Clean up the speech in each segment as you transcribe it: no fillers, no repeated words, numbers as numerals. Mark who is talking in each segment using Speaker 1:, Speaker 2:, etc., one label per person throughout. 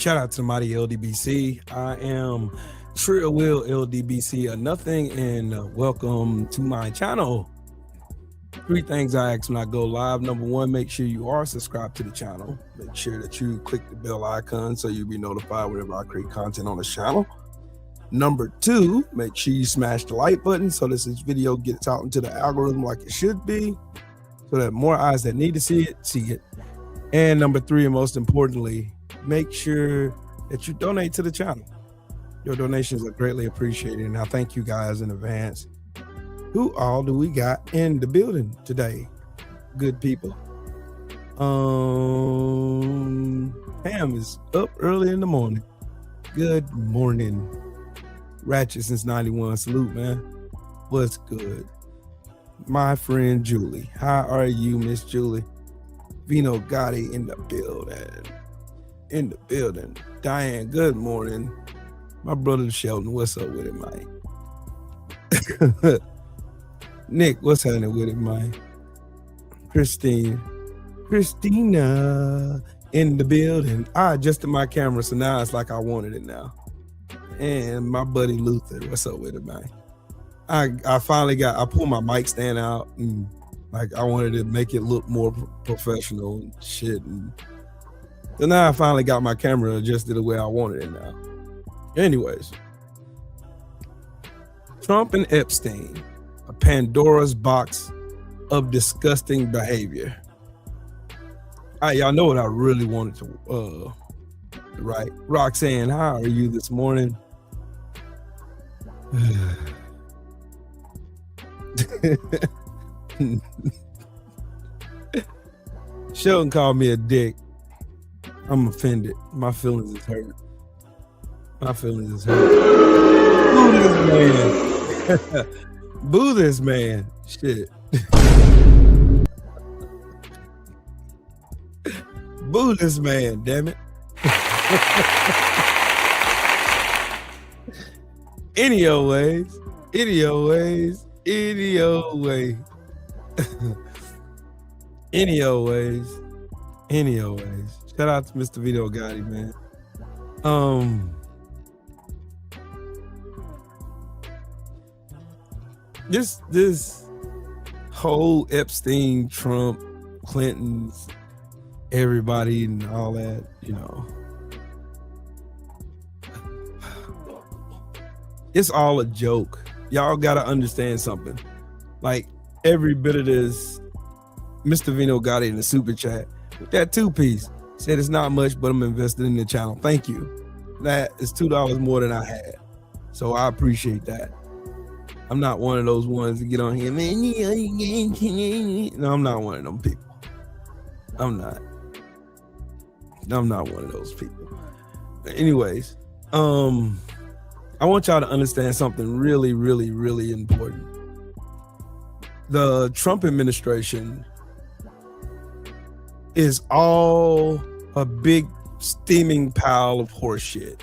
Speaker 1: Shout out to the mighty LDBC. I am Trill Will LDBC or nothing, and welcome to my channel. 3 things I ask when I go live. Number 1, make sure you are subscribed to the channel. Make sure that you click the bell icon so you'll be notified whenever I create content on the channel. Number 2, make sure you smash the like button so that this video gets out into the algorithm like it should be, so that more eyes that need to see it. And number 3, and most importantly, make sure that you donate to the channel. Your donations are greatly appreciated, and I thank you guys in advance. Who all do we got in the building today? Good people. Pam is up early in the morning. Good morning. Ratchet since 91. Salute, man. What's good? My friend Julie. How are you, Miss Julie? Vino Gotti in the building. Diane, good morning. My brother Sheldon, what's up with it, Mike? Nick, what's happening with it, Mike? Christina in the building. I adjusted my camera, so now it's like I wanted it now. And my buddy Luther, what's up with it, man? I pulled my mic stand out, and like I wanted to make it look more professional and shit. And so now I finally got my camera adjusted the way I wanted it now. Anyways, Trump and Epstein, a Pandora's box of disgusting behavior. All right, y'all know what I really wanted to write. Roxanne, how are you this morning? Sheldon called me a dick. I'm offended. My feelings is hurt. Boo this man. Shit. Boo this man, damn it. Any old ways. Shout out to Mr. Vito Gotti, man. This whole Epstein, Trump, Clinton's, everybody and all that, you know, it's all a joke. Y'all gotta understand something. Like every bit of this, Mr. Vino Gotti in the super chat with that 2-piece said it's not much, but I'm invested in the channel. Thank you. That is $2 more than I had, so I appreciate that. I'm not one of those ones to get on here, man. No, I'm not one of them people. I'm not one of those people. Anyways, I want y'all to understand something really, really, really important. The Trump administration is all a big steaming pile of horse shit.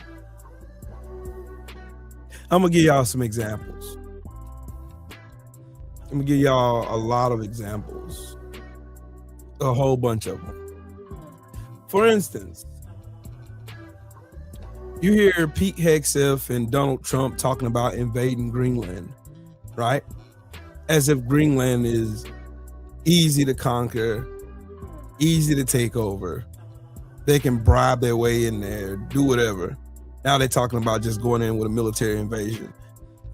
Speaker 1: I'm gonna give y'all some examples. I'm gonna give y'all a lot of examples, a whole bunch of them. For instance, you hear Pete Hegseth and Donald Trump talking about invading Greenland, right? As if Greenland is easy to conquer, easy to take over. They can bribe their way in there, do whatever. Now they're talking about just going in with a military invasion.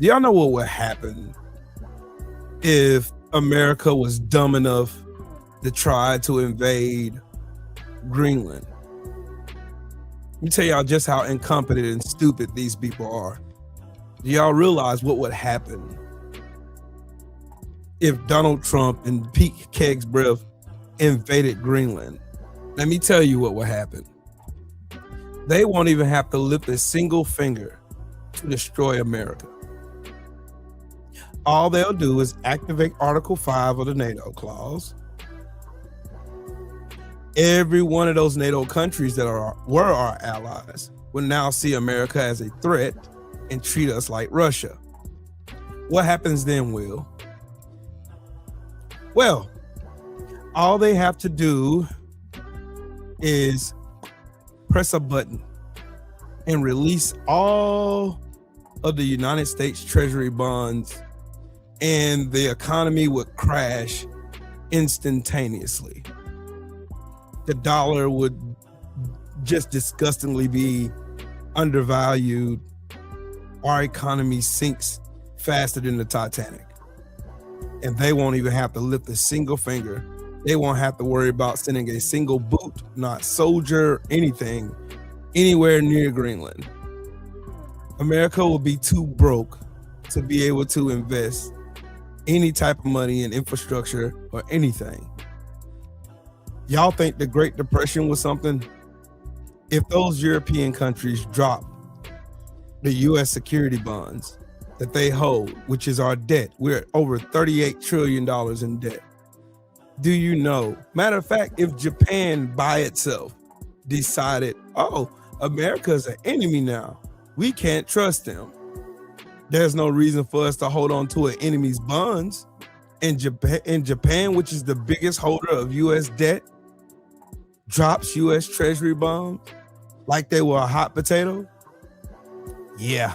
Speaker 1: Do y'all know what would happen if America was dumb enough to try to invade Greenland? Let me tell y'all just how incompetent and stupid these people are. Do y'all realize what would happen if Donald Trump and Pete Hegseth invaded Greenland? Let me tell you what would happen. They won't even have to lift a single finger to destroy America. All they'll do is activate Article 5 of the NATO clause. Every one of those NATO countries that were our allies will now see America as a threat and treat us like Russia. What happens then, Will? Well, all they have to do is press a button and release all of the United States Treasury bonds, and the economy would crash instantaneously. The dollar would just disgustingly be undervalued. Our economy sinks faster than the Titanic. And they won't even have to lift a single finger. They won't have to worry about sending a single boot, not soldier, anything, anywhere near Greenland. America will be too broke to be able to invest any type of money in infrastructure or anything. Y'all think the Great Depression was something? If those European countries drop the U.S. security bonds that they hold, which is our debt, we're at over $38 trillion in debt. Do you know? Matter of fact, if Japan by itself decided, oh, America's an enemy now, we can't trust them, there's no reason for us to hold on to an enemy's bonds. And Japan, which is the biggest holder of U.S. debt, drops U.S. Treasury bonds like they were a hot potato. Yeah.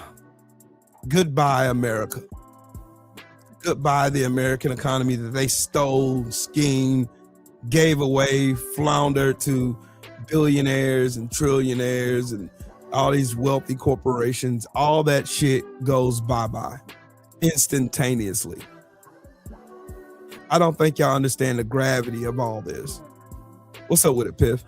Speaker 1: Goodbye, America. Goodbye, the American economy that they stole, schemed, gave away, floundered to billionaires and trillionaires and all these wealthy corporations. All that shit goes bye-bye instantaneously. I don't think y'all understand the gravity of all this. What's up with it, Piff?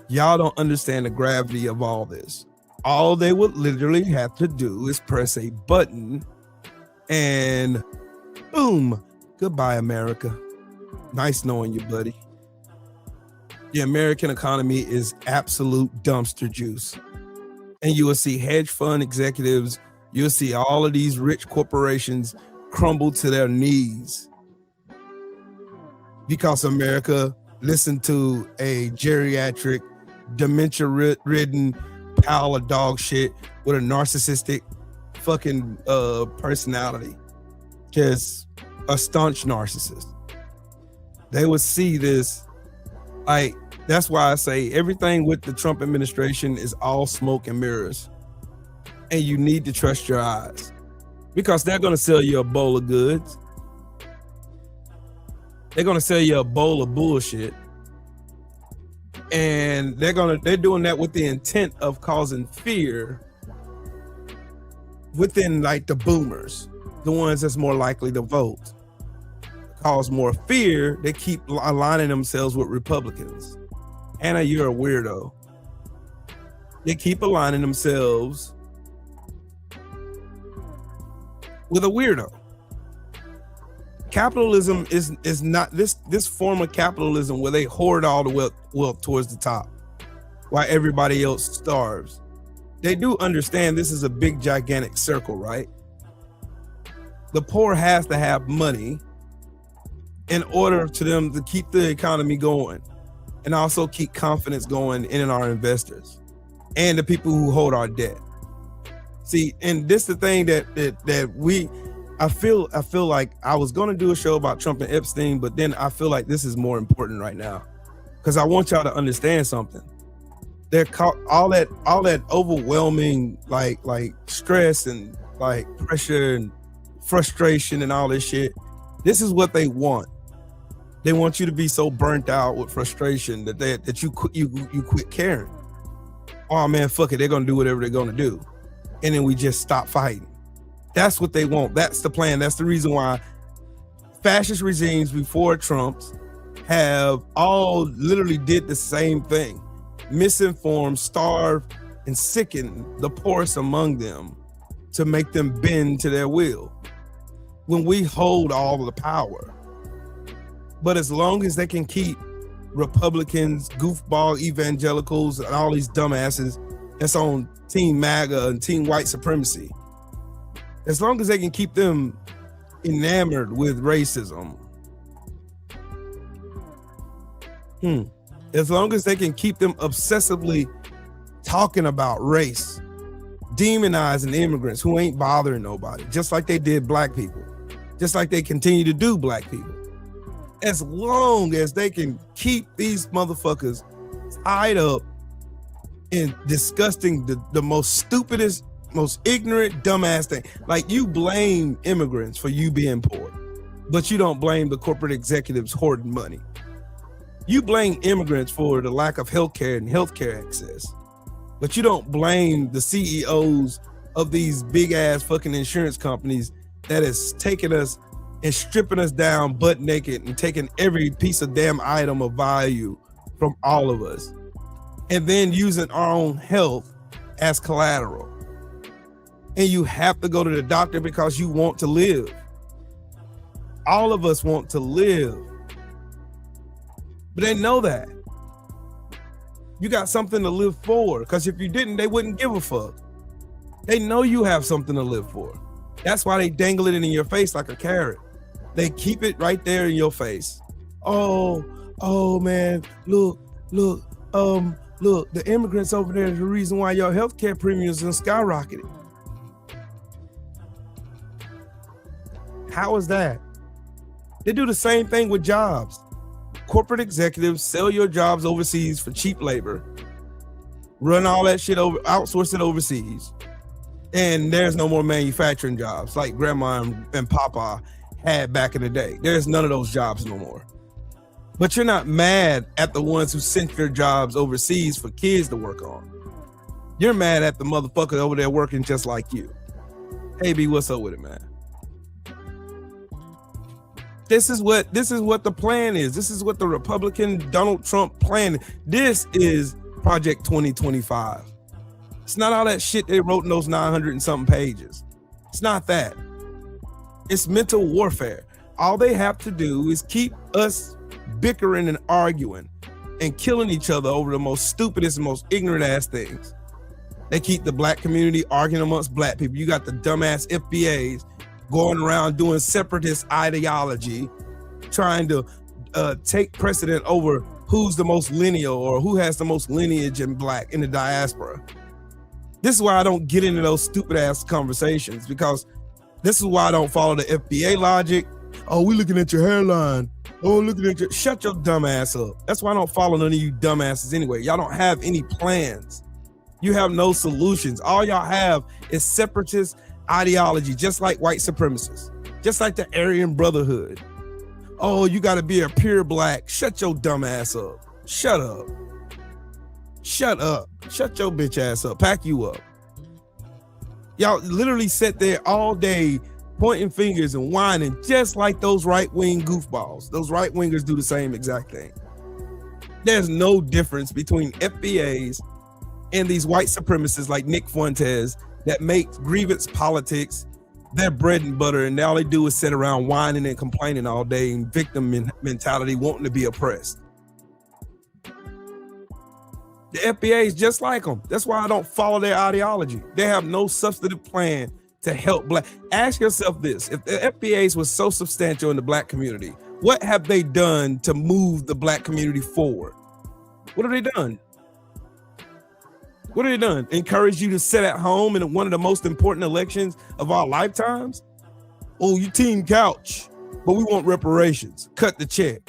Speaker 1: Y'all don't understand the gravity of all this. All they would literally have to do is press a button and boom, goodbye, America. Nice knowing you, buddy. The American economy is absolute dumpster juice. And you will see hedge fund executives, you'll see all of these rich corporations crumble to their knees because America listened to a geriatric, dementia-ridden pile of dog shit with a narcissistic fucking personality. Just a staunch narcissist. They would see this, like, that's why I say everything with the Trump administration is all smoke and mirrors. And you need to trust your eyes, because they're going to sell you a bowl of goods. They're going to sell you a bowl of bullshit. And they're doing that with the intent of causing fear within, like, the boomers, the ones that's more likely to vote. Cause more fear, they keep aligning themselves with Republicans. Anna, you're a weirdo. They keep aligning themselves with a weirdo. Capitalism is not this form of capitalism where they hoard all the wealth towards the top while everybody else starves. They do understand this is a big gigantic circle, right? The poor has to have money in order to them to keep the economy going and also keep confidence going in our investors and the people who hold our debt. See, and this is the thing I feel like I was going to do a show about Trump and Epstein, but then I feel like this is more important right now because I want y'all to understand something. They're all that overwhelming like stress and like pressure and frustration and all this shit. This is what they want. They want you to be so burnt out with frustration that you quit caring. Oh man, fuck it, they're gonna do whatever they're gonna do, and then we just stop fighting. That's what they want. That's the plan. That's the reason why fascist regimes before Trump's have all literally did the same thing. Misinform, starve, and sicken the poorest among them to make them bend to their will. When we hold all the power. But as long as they can keep Republicans, goofball evangelicals, and all these dumbasses that's on Team MAGA and Team White Supremacy, as long as they can keep them enamored with racism, as long as they can keep them obsessively talking about race, demonizing immigrants who ain't bothering nobody, just like they did black people, just like they continue to do black people. As long as they can keep these motherfuckers tied up and disgusting, the most stupidest, most ignorant, dumbass thing. Like, you blame immigrants for you being poor, but you don't blame the corporate executives hoarding money. You blame immigrants for the lack of healthcare and healthcare access, but you don't blame the CEOs of these big ass fucking insurance companies that is taking us and stripping us down butt naked and taking every piece of damn item of value from all of us, and then using our own health as collateral. And you have to go to the doctor because you want to live. All of us want to live. But they know that. You got something to live for, because if you didn't, they wouldn't give a fuck. They know you have something to live for. That's why they dangle it in your face like a carrot. They keep it right there in your face. Oh man, look, the immigrants over there is the reason why your healthcare premiums are skyrocketing. How is that? They do the same thing with jobs. Corporate executives sell your jobs overseas for cheap labor, run all that shit over, outsource it overseas, and there's no more manufacturing jobs like grandma and papa had back in the day. There's none of those jobs no more. But you're not mad at the ones who sent their jobs overseas for kids to work on. You're mad at the motherfucker over there working just like you. Hey B, what's up with it, man? This is what the plan is. This is what the Republican Donald Trump plan. This is Project 2025. It's not all that shit they wrote in those 900 and something pages. It's not that. It's mental warfare. All they have to do is keep us bickering and arguing and killing each other over the most stupidest and most ignorant ass things. They keep the black community arguing amongst black people. You got the dumbass FBAs going around doing separatist ideology, trying to take precedent over who's the most lineal or who has the most lineage in black in the diaspora. This is why I don't get into those stupid ass conversations, because this is why I don't follow the FBA logic. Oh, we looking at your hairline. Oh, looking at your, shut your dumb ass up. That's why I don't follow none of you dumbasses anyway. Y'all don't have any plans. You have no solutions. All y'all have is separatist ideology, just like white supremacists, just like the Aryan Brotherhood. Oh, you got to be a pure black. Shut your dumb ass up. Shut up. Shut up. Shut your bitch ass up. Pack you up. Y'all literally sit there all day pointing fingers and whining, just like those right-wing goofballs. Those right-wingers do the same exact thing. There's no difference between FBAs and these white supremacists like Nick Fuentes that make grievance politics their bread and butter, and all they do is sit around whining and complaining all day and victim mentality, wanting to be oppressed. The FBA is just like them. That's why I don't follow their ideology. They have no substantive plan to help black. Ask yourself this: if the FBAs was so substantial in the black community, what have they done to move the black community forward? What have they done? What have they done? Encourage you to sit at home in one of the most important elections of our lifetimes? Oh, you team couch, but we want reparations. Cut the check.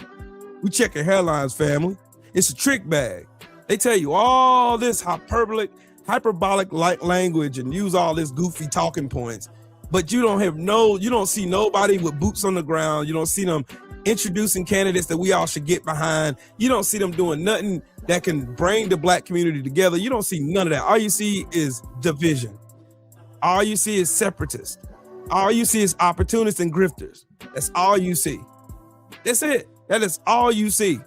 Speaker 1: We check your hairlines, family. It's a trick bag. They tell you all this hyperbolic language and use all this goofy talking points, but you don't see nobody with boots on the ground. You don't see them introducing candidates that we all should get behind. You don't see them doing nothing that can bring the black community together. You don't see none of that. All you see is division. All you see is separatists. All you see is opportunists and grifters. That's all you see. That's it. That is all you see.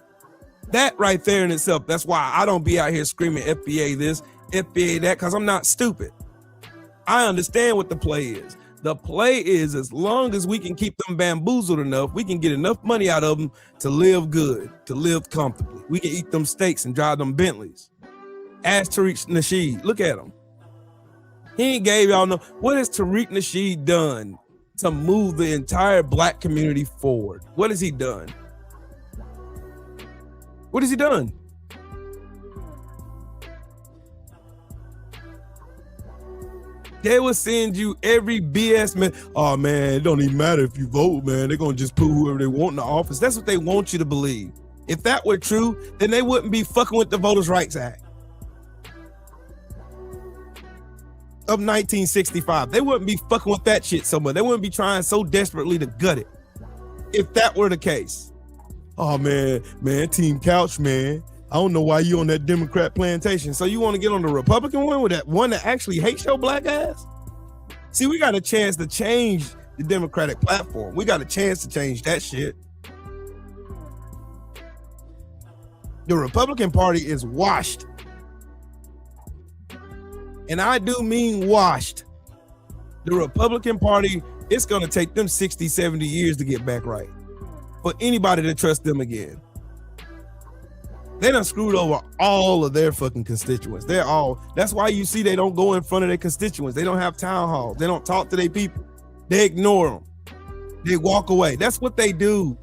Speaker 1: That right there in itself, that's why I don't be out here screaming FBA this, FBA that, because I'm not stupid. I understand what the play is. The play is, as long as we can keep them bamboozled enough, we can get enough money out of them to live good, to live comfortably. We can eat them steaks and drive them Bentleys. Ask Tariq Nasheed. Look at him. He ain't gave y'all no. What has Tariq Nasheed done to move the entire black community forward? What has he done? What has he done? They will send you every BS, man. Oh, man, it don't even matter if you vote, man. They're going to just put whoever they want in the office. That's what they want you to believe. If that were true, then they wouldn't be fucking with the Voters' Rights Act. of 1965. They wouldn't be fucking with that shit so much. They wouldn't be trying so desperately to gut it if that were the case. Oh man, Team Couch, man. I don't know why you on that Democrat plantation. So you want to get on the Republican one with that one that actually hates your black ass? See, we got a chance to change the Democratic platform. We got a chance to change that shit. The Republican Party is washed. And I do mean washed. The Republican Party, it's going to take them 60, 70 years to get back right. For anybody to trust them again. They done screwed over all of their fucking constituents. That's why you see they don't go in front of their constituents. They don't have town halls. They don't talk to their people. They ignore them. They walk away. That's what they do.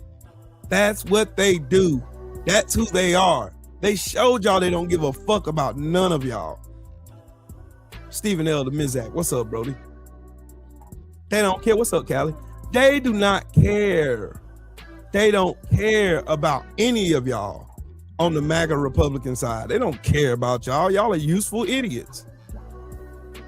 Speaker 1: That's what they do. That's who they are. They showed y'all they don't give a fuck about none of y'all. Stephen L. the Mizak. What's up, Brody? They don't care. What's up, Callie? They do not care. They don't care about any of y'all on the MAGA Republican side. They don't care about y'all. Y'all are useful idiots.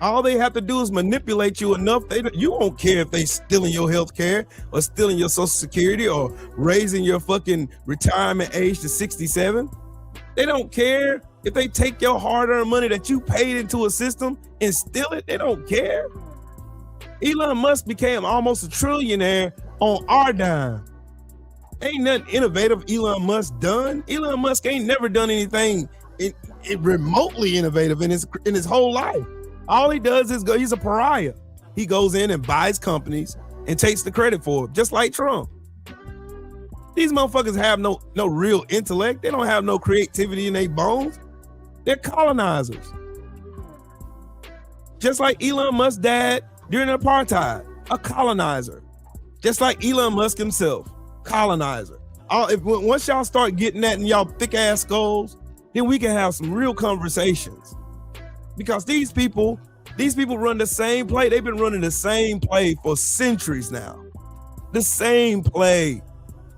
Speaker 1: All they have to do is manipulate you enough. You won't care if they stealing your health care or stealing your Social Security or raising your fucking retirement age to 67. They don't care if they take your hard-earned money that you paid into a system and steal it. They don't care. Elon Musk became almost a trillionaire on our dime. Ain't nothing innovative Elon Musk done. Elon Musk ain't never done anything remotely innovative in his whole life. All he does is he's a pariah. He goes in and buys companies and takes the credit for it, just like Trump. These motherfuckers have no real intellect. They don't have no creativity in their bones. They're colonizers. Just like Elon Musk's dad during apartheid, a colonizer. Just like Elon Musk himself, colonizer. Once y'all start getting that in y'all thick ass skulls, then we can have some real conversations. Because these people run the same play. They've been running the same play for centuries now. The same play.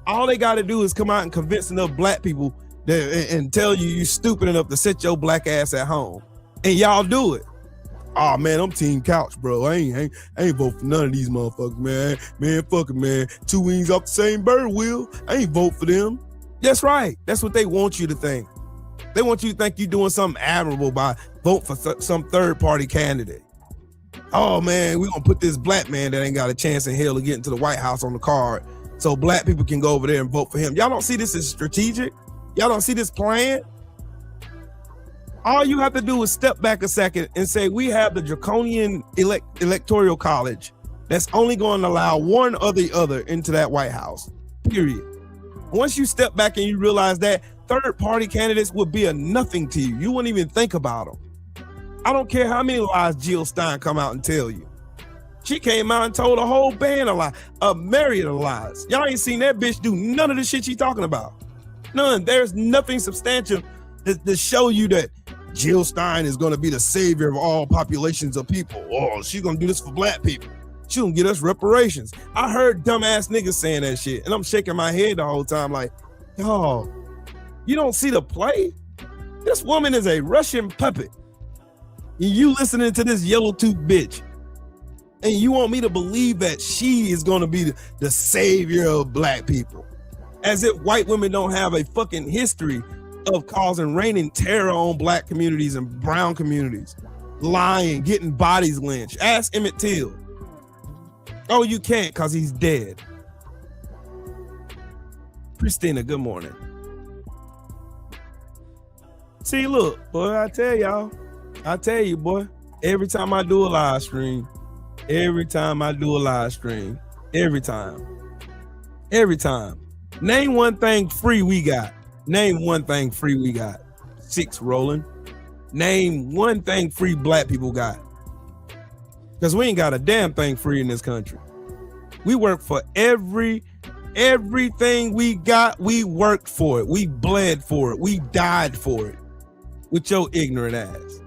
Speaker 1: All they got to do is come out and convince enough black people and tell you stupid enough to sit your black ass at home. And y'all do it. Oh man, I'm Team Couch, bro. I ain't vote for none of these motherfuckers, man. Man, fuck it, man. Two wings off the same bird wheel. I ain't vote for them. That's right. That's what they want you to think. They want you to think you're doing something admirable by vote for some third-party candidate. Oh man, we're gonna put this black man that ain't got a chance in hell to get into the White House on the card so black people can go over there and vote for him. Y'all don't see this as strategic? Y'all don't see this plan? All you have to do is step back a second and say, we have the draconian electoral college that's only going to allow one or the other into that White House, period. Once you step back and you realize that, third-party candidates would be a nothing to you. You wouldn't even think about them. I don't care how many lies Jill Stein come out and tell you. She came out and told a whole band of lies, a myriad of lies. Y'all ain't seen that bitch do none of the shit she talking about. None. There's nothing substantial to show you that Jill Stein is going to be the savior of all populations of people. Oh, she's going to do this for black people. She gonna get us reparations. I heard dumbass niggas saying that shit, and I'm shaking my head the whole time like, oh, you don't see the play? This woman is a Russian puppet. And you listening to this yellow tooth bitch. And you want me to believe that she is going to be the savior of black people. As if white women don't have a fucking history of causing reigning terror on black communities and brown communities. Lying, getting bodies lynched. Ask Emmett Till. Oh, you can't because he's dead. Christina, good morning. See, look, boy, I tell you, boy, every time I do a live stream, every time, name one thing free we got. Name one thing free we got. 6 rolling. Name one thing free black people got. Because we ain't got a damn thing free in this country. We work for everything we got. We worked for it. We bled for it. We died for it. With your ignorant ass.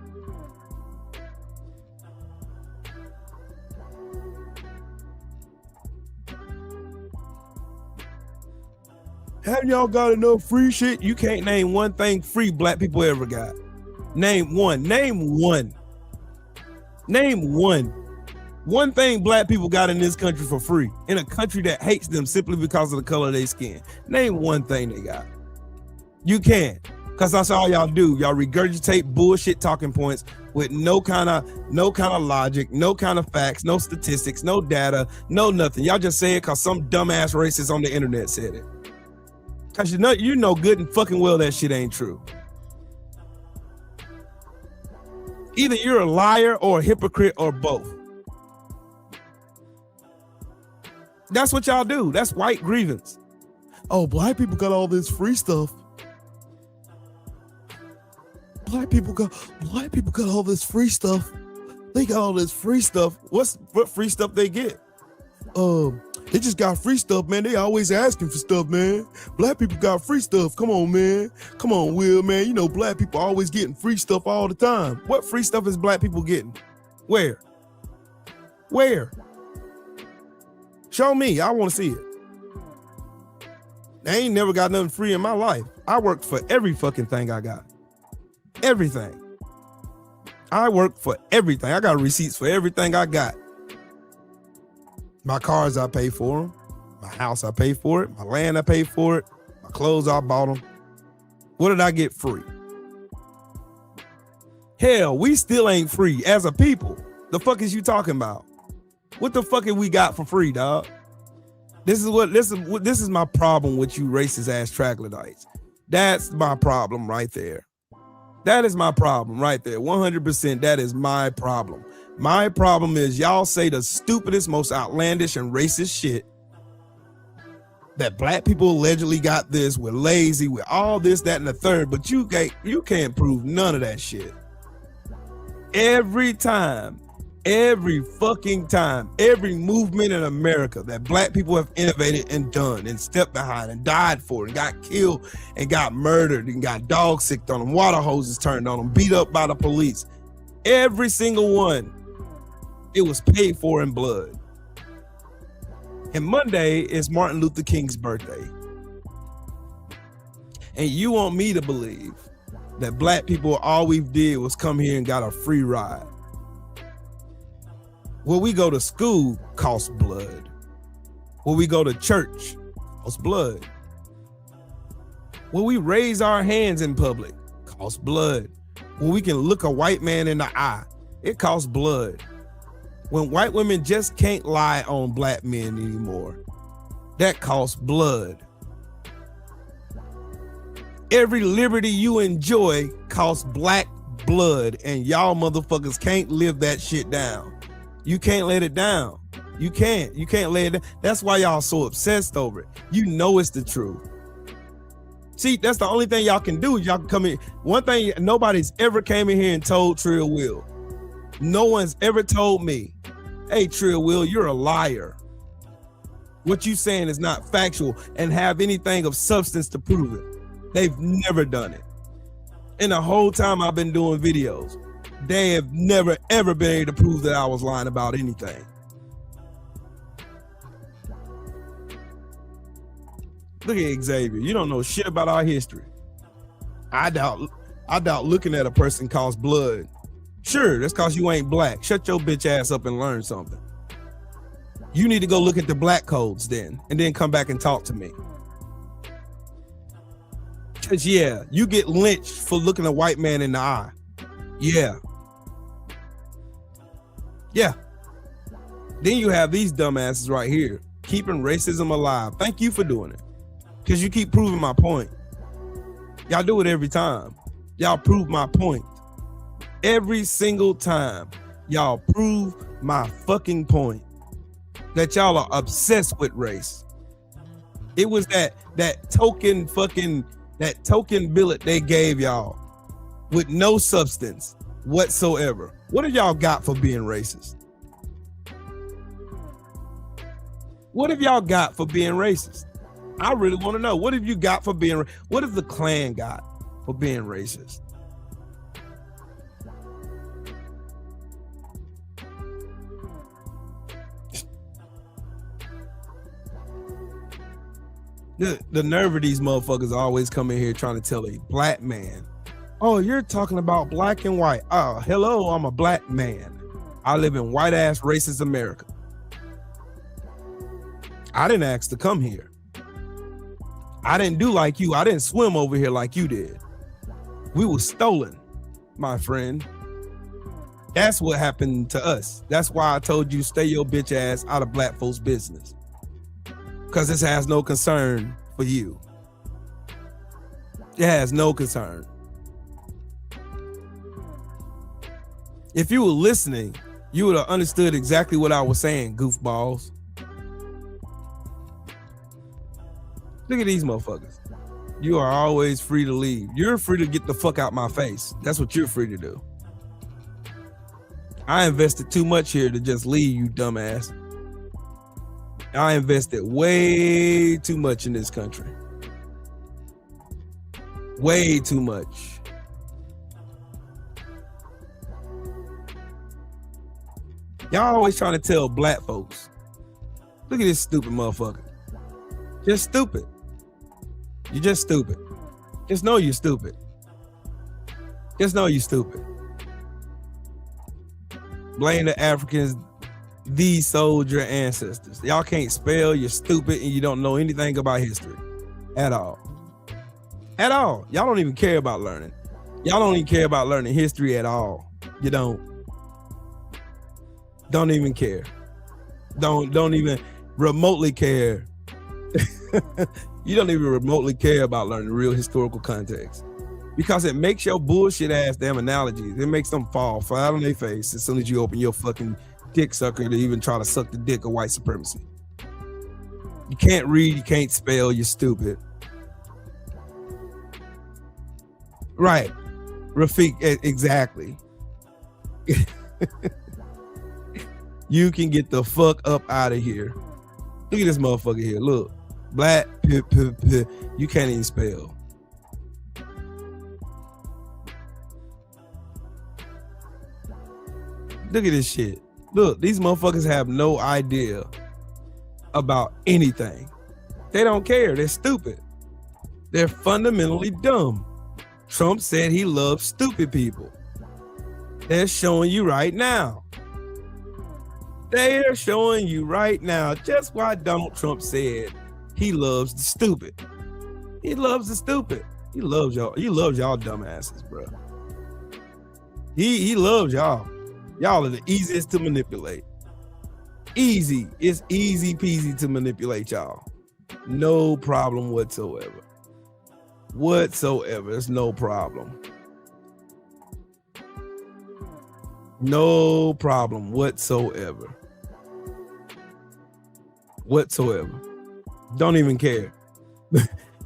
Speaker 1: Have y'all got enough free shit? You can't name one thing free black people ever got. Name one. Name one. Name one thing black people got in this country for free, in a country that hates them simply because of the color of their skin. Name one thing they got. You can't, because that's all y'all do. Y'all regurgitate bullshit talking points with no kind of logic, no kind of facts, no statistics, no data, no nothing. Y'all just say it because some dumbass racist on the internet said it. Because you know good and fucking well that shit ain't true. Either you're a liar or a hypocrite or both. That's what y'all do. That's white grievance. Oh, black people got all this free stuff. Black people got all this free stuff. They got all this free stuff. What free stuff they get? They just got free stuff, man. They always asking for stuff, man. Black people got free stuff. Come on, man. Come on, Will, man. You know black people always getting free stuff all the time. What free stuff is black people getting? Where? Show me. I want to see it. I ain't never got nothing free in my life. I worked for every fucking thing I got. Everything. I work for everything. I got receipts for everything I got. My cars, I pay for them. My house, I pay for it. My land, I pay for it. My clothes, I bought them. What did I get free? Hell, we still ain't free as a people. The fuck is you talking about? What the fuck have we got for free, dog? This is my problem with you racist ass troglodytes. That's my problem right there. That is my problem right there. 100%. That is my problem. My problem is y'all say the stupidest, most outlandish and racist shit. That black people allegedly got this, we're lazy, we're all this, that, and the third, but you can't prove none of that shit. Every time, every fucking time, every movement in America that black people have innovated and done and stepped behind and died for and got killed and got murdered and got dog sicked on them, water hoses turned on them, beat up by the police, every single one, it was paid for in blood. And Monday is Martin Luther King's birthday. And you want me to believe that black people, all we did was come here and got a free ride. Where we go to school costs blood. Where we go to church costs blood. Where we raise our hands in public costs blood. When we can look a white man in the eye, it costs blood. When white women just can't lie on black men anymore, that costs blood. Every liberty you enjoy costs black blood, and y'all motherfuckers can't live that shit down. You can't let it down. You can't lay it down. That's why y'all so obsessed over it. You know it's the truth. See, that's the only thing y'all can do. Y'all can come in. One thing, nobody's ever came in here and told Trill Will. No one's ever told me, hey, Trill Will, you're a liar. What you saying is not factual and have anything of substance to prove it. They've never done it. And the whole time I've been doing videos, they have never, ever been able to prove that I was lying about anything. Look at Xavier. You don't know shit about our history. I doubt looking at a person costs blood. Sure, that's because you ain't black. Shut your bitch ass up and learn something. You need to go look at the black codes then, and then come back and talk to me. Because, yeah, you get lynched for looking a white man in the eye. Yeah. Yeah. Then you have these dumbasses right here, keeping racism alive. Thank you for doing it. Because you keep proving my point. Y'all do it every time. Y'all prove my point. Every single time. Y'all prove my fucking point. That y'all are obsessed with race. It was that token billet they gave y'all with no substance whatsoever. What have y'all got for being racist? What have y'all got for being racist? I really want to know. What have you got for being, what have the Klan got for being racist? The nerve of these motherfuckers always come in here trying to tell a black man, oh, you're talking about black and white. Oh, hello, I'm a black man. I live in white ass racist America. I didn't ask to come here. I didn't do like you. I didn't swim over here like you did. We were stolen, my friend. That's what happened to us. That's why I told you stay your bitch ass out of black folks' business. Because this has no concern for you. It has no concern. If you were listening, you would have understood exactly what I was saying, goofballs. Look at these motherfuckers. You are always free to leave. You're free to get the fuck out my face. That's what you're free to do. I invested too much here to just leave, you dumbass. I invested way too much in this country. Way too much. Y'all always trying to tell black folks. Look at this stupid motherfucker. Just stupid. You're just stupid. Just know you're stupid. Just know you're stupid. Blame the Africans, these soldier ancestors. Y'all can't spell, you're stupid, and you don't know anything about history. At all. At all. Y'all don't even care about learning. Y'all don't even care about learning history at all. You don't. Don't even care. Don't even remotely care. You don't even remotely care about learning real historical context. Because it makes your bullshit ass damn analogies. It makes them fall flat on their face as soon as you open your fucking dick sucker to even try to suck the dick of white supremacy. You can't read, you can't spell, you're stupid. Right. Rafiq, exactly. You can get the fuck up out of here. Look at this motherfucker here. Look. Black, you can't even spell. Look at this shit. Look, these motherfuckers have no idea about anything. They don't care. They're stupid. They're fundamentally dumb. Trump said he loves stupid people. They're showing you right now. They're showing you right now just why Donald Trump said he loves the stupid. He loves the stupid. He loves y'all. He loves y'all dumbasses, bro. He loves y'all. Y'all are the easiest to manipulate. Easy. It's easy peasy to manipulate y'all. No problem whatsoever. Whatsoever. It's no problem. No problem whatsoever. Whatsoever. Don't even care.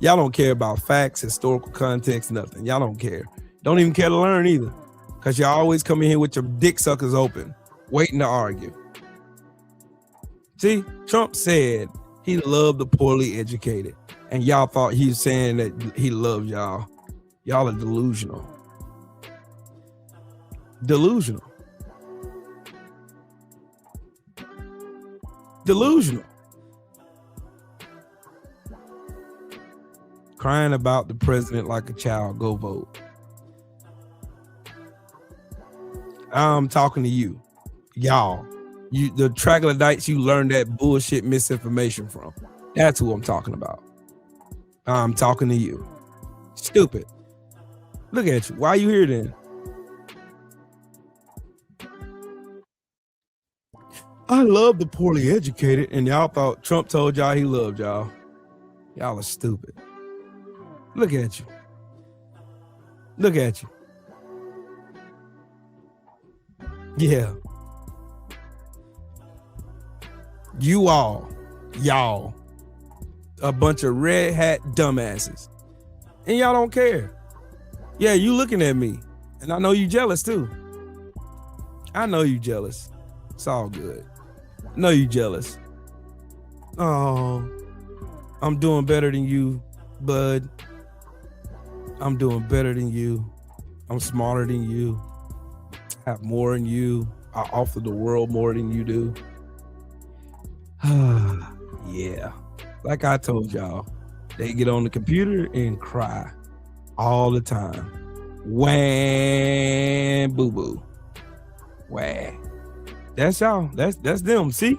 Speaker 1: Y'all don't care about facts, historical context, nothing. Y'all don't care. Don't even care to learn either. Because y'all always come in here with your dick suckers open, waiting to argue. See, Trump said he loved the poorly educated. And y'all thought he was saying that he loved y'all. Y'all are delusional. Delusional. Delusional. Crying about the president like a child, go vote. I'm talking to you, y'all. You, the troglodytes you learned that bullshit misinformation from. That's who I'm talking about. I'm talking to you. Stupid. Look at you. Why are you here then? I love the poorly educated, and y'all thought Trump told y'all he loved y'all. Y'all are stupid. Look at you. Look at you. Yeah. You all, y'all, a bunch of red hat dumbasses. And y'all don't care. Yeah, you looking at me. And I know you jealous too. I know you jealous. It's all good. I know you jealous. Oh, I'm doing better than you, bud. I'm doing better than you. I'm smarter than you. I have more than you. I offer the world more than you do. Yeah. Like I told y'all, they get on the computer and cry all the time. Wham, boo-boo. Wham. That's y'all. That's them. See,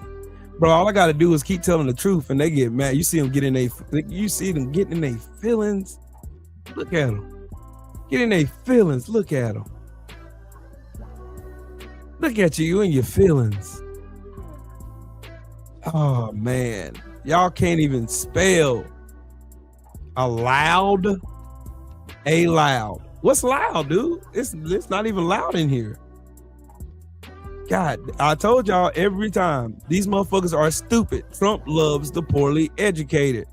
Speaker 1: bro, all I gotta do is keep telling the truth, and they get mad. You see them getting you see them getting in their feelings. Look at them. Get in their feelings. Look at them. Look at you in your feelings. Oh man, y'all can't even spell allowed. A loud. What's loud, dude? It's not even loud in here. God, I told y'all every time, these motherfuckers are stupid. Trump loves the poorly educated.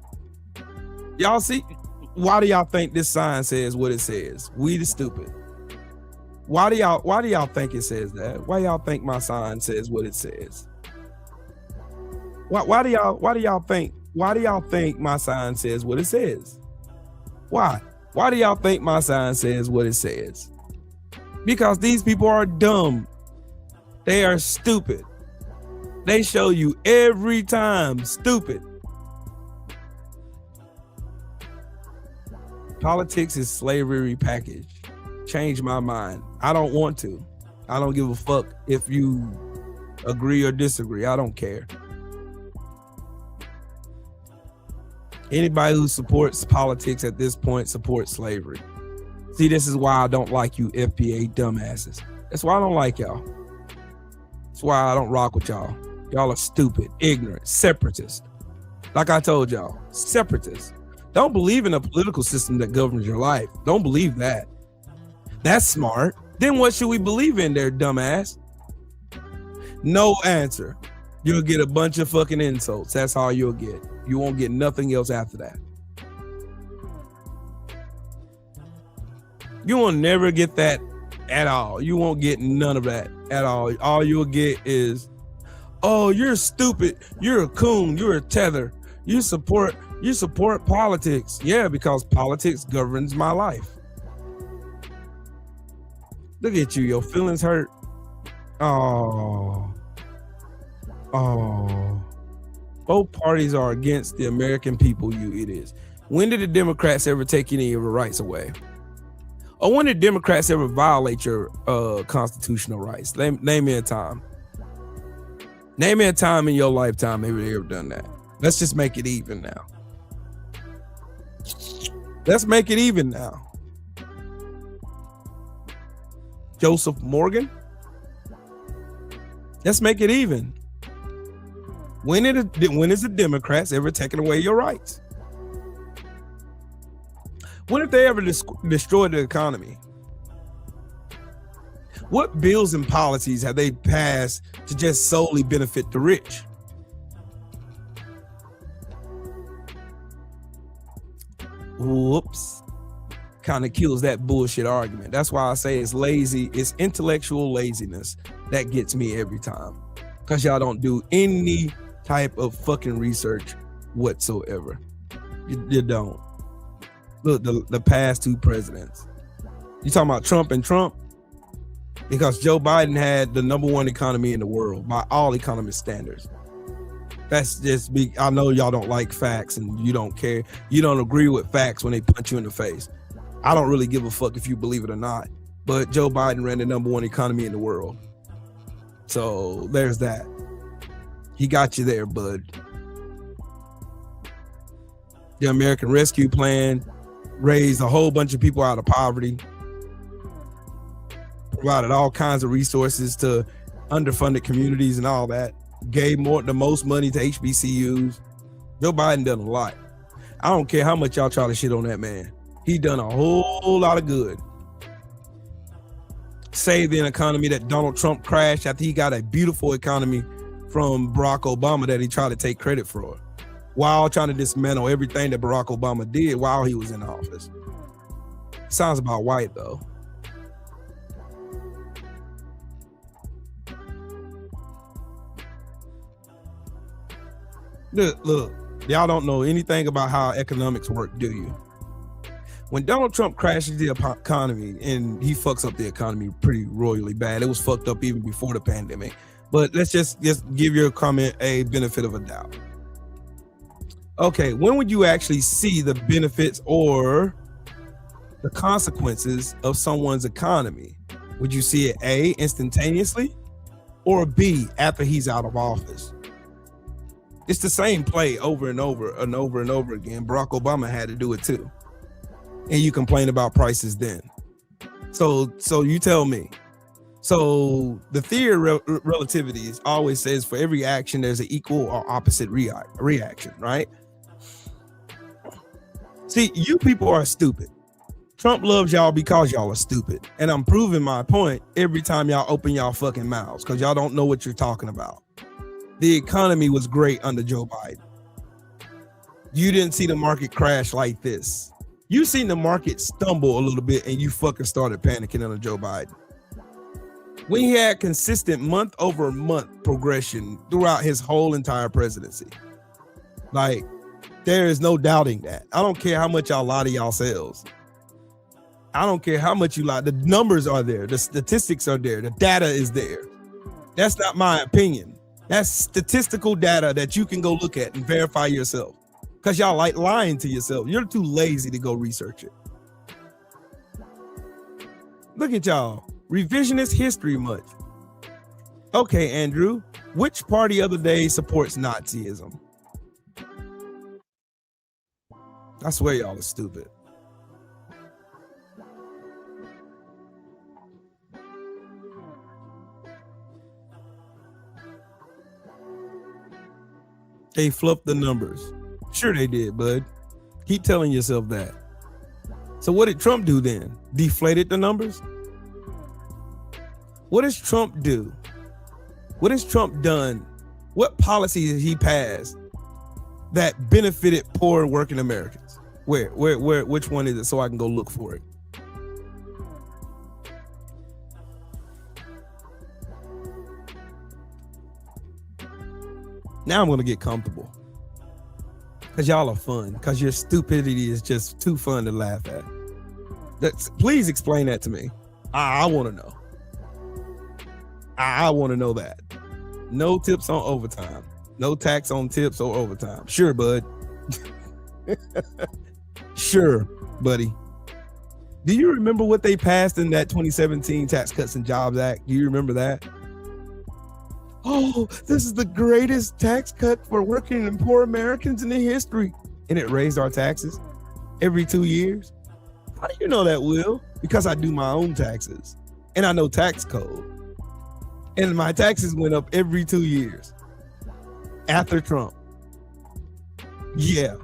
Speaker 1: Y'all see, why do y'all think this sign says what it says? We the stupid. Why do y'all think it says that? Why y'all think my sign says what it says? Why do y'all think my sign says what it says? Why? Why do y'all think my sign says what it says? Because these people are dumb. They are stupid. They show you every time stupid. Politics is slavery package. Change my mind. I don't want to. I don't give a fuck if you agree or disagree. I don't care. Anybody who supports politics at this point supports slavery. See, this is why I don't like you FPA dumbasses. That's why I don't like y'all. That's why I don't rock with y'all. Y'all are stupid, ignorant, separatist. Like I told y'all, separatists. Don't believe in a political system that governs your life. Don't believe that. That's smart. Then what should we believe in there, dumbass? No answer. You'll get a bunch of fucking insults. That's all you'll get. You won't get nothing else after that. You will never get that at all. You won't get none of that at all. All you'll get is, oh, you're stupid. You're a coon. You're a tether. You support politics. Yeah, because politics governs my life. Look at you. Your feelings hurt. Oh. Both parties are against the American people, you idiots. When did the Democrats ever take any of your rights away? Or when did Democrats ever violate your constitutional rights? Name me a time. Name me a time in your lifetime maybe they ever done that. Let's just make it even now. Let's make it even now. Joseph Morgan? Let's make it even. When is the Democrats ever taken away your rights? When have they ever destroyed the economy? What bills and policies have they passed to just solely benefit the rich? Whoops. Kind of kills that bullshit argument. That's why I say it's lazy. It's intellectual laziness that gets me every time. Because y'all don't do any type of fucking research whatsoever. You don't. Look, the past two presidents. You talking about Trump and Trump? Because Joe Biden had the #1 economy in the world by all economist standards. That's just I know y'all don't like facts and you don't care. You don't agree with facts when they punch you in the face. I don't really give a fuck if you believe it or not. But Joe Biden ran the #1 economy in the world. So there's that. He got you there, bud. The American Rescue Plan raised a whole bunch of people out of poverty, provided all kinds of resources to underfunded communities and all that, gave the most money to HBCUs. Joe Biden done a lot. I don't care how much y'all try to shit on that man. He done a whole lot of good. Saved an economy that Donald Trump crashed after he got a beautiful economy from Barack Obama that he tried to take credit for, while trying to dismantle everything that Barack Obama did while he was in office. Sounds about white though. Look, y'all don't know anything about how economics work, do you? When Donald Trump crashes the economy, and he fucks up the economy pretty royally bad, it was fucked up even before the pandemic. But let's just give your comment a benefit of a doubt. Okay, when would you actually see the benefits or the consequences of someone's economy? Would you see it A, instantaneously? or B, after he's out of office. It's the same play over and over and over and over again. Barack Obama had to do it too. And you complain about prices then. So you tell me. So the theory of relativity always says for every action, there's an equal or opposite reaction, right? See, you people are stupid. Trump loves y'all because y'all are stupid. And I'm proving my point every time y'all open y'all fucking mouths because y'all don't know what you're talking about. The economy was great under Joe Biden. You didn't see the market crash like this. You seen the market stumble a little bit and you fucking started panicking under Joe Biden. We had consistent month over month progression throughout his whole entire presidency. Like, there is no doubting that. I don't care how much y'all lie to yourselves. I don't care how much you lie. The numbers are there. The statistics are there. The data is there. That's not my opinion. That's statistical data that you can go look at and verify yourself. Because y'all like lying to yourself. You're too lazy to go research it. Look at y'all. Revisionist history much. Okay, Andrew, which party of the day supports Nazism? I swear y'all are stupid. They fluffed the numbers. Sure they did, bud. Keep telling yourself that. So what did Trump do then? Deflated the numbers? What does Trump do? What has Trump done? What policies has he passed that benefited poor working Americans? Where, which one is it so I can go look for it? Now I'm going to get comfortable. Because y'all are fun. Because your stupidity is just too fun to laugh at. Please explain that to me. I want to know. I want to know that. No tips on overtime. No tax on tips or overtime. Sure, bud. Sure, buddy. Do you remember what they passed in that 2017 Tax Cuts and Jobs Act? Do you remember that? Oh, this is the greatest tax cut for working and poor Americans in the history. And it raised our taxes every 2 years. How do you know that, Will? Because I do my own taxes and I know tax code. And my taxes went up every 2 years after Trump. Yeah.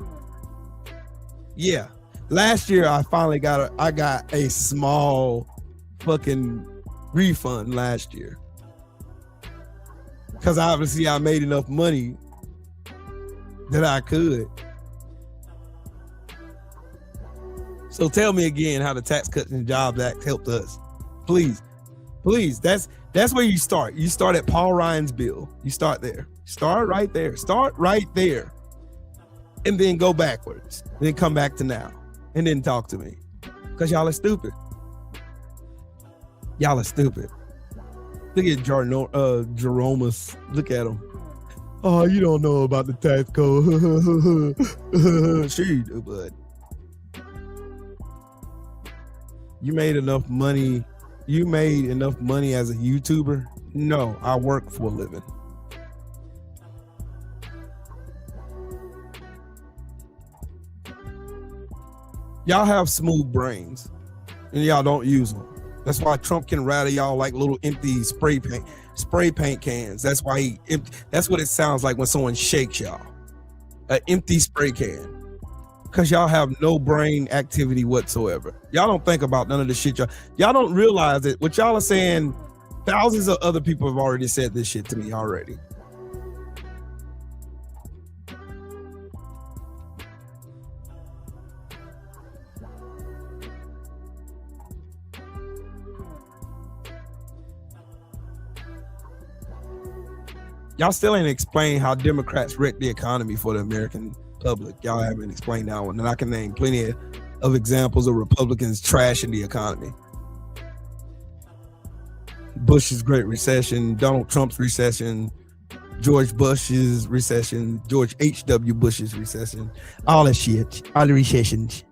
Speaker 1: Last year, I finally got a small fucking refund last year. Because obviously I made enough money that I could. So tell me again how the Tax Cuts and Jobs Act helped us. Please. That's where you start. You start at Paul Ryan's bill. You start there. Start right there. And then go backwards. And then come back to now. And then talk to me. Because y'all are stupid. Look at Jeromus. Look at him. Oh, you don't know about the tax code. Sure you do, bud. You made enough money. You made enough money as a YouTuber? No, I work for a living. Y'all have smooth brains and y'all don't use them. That's why Trump can rattle y'all like little empty spray paint cans. That's why that's what it sounds like when someone shakes y'all. An empty spray can. Because y'all have no brain activity whatsoever. Y'all don't think about none of the shit. Y'all don't realize that what y'all are saying, thousands of other people have already said this shit to me already. Y'all still ain't explained how Democrats wrecked the economy for the American public. Y'all haven't explained that one. And I can name plenty of examples of Republicans trashing the economy. Bush's Great Recession, Donald Trump's recession, George Bush's recession, George H.W. Bush's recession, all that shit, all the recessions.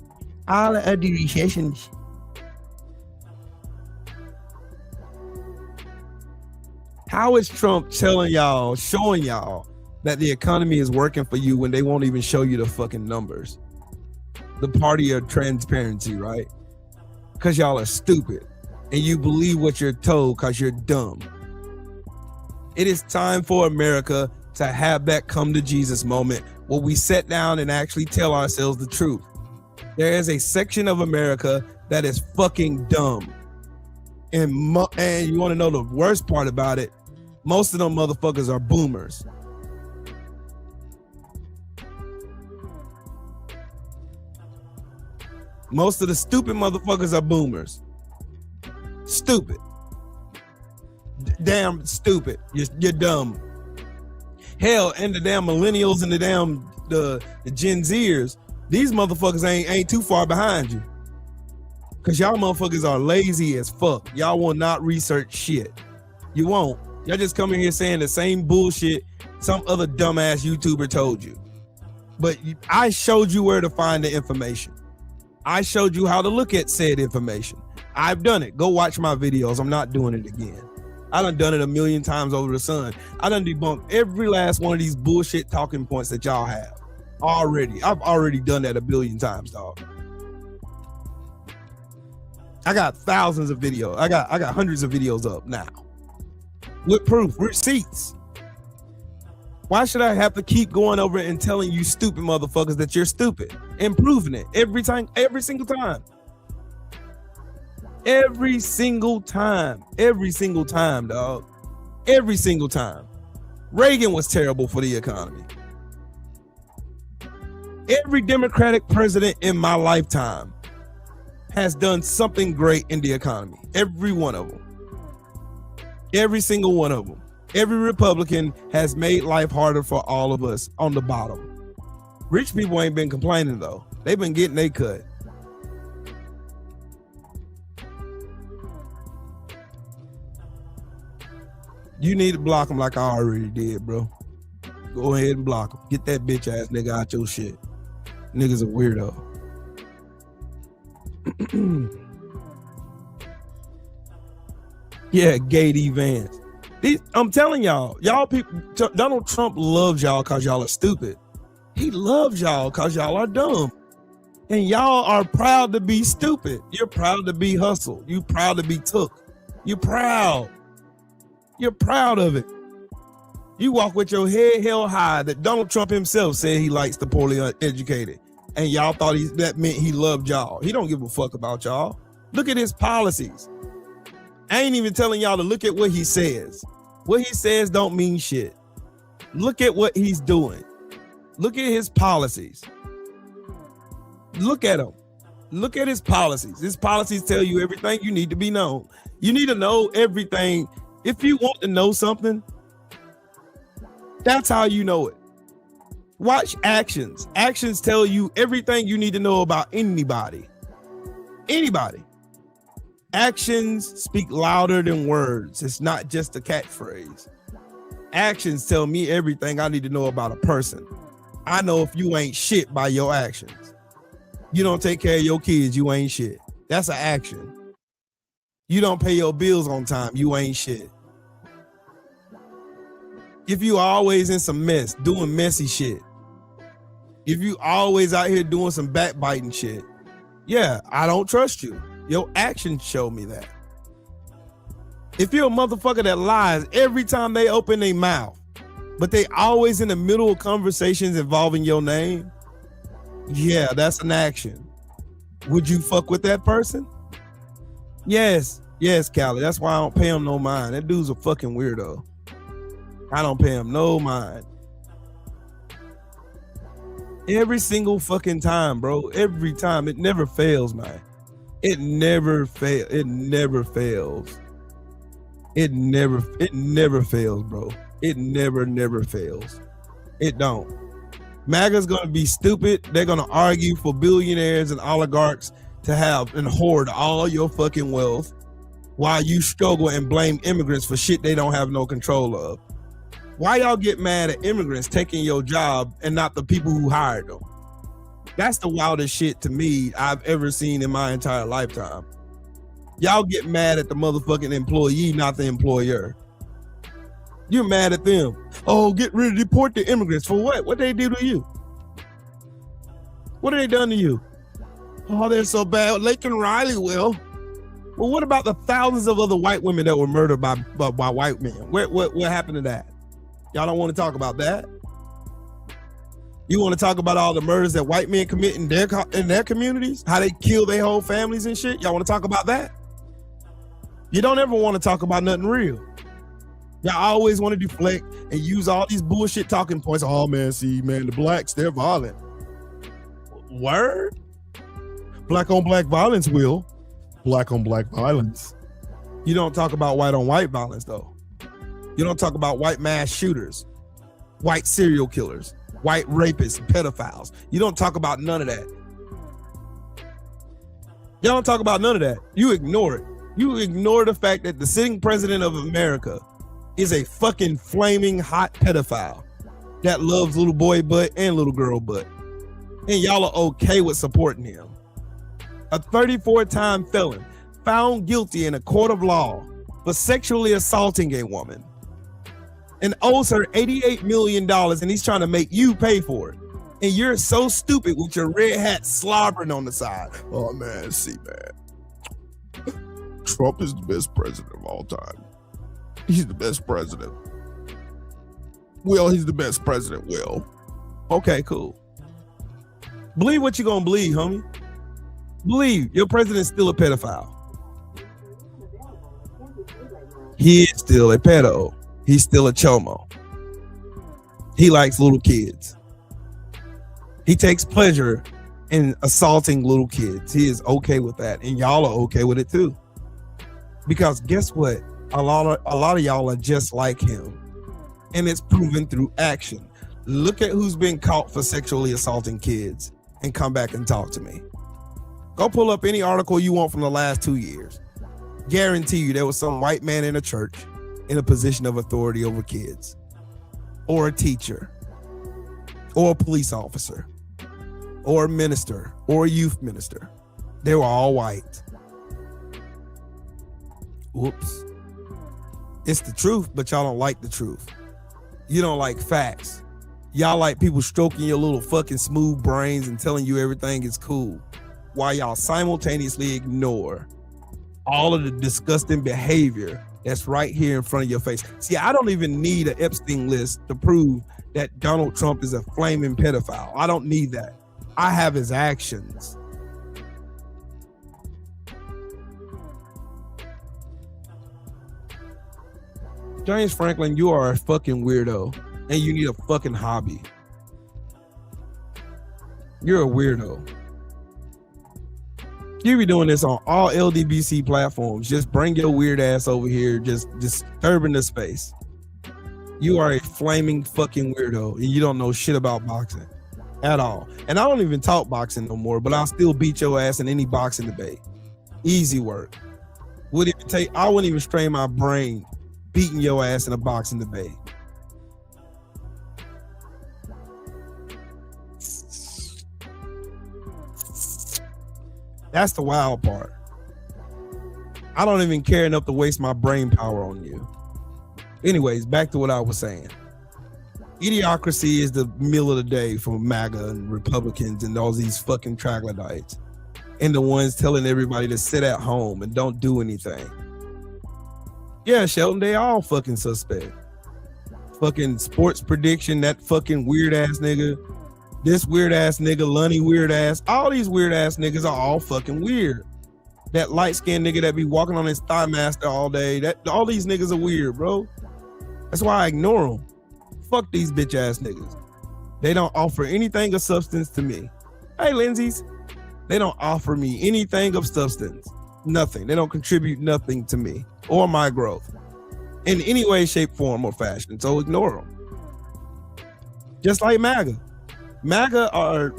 Speaker 1: How is Trump telling y'all, showing y'all that the economy is working for you when they won't even show you the fucking numbers? The party of transparency, right? Because y'all are stupid and you believe what you're told because you're dumb. It is time for America to have that come to Jesus moment where we sit down and actually tell ourselves the truth. There is a section of America that is fucking dumb. And you want to know the worst part about it? Most of them motherfuckers are boomers. Most of the stupid motherfuckers are boomers. Stupid. Damn stupid. You're dumb. Hell, and the damn millennials and the damn the Gen Zers, these motherfuckers ain't too far behind you. Cause y'all motherfuckers are lazy as fuck. Y'all will not research shit. You won't. Y'all just come in here saying the same bullshit some other dumbass YouTuber told you. But I showed you where to find the information. I showed you how to look at said information. I've done it. Go watch my videos. I'm not doing it again. I done it a million times over the sun. I done debunked every last one of these bullshit talking points that y'all have already. I've already done that a billion times, dog. I got thousands of videos. I got hundreds of videos up now with proof, receipts. Why should I have to keep going over and telling you stupid motherfuckers that you're stupid and proving it every time, every single time? Every single time, dog. Every single time. Reagan was terrible for the economy. Every Democratic president in my lifetime has done something great in the economy. Every one of them. Every single one of them. Every Republican has made life harder for all of us on the bottom. Rich people ain't been complaining though. They've been getting their cut. You need to block them like I already did, bro. Go ahead and block them. Get that bitch ass nigga out your shit. Nigga's a weirdo. Yeah, Gady Vance. I'm telling y'all people, Donald Trump loves y'all because y'all are stupid. He loves y'all because y'all are dumb. And y'all are proud to be stupid. You're proud to be hustled. You're proud to be took. You're proud. You're proud of it. You walk with your head held high that Donald Trump himself said he likes the poorly educated. And y'all thought that meant he loved y'all. He don't give a fuck about y'all. Look at his policies. I ain't even telling y'all to look at what he says. What he says don't mean shit. Look at what he's doing. Look at his policies. Look at him. Look at his policies. His policies tell you everything you need to be known. You need to know everything. If you want to know something, that's how you know it. Watch actions. Actions tell you everything you need to know about anybody. Anybody. Actions speak louder than words. It's not just a catchphrase. Actions tell me everything I need to know about a person. I know if you ain't shit by your actions. You don't take care of your kids, you ain't shit. That's an action. You don't pay your bills on time, you ain't shit. If you always in some mess, doing messy shit. If you always out here doing some backbiting shit, yeah, I don't trust you. Your actions show me that. If you're a motherfucker that lies every time they open their mouth, but they always in the middle of conversations involving your name, yeah, that's an action. Would you fuck with that person? Yes, Callie. That's why I don't pay him no mind. That dude's a fucking weirdo. I don't pay him no mind. Every single fucking time, bro. Every time. It never fails, man. It never fails. It never fails. It never fails, bro. It never fails. It don't. MAGA's gonna be stupid. They're gonna argue for billionaires and oligarchs to have and hoard all your fucking wealth while you struggle and blame immigrants for shit they don't have no control of. Why y'all get mad at immigrants taking your job and not the people who hired them? That's the wildest shit to me I've ever seen in my entire lifetime. Y'all get mad at the motherfucking employee, not the employer. You're mad at them. Oh, get rid of deport the immigrants. For what? What they do to you? What have they done to you? Oh, they're so bad. Laken Riley will. Well, what about the thousands of other white women that were murdered by white men? What happened to that? Y'all don't want to talk about that? You want to talk about all the murders that white men commit in their communities? How they kill their whole families and shit? Y'all want to talk about that? You don't ever want to talk about nothing real. Y'all always want to deflect and use all these bullshit talking points. Oh man, see, man, the blacks, they're violent. Word? Black on black violence will. Black on black violence. You don't talk about white on white violence though. You don't talk about white mass shooters, white serial killers, white rapists, pedophiles. You don't talk about none of that. Y'all don't talk about none of that. You ignore it. You ignore the fact that the sitting president of America is a fucking flaming hot pedophile that loves little boy butt and little girl butt. And y'all are okay with supporting him. A 34-time felon found guilty in a court of law for sexually assaulting a woman and owes her $88 million, and he's trying to make you pay for it. And you're so stupid with your red hat slobbering on the side. Oh man, see man, Trump is the best president of all time. He's the best president. Will, he's the best president, Will. Okay, cool. Believe what you're gonna believe, homie. Believe your president's still a pedophile. He is still a pedo. He's still a chomo. He likes little kids. He takes pleasure in assaulting little kids. He is okay with that, and y'all are okay with it too. Because guess what? A lot of y'all are just like him, and it's proven through action. Look at who's been caught for sexually assaulting kids, and come back and talk to me. Go pull up any article you want from the last 2 years. Guarantee you there was some white man in a church in a position of authority over kids, or a teacher, or a police officer, or a minister, or a youth minister. They were all white. Whoops. It's the truth, but y'all don't like the truth. You don't like facts. Y'all like people stroking your little fucking smooth brains and telling you everything is cool, while y'all simultaneously ignore all of the disgusting behavior that's right here in front of your face. See, I don't even need an Epstein list to prove that Donald Trump is a flaming pedophile. I don't need that. I have his actions. James Franklin, you are a fucking weirdo, and you need a fucking hobby. You're a weirdo. You be doing this on all LDBC platforms. Just bring your weird ass over here, just disturbing the space. You are a flaming fucking weirdo, and you don't know shit about boxing at all. And I don't even talk boxing no more, but I'll still beat your ass in any boxing debate. Easy work. I wouldn't even strain my brain beating your ass in a boxing debate. That's the wild part. I don't even care enough to waste my brain power on you. Anyways, back to what I was saying. Idiocracy is the meal of the day for MAGA and Republicans and all these fucking troglodytes, and the ones telling everybody to sit at home and don't do anything. Yeah, Shelton, they all fucking suspect. Fucking sports prediction, that fucking weird ass nigga. This weird ass nigga, Lunny weird ass. All these weird ass niggas are all fucking weird. That light skinned nigga that be walking on his thigh master all day. All these niggas are weird, bro. That's why I ignore them. Fuck these bitch ass niggas. They don't offer anything of substance to me. Hey, Lindsay's. They don't offer me anything of substance. Nothing. They don't contribute nothing to me or my growth in any way, shape, form, or fashion. So ignore them. Just like MAGA. MAGA are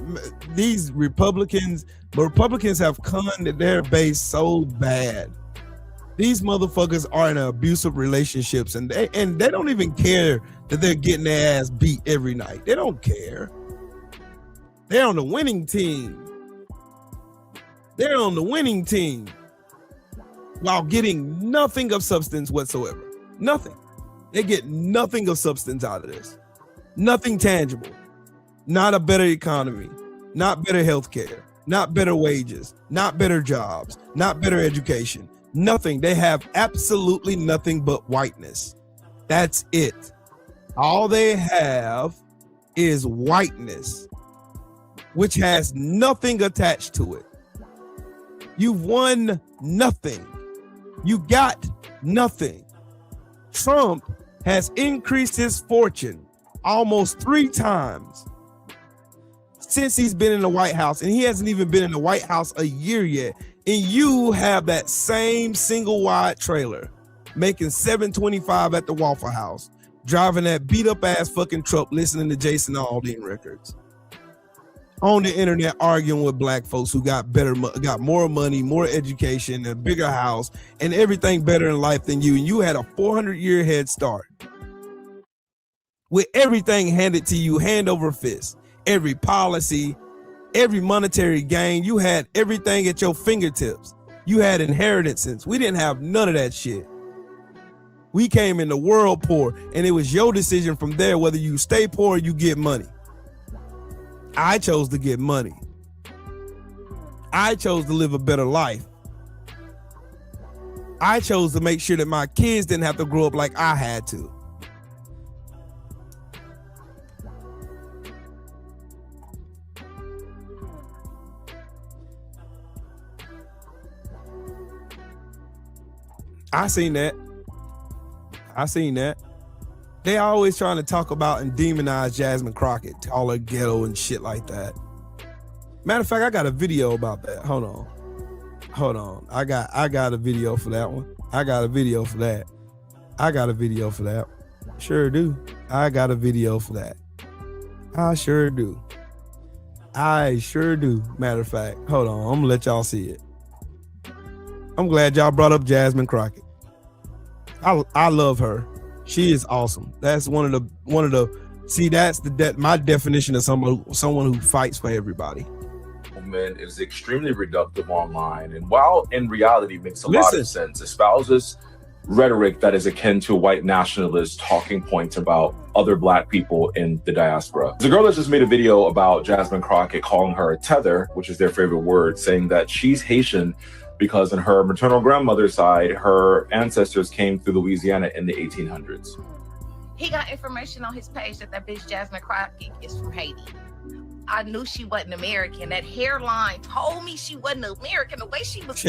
Speaker 1: these Republicans, but Republicans have conned their base so bad. These motherfuckers are in abusive relationships, and they don't even care that they're getting their ass beat every night. They don't care. They're on the winning team. They're on the winning team while getting nothing of substance whatsoever. Nothing. They get nothing of substance out of this. Nothing tangible. Not a better economy. Not better healthcare. Not better wages. Not better jobs. Not better education. Nothing. They have absolutely nothing but whiteness. That's it. All they have is whiteness, which has nothing attached to it. You've won nothing. You got nothing. Trump has increased his fortune almost 3 times since he's been in the White House, and he hasn't even been in the White House a year yet. And you have that same single wide trailer making $725 at the Waffle House, driving that beat up ass fucking truck, listening to Jason Aldean records, on the internet arguing with black folks who got more money, more education, a bigger house, and everything better in life than you. And you had a 400-year head start with everything handed to you hand over fist. Every policy, every monetary gain, you had everything at your fingertips. You had inheritances. We didn't have none of that shit. We came in the world poor, and it was your decision from there whether you stay poor or you get money. I chose to get money. I chose to live a better life. I chose to make sure that my kids didn't have to grow up like I had to. I seen that. They always trying to talk about and demonize Jasmine Crockett, call her ghetto and shit like that. Matter of fact, I got a video about that. Hold on. I got a video for that one. I got a video for that. Sure do. I got a video for that. I sure do. Matter of fact, hold on. I'm gonna let y'all see it. I'm glad y'all brought up Jasmine Crockett. I love her. She is awesome. That's one of the see, that's my definition of someone who fights for everybody.
Speaker 2: Is extremely reductive online, and while in reality makes a lot of sense, espouses rhetoric that is akin to white nationalist talking points about other black people in the diaspora. There's a girl that just made a video about Jasmine Crockett calling her a tether, which is their favorite word, saying that she's Haitian because on her maternal grandmother's side, her ancestors came through Louisiana in the 1800s.
Speaker 3: He got information on his page that bitch Jasmine Crockett is from Haiti. I knew she wasn't American. That hairline told me she wasn't American. The way she was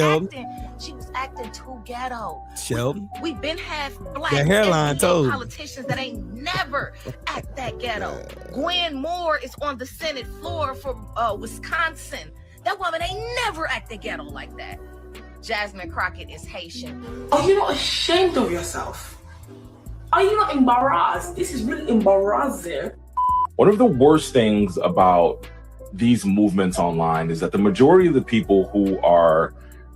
Speaker 3: acting too ghetto.
Speaker 1: Sheldon,
Speaker 3: we've been half black.
Speaker 1: The hairline told
Speaker 3: politicians that ain't never act that ghetto. Gwen Moore is on the Senate floor for Wisconsin. That woman ain't never acted ghetto like that. Jasmine Crockett is Haitian.
Speaker 4: Are you not ashamed of yourself? Are you not embarrassed? This is really embarrassing.
Speaker 2: One of the worst things about these movements online is that the majority of the people who are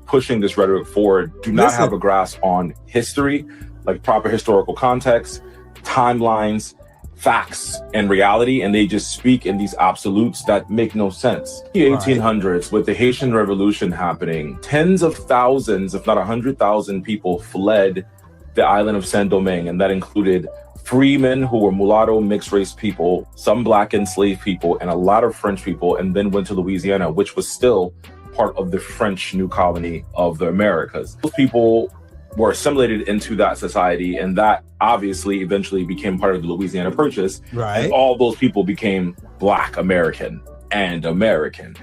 Speaker 2: pushing this rhetoric forward do not have a grasp on history, like proper historical context, timelines, facts, and reality, and they just speak in these absolutes that make no sense. In the 1800s, with the Haitian Revolution happening, tens of thousands, if not 100,000 people fled the island of Saint-Domingue, and that included freemen who were mulatto mixed race people, some black enslaved people, and a lot of French people, and then went to Louisiana, which was still part of the French new colony of the Americas. Those people were assimilated into that society, and that obviously eventually became part of the Louisiana Purchase.
Speaker 1: Right.
Speaker 2: And all those people became Black American and American.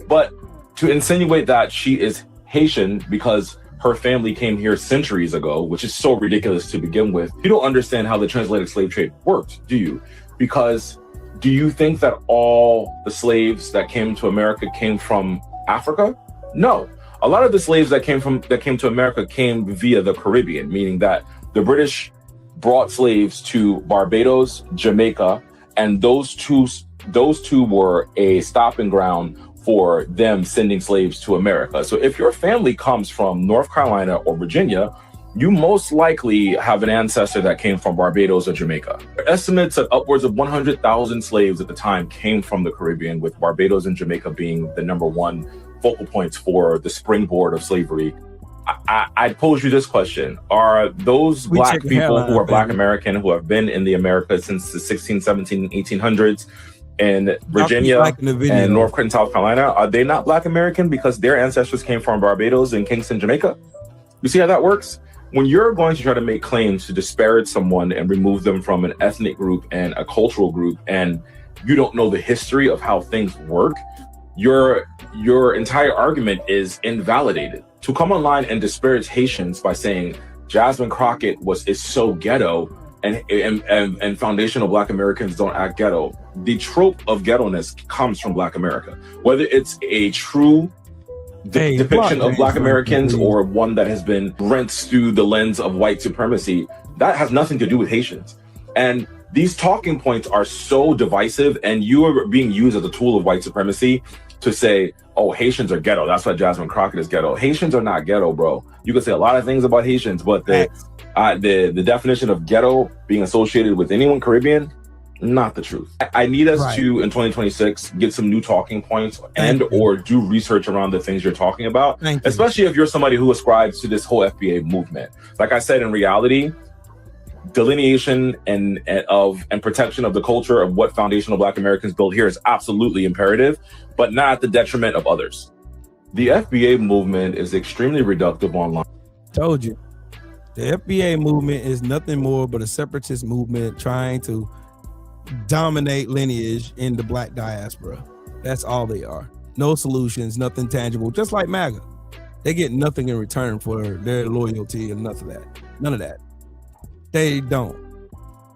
Speaker 2: But to insinuate that she is Haitian because her family came here centuries ago, which is so ridiculous to begin with, you don't understand how the transatlantic slave trade worked, do you? Because do you think that all the slaves that came to America came from Africa? No. A lot of the slaves that came to America came via the Caribbean, meaning that the British brought slaves to Barbados, Jamaica, and those two were a stopping ground for them sending slaves to America. So if your family comes from North Carolina or Virginia, you most likely have an ancestor that came from Barbados or Jamaica. Estimates of upwards of 100,000 slaves at the time came from the Caribbean, with Barbados and Jamaica being the #1 focal points for the springboard of slavery. I pose you this question. Are those black people who are black American who have been in the Americas since the 16, 17, 1800s in Virginia and North Carolina, South Carolina, are they not black American because their ancestors came from Barbados and Kingston, Jamaica? You see how that works? When you're going to try to make claims to disparage someone and remove them from an ethnic group and a cultural group, and you don't know the history of how things work, your entire argument is invalidated. To come online and disparage Haitians by saying Jasmine Crockett is so ghetto and foundational black Americans don't act ghetto. The trope of ghetto-ness comes from black America. Whether it's a true depiction of black Americans or one that has been rinsed through the lens of white supremacy, that has nothing to do with Haitians. And these talking points are so divisive, and you are being used as a tool of white supremacy to say, oh, Haitians are ghetto. That's why Jasmine Crockett is ghetto. Haitians are not ghetto, bro. You can say a lot of things about Haitians, but the definition of ghetto being associated with anyone Caribbean, not the truth. I need us to, in 2026, get some new talking points or do research around the things you're talking about, especially if you're somebody who ascribes to this whole FBA movement. Like I said, in reality, delineation and protection of the culture of what foundational black Americans built here is absolutely imperative, but not at the detriment of others. The FBA movement is extremely reductive online.
Speaker 1: Told you. The FBA movement is nothing more but a separatist movement trying to dominate lineage in the black diaspora. That's all they are. No solutions, nothing tangible, just like MAGA. They get nothing in return for their loyalty and none of that. They don't.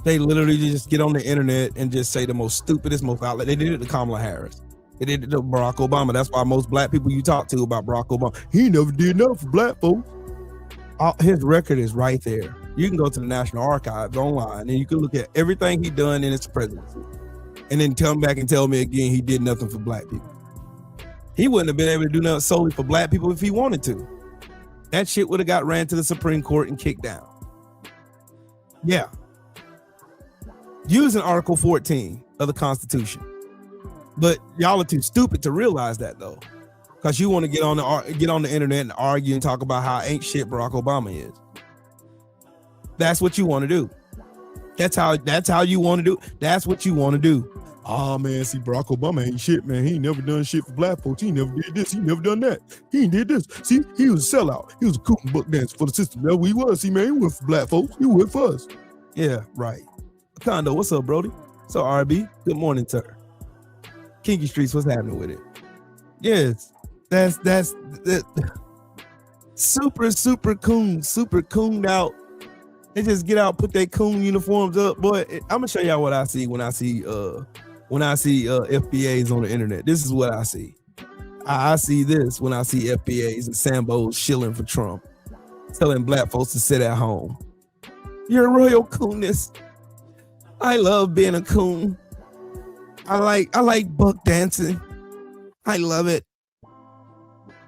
Speaker 1: They literally just get on the internet and just say the most stupidest, most outlet. They did it to Kamala Harris. They did it to Barack Obama. That's why most black people you talk to about Barack Obama, he never did nothing for black folks. His record is right there. You can go to the National Archives online and you can look at everything he done in his presidency, and then come back and tell me again he did nothing for black people. He wouldn't have been able to do nothing solely for black people if he wanted to. That shit would have got ran to the Supreme Court and kicked down. Yeah. Using Article 14 of the Constitution. But y'all are too stupid to realize that though. Because you want to get on the internet and argue and talk about how ain't shit Barack Obama is. That's what you want to do. That's how you want to do. That's what you want to do. Oh man, see, Barack Obama ain't shit, man. He ain't never done shit for black folks. He never did this. He never done that. He ain't did this. See, he was a sellout. He was a coot and buck dancer for the system. That's what he was. See, man, he went for black folks. He went for us. Yeah, right. Condo, what's up, Brody? So RB, good morning, sir. Kinky Streets, what's happening with it? Yes, that's super cooned out. They just get out, put their coon uniforms up. Boy, I'm gonna show y'all what I see when I see FBAs on the internet. This is what I see. I see this when I see FBAs and Sambos shilling for Trump, telling black folks to sit at home. You're a royal coonness. I love being a coon. I like buck dancing. I love it.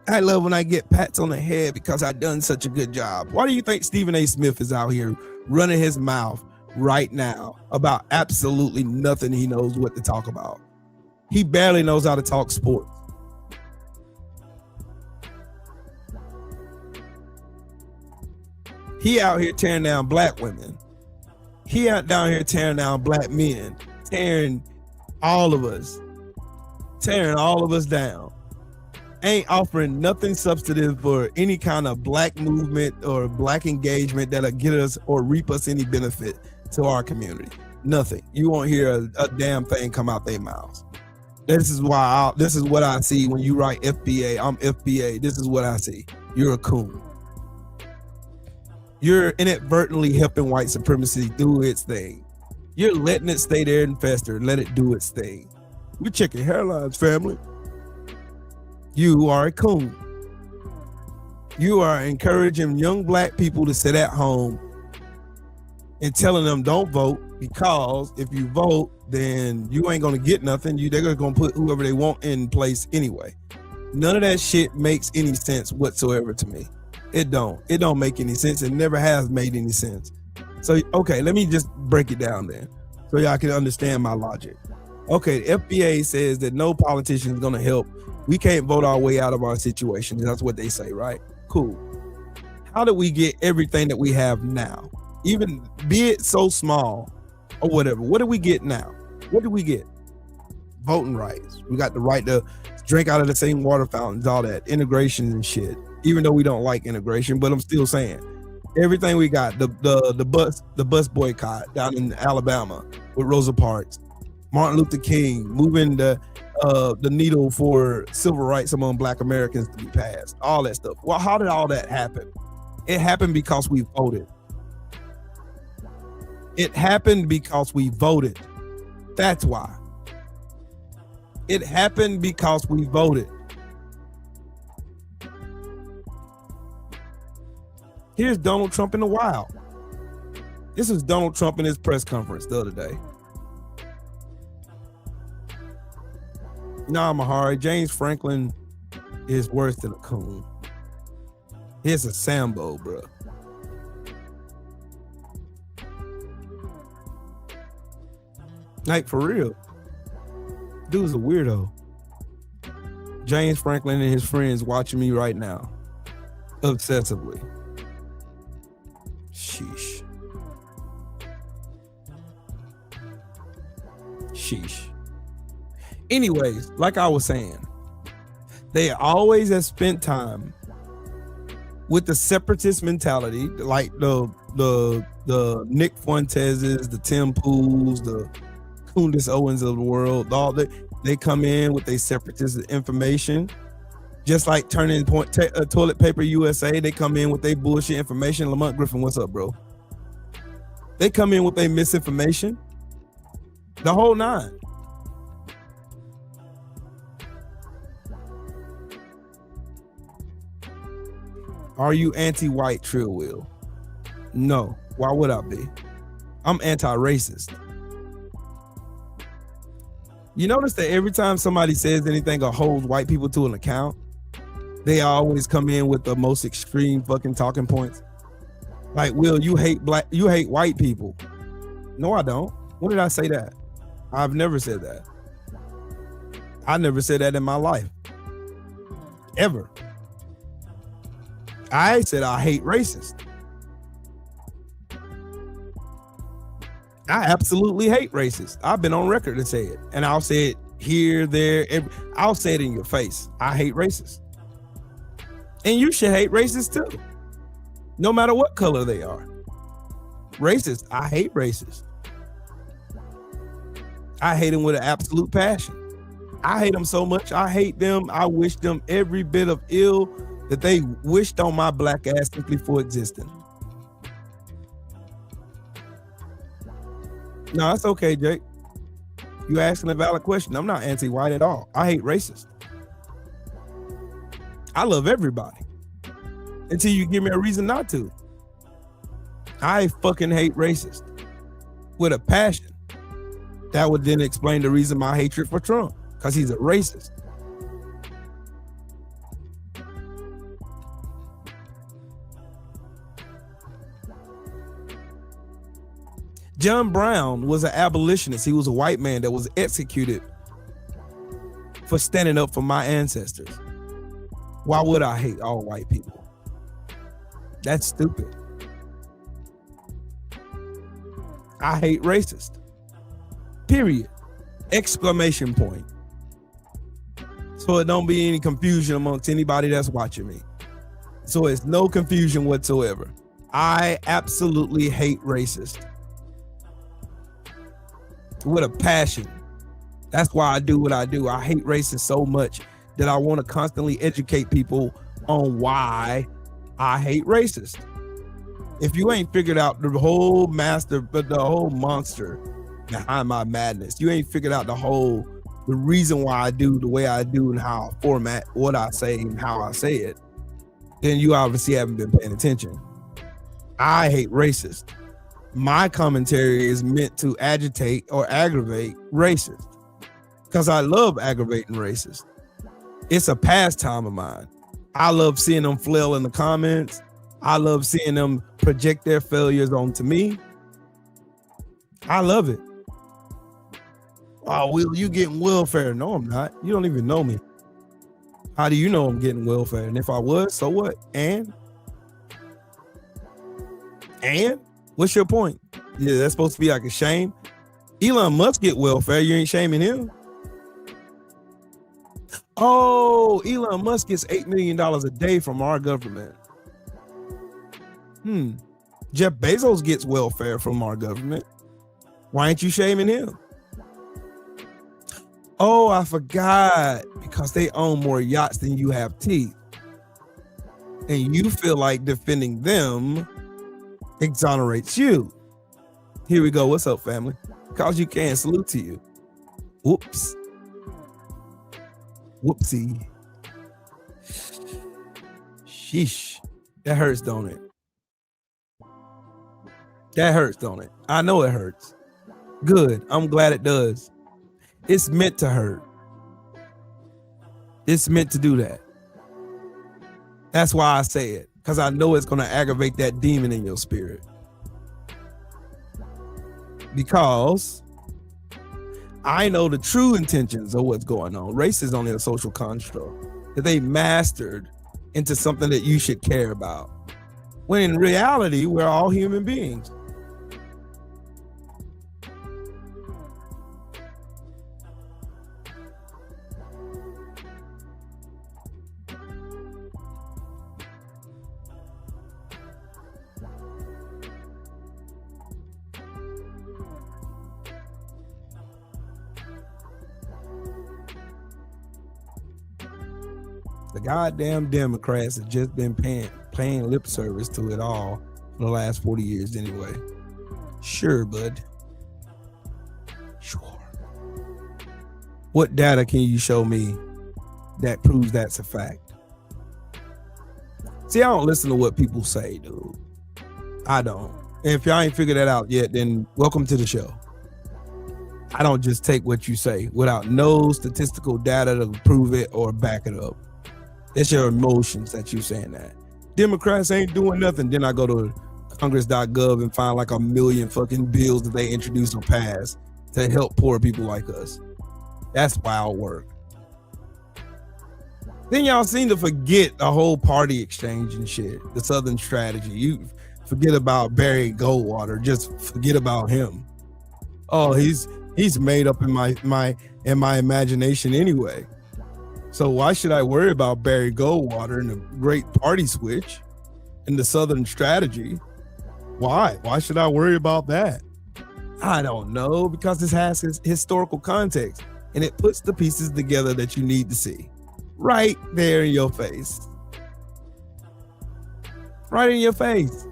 Speaker 1: I love when I get pats on the head because I've done such a good job. Why do you think Stephen A. Smith is out here running his mouth right now about absolutely nothing he knows what to talk about? He barely knows how to talk sports. He out here tearing down black women. He out down here tearing down black men, tearing all of us down. Ain't offering nothing substantive for any kind of black movement or black engagement that'll get us or reap us any benefit to our community. Nothing. You won't hear a damn thing come out their mouths. This is what I see when you write FBA. I'm FBA. This is what I see. You're a coon. You're inadvertently helping white supremacy do its thing. You're letting it stay there and fester. Let it do its thing. We're checking hairlines, family. You are a coon. You are encouraging young black people to sit at home and telling them don't vote, because if you vote, then you ain't gonna get nothing. They're gonna put whoever they want in place anyway. None of that shit makes any sense whatsoever to me. It don't make any sense. It never has made any sense. So, okay, let me just break it down then so y'all can understand my logic. Okay, the FBA says that no politician is gonna help. We can't vote our way out of our situation. That's what they say, right? Cool. How did we get everything that we have now? Even be it so small or whatever. What do we get now? What do we get? Voting rights. We got the right to drink out of the same water fountains, all that integration and shit. Even though we don't like integration, but I'm still saying everything we got. The bus boycott down in Alabama with Rosa Parks, Martin Luther King moving the needle for civil rights among Black Americans to be passed. All that stuff. Well, how did all that happen? It happened because we voted. It happened because we voted. That's why. It happened because we voted. Here's Donald Trump in the wild. This is Donald Trump in his press conference the other day. Nah, Mahari, James Franklin is worse than a coon. Here's a Sambo, bro. Like, for real. Dude's a weirdo. James Franklin and his friends watching me right now. Obsessively. Sheesh. Sheesh. Anyways, like I was saying, they always have spent time with the separatist mentality, like the Nick Fuentes's, the Tim Pools, the Candace Owens of the world. All they come in with their separatist information, just like turning toilet paper USA. They come in with their bullshit information. Lamont Griffin, what's up, bro? They come in with their misinformation. The whole nine. Are you anti-white, Trill Will? No. Why would I be? I'm anti-racist. You notice that every time somebody says anything or holds white people to an account, they always come in with the most extreme fucking talking points. Like, Will, you hate white people. No, I don't. When did I say that? I've never said that. I never said that in my life. Ever. I said I hate racists. I absolutely hate racists. I've been on record to say it. And I'll say it here, there, I'll say it in your face. I hate racists. And you should hate racists too. No matter what color they are. Racist, I hate racists. I hate them with an absolute passion. I hate them so much. I hate them. I wish them every bit of ill that they wished on my black ass simply for existing. No, that's okay, Jake. You asking a valid question. I'm not anti-white at all. I hate racists. I love everybody until you give me a reason not to. I fucking hate racists with a passion. That would then explain the reason my hatred for Trump, because he's a racist. John Brown was an abolitionist. He was a white man that was executed for standing up for my ancestors. Why would I hate all white people? That's stupid. I hate racist. Period. Exclamation point. So it don't be any confusion amongst anybody that's watching me. So it's no confusion whatsoever. I absolutely hate racist. With a passion. That's why I do what I do. I hate racists so much that I want to constantly educate people on why I hate racists. If you ain't figured out the whole monster behind my madness, you ain't figured out the reason why I do the way I do and how I format what I say and how I say it, then you obviously haven't been paying attention. I hate racists. My commentary is meant to agitate or aggravate racists because I love aggravating racists. It's a pastime of mine. I love seeing them flail in the comments. I love seeing them project their failures onto me. I love it. Oh, Will, you getting welfare? No, I'm not. You don't even know me. How do you know I'm getting welfare? And if I was, so what? And And what's your point? Yeah, that's supposed to be like a shame. Elon Musk get welfare. You ain't shaming him. Oh, Elon Musk gets $8 million a day from our government. Jeff Bezos gets welfare from our government. Why ain't you shaming him? Oh, I forgot. Because they own more yachts than you have teeth. And you feel like defending them exonerates you. Here we go. What's up, family? Because you can. Salute to you. Whoops. Whoopsie. Sheesh. That hurts, don't it? That hurts, don't it? I know it hurts. Good. I'm glad it does. It's meant to hurt. It's meant to do that. That's why I say it. Because I know it's going to aggravate that demon in your spirit. Because I know the true intentions of what's going on. Race is only a social construct that they mastered into something that you should care about. When in reality, we're all human beings. The goddamn Democrats have just been paying lip service to it all for the last 40 years anyway. Sure, bud. Sure. What data can you show me that proves that's a fact? See, I don't listen to what people say, dude. I don't. And if y'all ain't figured that out yet, then welcome to the show. I don't just take what you say without no statistical data to prove it or back it up. It's your emotions that you saying that. Democrats ain't doing nothing. Then I go to congress.gov and find like a million fucking bills that they introduce or pass to help poor people like us. That's wild work. Then y'all seem to forget the whole party exchange and shit. The Southern strategy. You forget about Barry Goldwater. Just forget about him. Oh, he's made up in my imagination anyway. So why should I worry about Barry Goldwater and the great party switch and the Southern strategy? Why? Why should I worry about that? I don't know, because this has historical context and it puts the pieces together that you need to see. Right there in your face. Right in your face.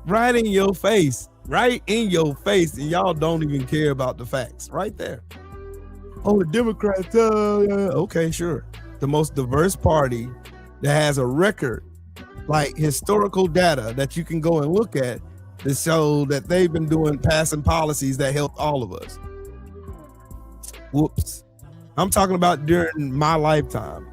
Speaker 1: Right in your face. Right in your face. And y'all don't even care about the facts. Right there. Oh, the Democrats, okay, sure. The most diverse party that has a record, like historical data that you can go and look at to show that they've been passing policies that help all of us. Whoops. I'm talking about during my lifetime.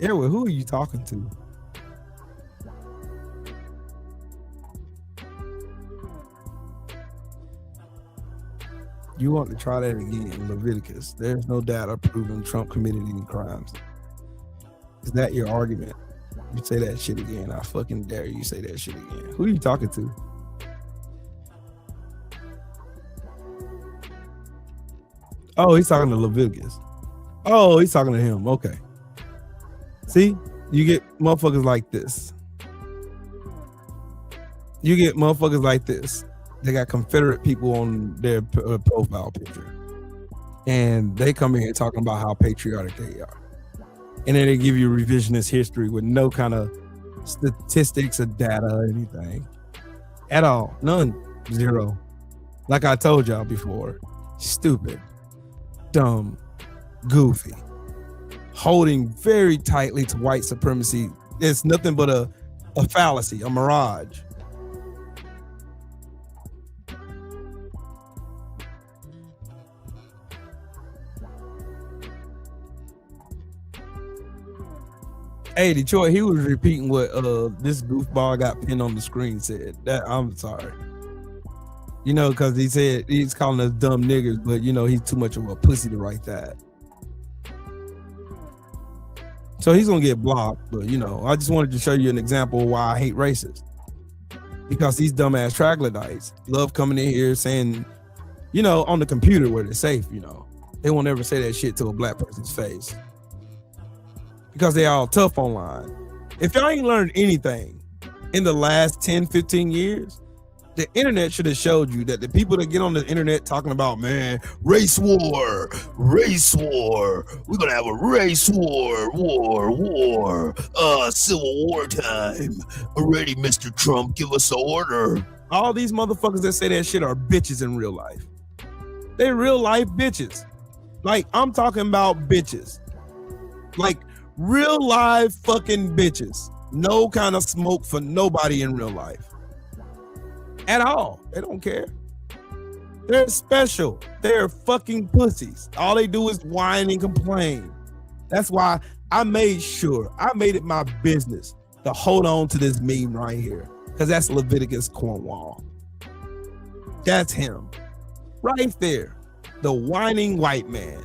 Speaker 1: Yeah, well, who are you talking to? You want to try that again in Leviticus. There's no data proving Trump committed any crimes. Is that your argument? You say that shit again. I fucking dare you say that shit again. Who are you talking to? Oh, he's talking to Leviticus. Oh, he's talking to him. Okay. See, you get motherfuckers like this. You get motherfuckers like this. They got Confederate people on their profile picture. And they come in here talking about how patriotic they are. And then they give you revisionist history with no kind of statistics or data or anything. At all. None. Zero. Like I told y'all before. Stupid. Dumb. Goofy. Holding very tightly to white supremacy. It's nothing but a fallacy, a mirage. Hey, Detroit, he was repeating what this goofball got pinned on the screen said. That I'm sorry. You know, because he said he's calling us dumb niggers, but you know, he's too much of a pussy to write that. So he's gonna get blocked, but you know, I just wanted to show you an example of why I hate racists. Because these dumbass troglodytes love coming in here saying, you know, on the computer where they're safe, you know, they won't ever say that shit to a black person's face. Because they all tough online. If y'all ain't learned anything in the last 10, 15 years, the internet should have showed you that the people that get on the internet talking about, man, race war, we're gonna have a race war, civil war time. Already, Mr. Trump, give us an order. All these motherfuckers that say that shit are bitches in real life. They're real life bitches. Like, I'm talking about bitches. Like, real live fucking bitches. No kind of smoke for nobody in real life. At all. They don't care. They're special. They're fucking pussies. All they do is whine and complain. That's why I made it my business to hold on to this meme right here. Because that's Leviticus Cornwall. That's him. Right there. The whining white man.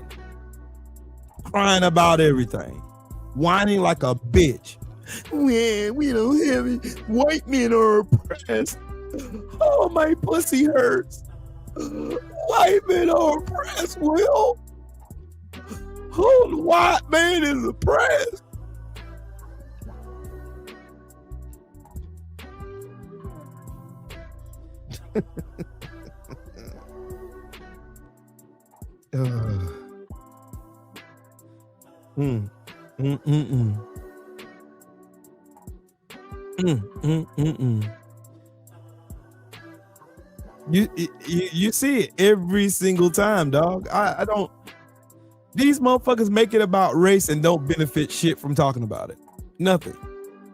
Speaker 1: Crying about everything. Whining like a bitch. Man, we don't have it. White men are oppressed. Oh, my pussy hurts. White men are oppressed, Will. Oh, the white man is oppressed. You see it every single time, dog. I don't. These motherfuckers make it about race and don't benefit shit from talking about it. Nothing.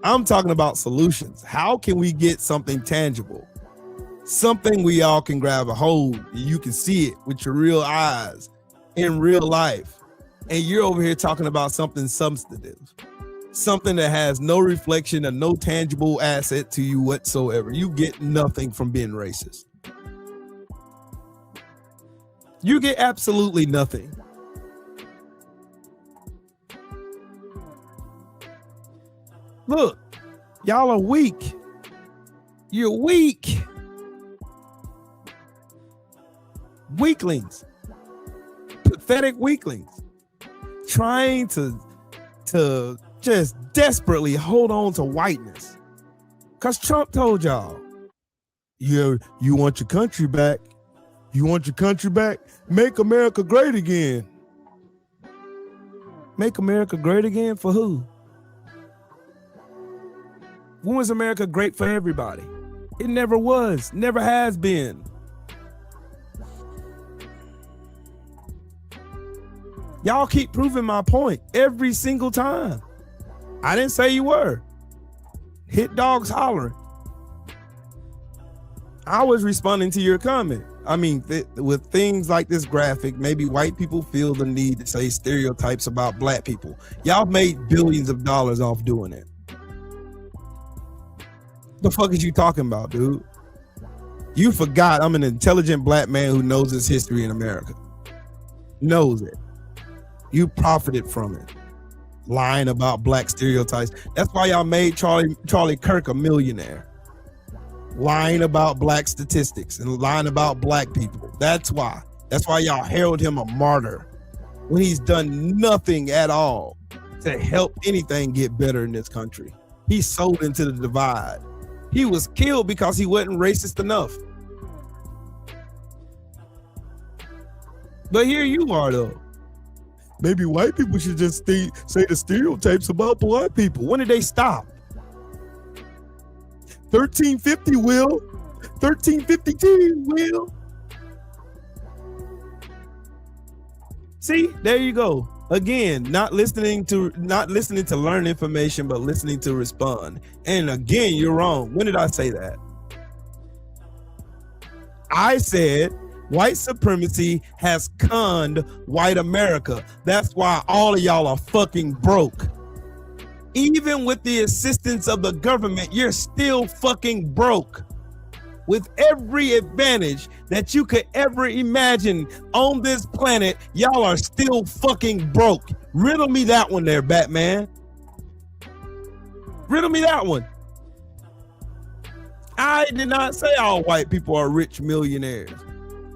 Speaker 1: I'm talking about solutions. How can we get something tangible? Something we all can grab a hold. You can see it with your real eyes in real life. And you're over here talking about something substantive. Something that has no reflection and no tangible asset to you whatsoever. You get nothing from being racist. You get absolutely nothing. Look, y'all are weak. You're weak. Weaklings. Pathetic weaklings. Trying to just desperately hold on to whiteness. Because Trump told y'all, you want your country back. You want your country back? Make America great again. Make America great again for who? When was America great for everybody? It never was, never has been. Y'all keep proving my point every single time. I didn't say you were. Hit dogs hollering. I was responding to your comment. I mean, with things like this graphic, maybe white people feel the need to say stereotypes about black people. Y'all made billions of dollars off doing it. The fuck is you talking about, dude? You forgot I'm an intelligent black man who knows his history in America. Knows it. You profited from it. Lying about black stereotypes. That's why y'all made Charlie Kirk a millionaire. Lying about black statistics and lying about black people. That's why. That's why y'all herald him a martyr when he's done nothing at all to help anything get better in this country. He sold into the divide. He was killed because he wasn't racist enough. But here you are, though. Maybe white people should just say the stereotypes about black people. When did they stop? 1350, Will. 1352, Will. See, there you go. Again, not listening to learn information, but listening to respond. And again, you're wrong. When did I say that? I said white supremacy has conned white America. That's why all of y'all are fucking broke. Even with the assistance of the government, you're still fucking broke. With every advantage that you could ever imagine on this planet, y'all are still fucking broke. Riddle me that one there, Batman. Riddle me that one. I did not say all white people are rich millionaires.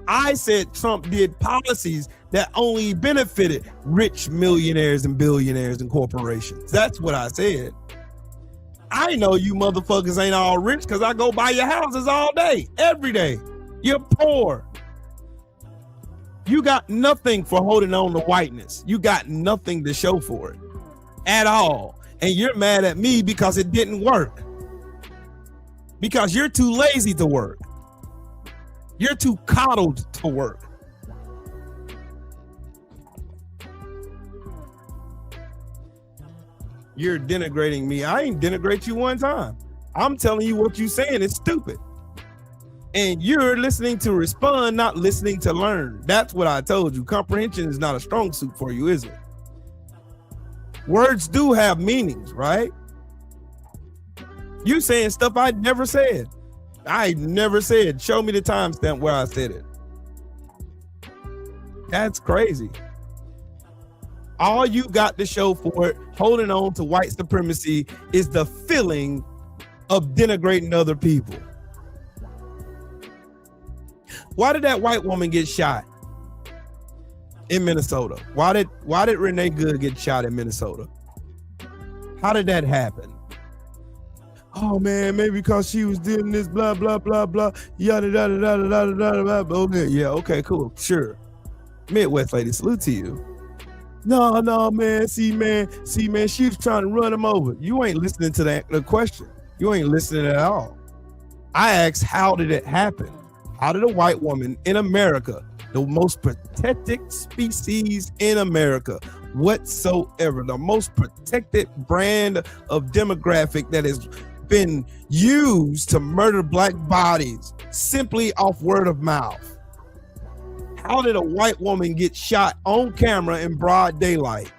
Speaker 1: I said Trump did policies that only benefited rich millionaires and billionaires and corporations. That's what I said. I know you motherfuckers ain't all rich because I go by your houses all day, every day. You're poor. You got nothing for holding on to whiteness. You got nothing to show for it at all. And you're mad at me because it didn't work. Because you're too lazy to work. You're too coddled to work. You're denigrating me. I ain't denigrate you one time. I'm telling you what you're saying is stupid. And you're listening to respond, not listening to learn. That's what I told you. Comprehension is not a strong suit for you, is it? Words do have meanings, right? You saying stuff I never said. I never said. Show me the timestamp where I said it. That's crazy. All you got to show for it, holding on to white supremacy, is the feeling of denigrating other people. Why did that white woman get shot in Minnesota? Why did Renee Good get shot in Minnesota? How did that happen? Oh man, maybe because she was doing this, blah blah blah blah, yada yada yada yada yada. Okay, yeah, okay, cool, sure. Midwest lady, salute to you. No, man, see, man, she was trying to run him over. You ain't listening to the question. You ain't listening at all. I asked, how did it happen? How did a white woman in America, the most protected species in America whatsoever, the most protected brand of demographic that has been used to murder black bodies simply off word of mouth? How did a white woman get shot on camera in broad daylight?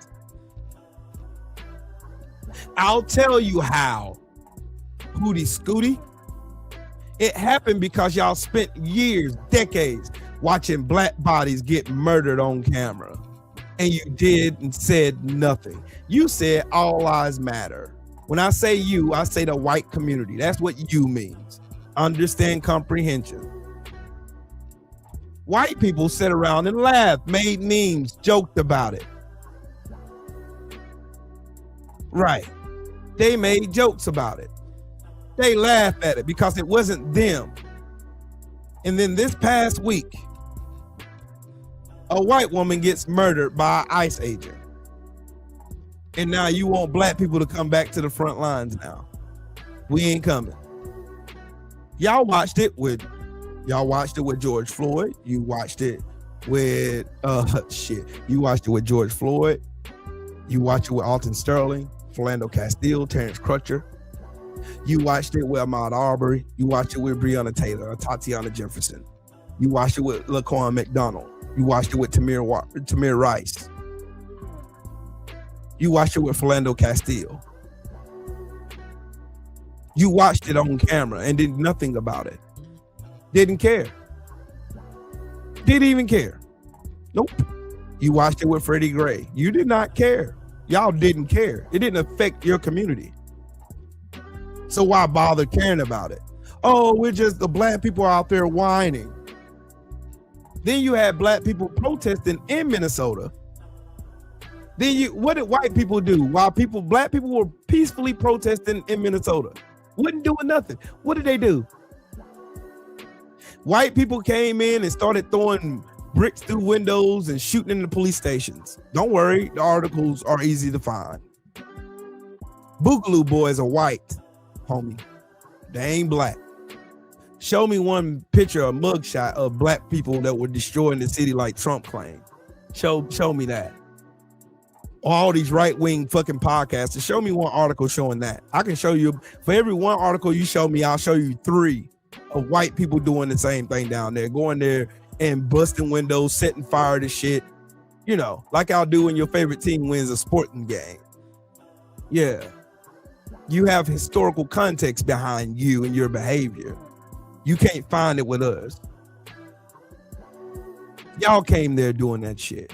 Speaker 1: I'll tell you how. Hootie Scooty. It happened because y'all spent years, decades, watching black bodies get murdered on camera. And you did and said nothing. You said all lives matter. When I say you, I say the white community. That's what you means. Understand comprehension. White people sat around and laughed, made memes, joked about it. Right. They made jokes about it. They laughed at it because it wasn't them. And then this past week, a white woman gets murdered by an ICE agent. And now you want black people to come back to the front lines now. We ain't coming. Y'all watched it with George Floyd. You watched it with You watched it with George Floyd. You watched it with Alton Sterling, Philando Castile, Terrence Crutcher. You watched it with Ahmaud Arbery. You watched it with Breonna Taylor, Tatiana Jefferson. You watched it with Laquan McDonald. You watched it with Tamir Rice. You watched it with Philando Castile. You watched it on camera and did nothing about it. Didn't care. Didn't even care. Nope. You watched it with Freddie Gray. You did not care. Y'all didn't care. It didn't affect your community. So why bother caring about it? Oh, we're just the black people out there whining. Then you had black people protesting in Minnesota. Then what did white people do while black people were peacefully protesting in Minnesota? Wasn't doing nothing. What did they do? White people came in and started throwing bricks through windows and shooting in the police stations. Don't worry, the articles are easy to find. Boogaloo boys are white, homie. They ain't black. Show me one picture or mugshot of black people that were destroying the city like Trump claimed. Show me that. All these right-wing fucking podcasts. Show me one article showing that. I can show you, for every one article you show me, I'll show you 3 of white people doing the same thing down there, going there and busting windows, setting fire to shit, you know, like I'll do when your favorite team wins a sporting game. Yeah, You have historical context behind you and your behavior. You can't find it with us. Y'all came there doing that shit.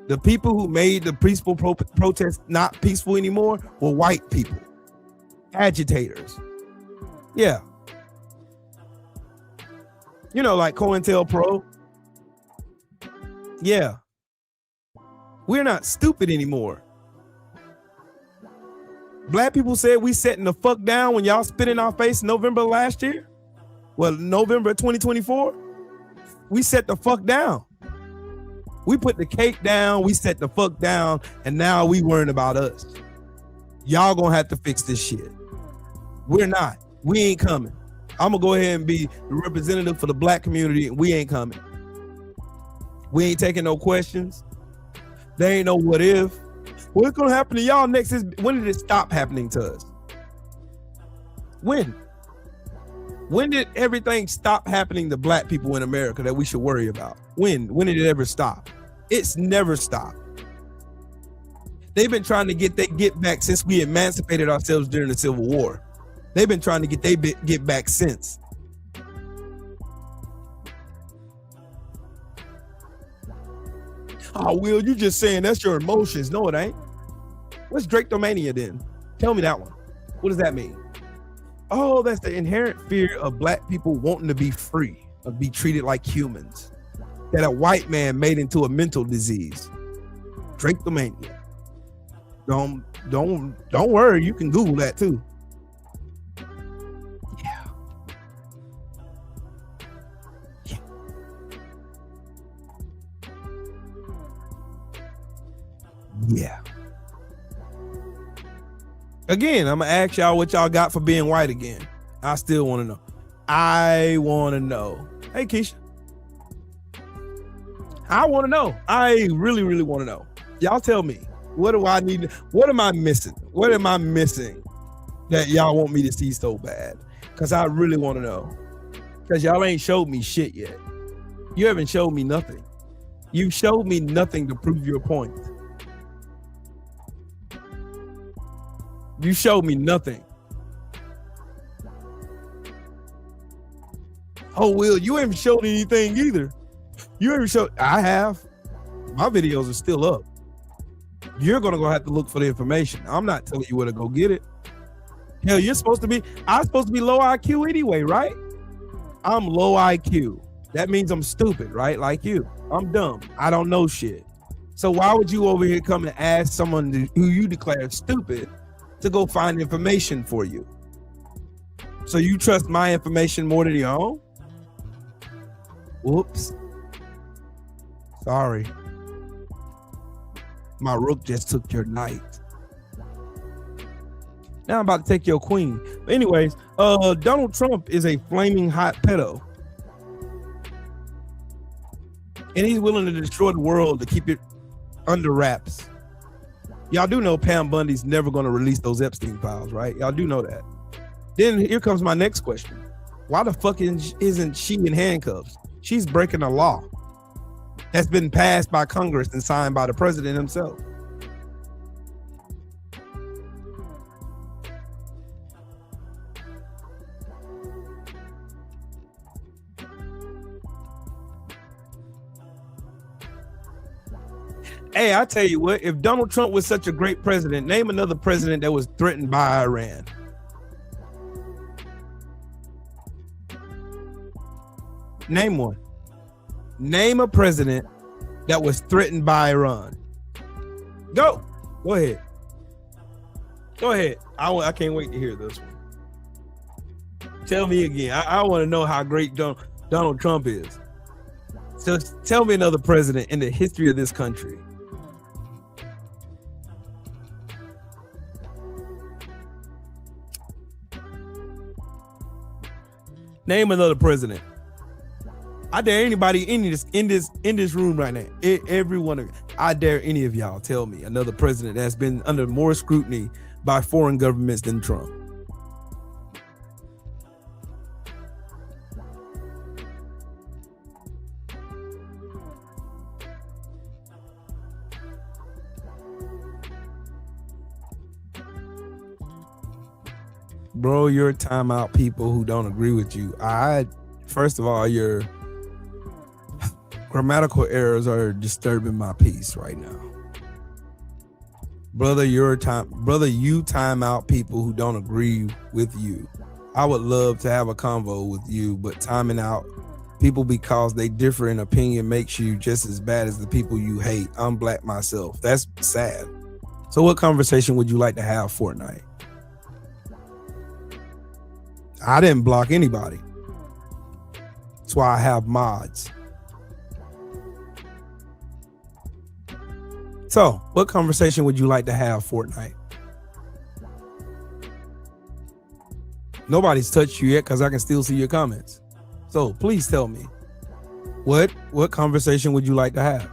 Speaker 1: The people who made the peaceful protest not peaceful anymore were white people, agitators. Yeah. You know, like COINTELPRO. Yeah. We're not stupid anymore. Black people said we setting the fuck down when y'all spit in our face November last year. Well, November 2024. We set the fuck down. We put the cake down, we set the fuck down, and now we worrying about us. Y'all gonna have to fix this shit. We're not. We ain't coming. I'm gonna go ahead and be the representative for the black community, and we ain't coming. We ain't taking no questions. There ain't no what if. What's gonna happen to y'all next is, when did it stop happening to us? When? When did everything stop happening to black people in America that we should worry about? When did it ever stop? It's never stopped. They've been trying to get back since we emancipated ourselves during the Civil War. They've been trying to get back since. Oh, Will, you just saying that's your emotions. No, it ain't. What's Draketomania then? Tell me that one. What does that mean? Oh, that's the inherent fear of black people wanting to be free, of be treated like humans, that a white man made into a mental disease. Draketomania. Don't worry, you can Google that too. Yeah. Yeah. Again, I'm gonna ask y'all what y'all got for being white again. I still want to know. I want to know. Hey, Keisha. I want to know. I really, really want to know. Y'all tell me. What do I need? What am I missing? What am I missing that y'all want me to see so bad? Because I really want to know. Because y'all ain't showed me shit yet. You haven't showed me nothing. You showed me nothing to prove your point. You showed me nothing. Oh, Will, you haven't showed anything either. You haven't showed. I have. My videos are still up. You're gonna go have to look for the information. I'm not telling you where to go get it. Hell, I'm supposed to be low IQ anyway, right? I'm low IQ. That means I'm stupid, right? Like you. I'm dumb. I don't know shit. So why would you over here come and ask someone who you declare stupid to go find information for you? So you trust my information more than your own? Whoops. Sorry. My rook just took your knight. Now I'm about to take your queen. But anyways, Donald Trump is a flaming hot pedo. And he's willing to destroy the world to keep it under wraps. Y'all do know Pam Bundy's never going to release those Epstein files, right? Y'all do know that. Then here comes my next question. Why the fuck isn't she in handcuffs? She's breaking a law that's been passed by Congress and signed by the president himself. Hey, I tell you what, if Donald Trump was such a great president, name another president that was threatened by Iran. Name one. Name a president that was threatened by Iran. Go ahead. Go ahead. I can't wait to hear this one. Tell me again. I want to know how great Donald Trump is. So tell me another president in the history of this country. Name another president. I dare anybody in this room right now, every one of you, I dare any of y'all tell me another president that's been under more scrutiny by foreign governments than Trump. bro, you're timeout people who don't agree with you. First of all, your grammatical errors are disturbing my peace right now. Brother, you time out people who don't agree with you. I would love to have a convo with you, but timing out people because they differ in opinion makes you just as bad as the people you hate. I'm black myself. That's sad. So what conversation would you like to have Fortnite? I didn't block anybody. That's why I have mods. So what conversation would you like to have Fortnite? Nobody's touched you yet because I can still see your comments. So please tell me, what conversation would you like to have?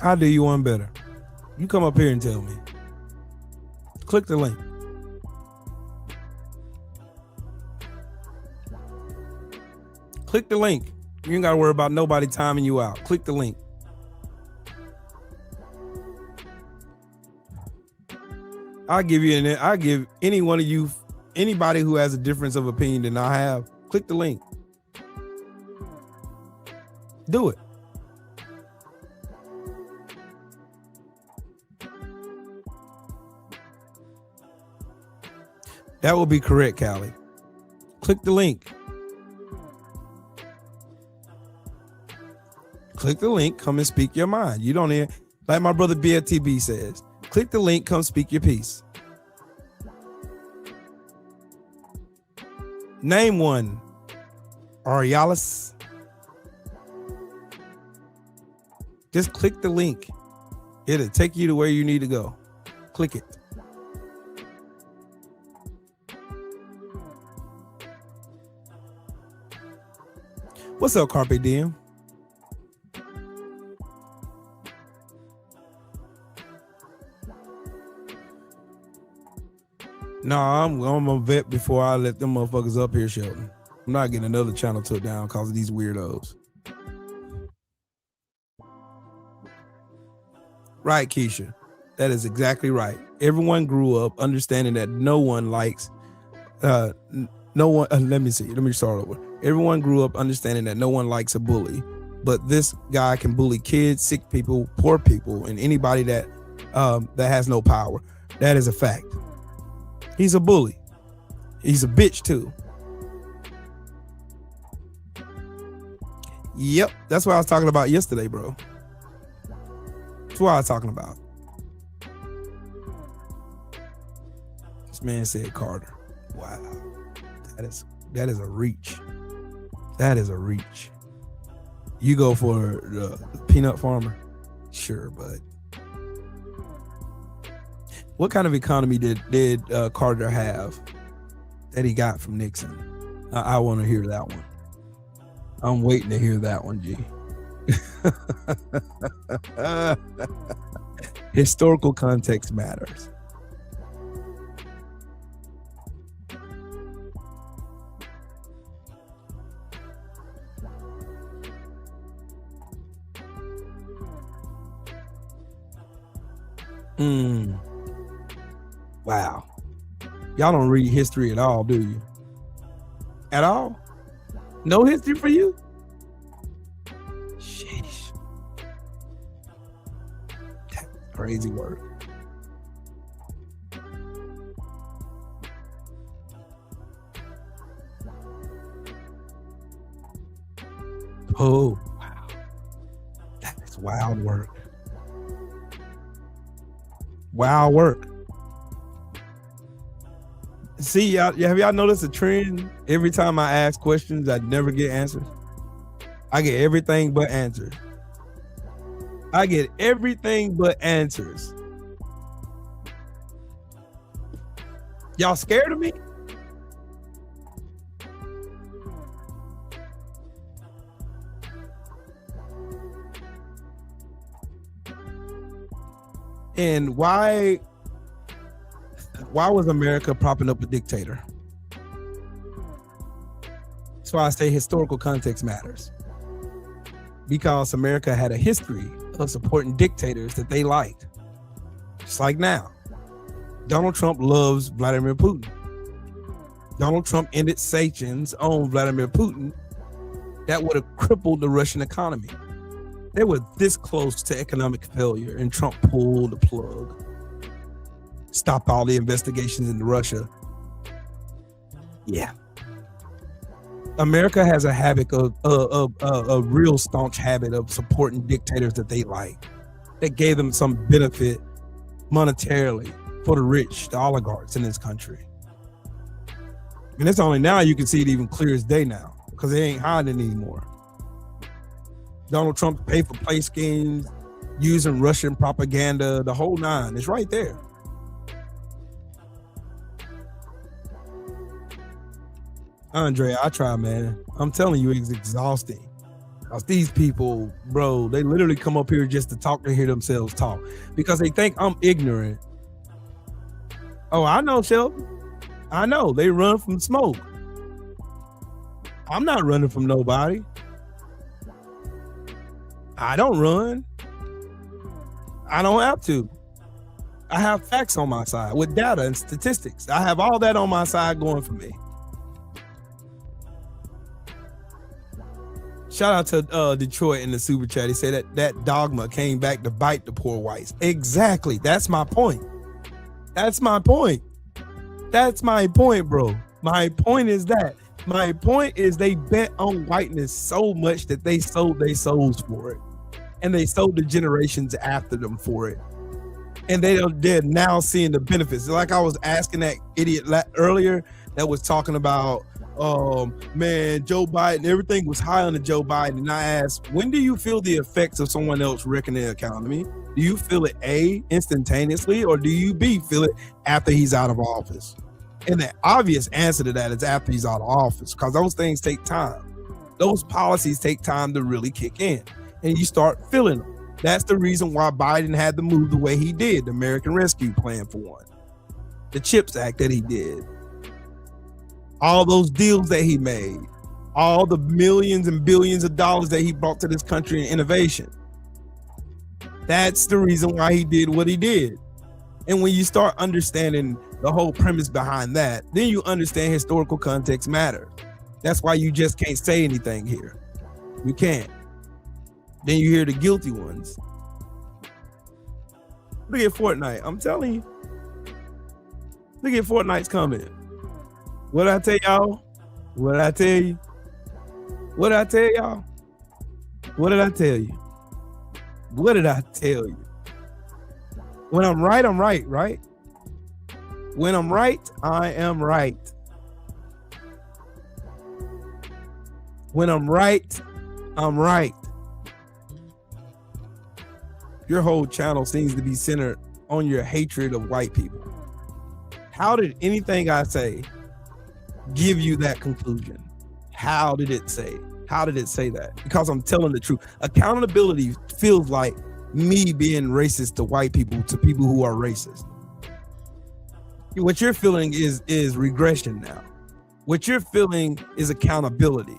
Speaker 1: I'll do you one better. You come up here and tell me. Click the link. Click the link. You ain't got to worry about nobody timing you out. Click the link. I'll give any one of you, anybody who has a difference of opinion than I have, click the link. Do it. That will be correct, Callie. Click the link. Click the link, come and speak your mind. You don't hear, like my brother BLTB says, click the link, come speak your piece. Name one. Arialis. Just click the link. It'll take you to where you need to go. Click it. What's up, Carpe Diem? Nah, I'm a vet before I let them motherfuckers up here, Shelton. I'm not getting another channel took down because of these weirdos. Right, Keisha. That is exactly right. Everyone grew up understanding that no one likes, let me start over. Everyone grew up understanding that no one likes a bully, but this guy can bully kids, sick people, poor people, and anybody that has no power. That is a fact. He's a bully. He's a bitch too. Yep, that's what I was talking about yesterday, bro. That's what I was talking about. This man said Carter. Wow, that is a reach. That is a reach. You go for the peanut farmer? Sure, bud. What kind of economy did Carter have that he got from Nixon? I want to hear that one. I'm waiting to hear that one, G. Historical context matters. Wow. Y'all don't read history at all, do you? At all? No history for you? Sheesh. That's crazy work. Oh, wow. That is wild work. Wild work. See, have y'all noticed a trend? Every time I ask questions, I never get answers. I get everything but answers. I get everything but answers. Y'all scared of me? And why was America propping up a dictator? That's why I say historical context matters. Because America had a history of supporting dictators that they liked. Just like now. Donald Trump loves Vladimir Putin. Donald Trump ended sanctions on Vladimir Putin that would have crippled the Russian economy. They were this close to economic failure, and Trump pulled the plug. Stopped all the investigations into Russia. Yeah. America has a habit of a real staunch habit of supporting dictators that they like, that gave them some benefit monetarily for the rich, the oligarchs in this country. And it's only now you can see it even clear as day now, because they ain't hiding anymore. Donald Trump paid for play schemes, using Russian propaganda, the whole nine. It's right there. Andre, I try, man. I'm telling you, it's exhausting. Because these people, bro, they literally come up here just to talk, to hear themselves talk. Because they think I'm ignorant. Oh, I know, Shelby. I know. They run from smoke. I'm not running from nobody. I don't run. I don't have to. I have facts on my side with data and statistics. I have all that on my side going for me. Shout out to Detroit in the super chat. He said that dogma came back to bite the poor whites. Exactly. That's my point. That's my point. That's my point, bro. My point is that. My point is they bet on whiteness so much that they sold their souls for it. And they sold the generations after them for it. And they're now seeing the benefits. Like I was asking that idiot earlier that was talking about, man, Joe Biden, everything was high on the Joe Biden. And I asked, when do you feel the effects of someone else wrecking the economy? Do you feel it A, instantaneously, or do you B, feel it after he's out of office? And the obvious answer to that is after he's out of office, because those things take time. Those policies take time to really kick in, and you start feeling them. That's the reason why Biden had to move the way he did, the American Rescue Plan for one, the CHIPS Act that he did, all those deals that he made, all the millions and billions of dollars that he brought to this country in innovation. That's the reason why he did what he did. And when you start understanding the whole premise behind that, then you understand historical context matters. That's why you just can't say anything here. You can't. Then you hear the guilty ones. Look at Fortnite. I'm telling you. Look at Fortnite's comment. What did I tell y'all? What did I tell you? What did I tell y'all? What did I tell you? What did I tell you? When I'm right, I'm right, right? When I'm right, I am right. When I'm right, I'm right. Your whole channel seems to be centered on your hatred of white people. How did anything I say give you that conclusion? How did it say? How did it say that? Because I'm telling the truth. Accountability feels like me being racist to white people, to people who are racist. What you're feeling is regression now. What you're feeling is accountability.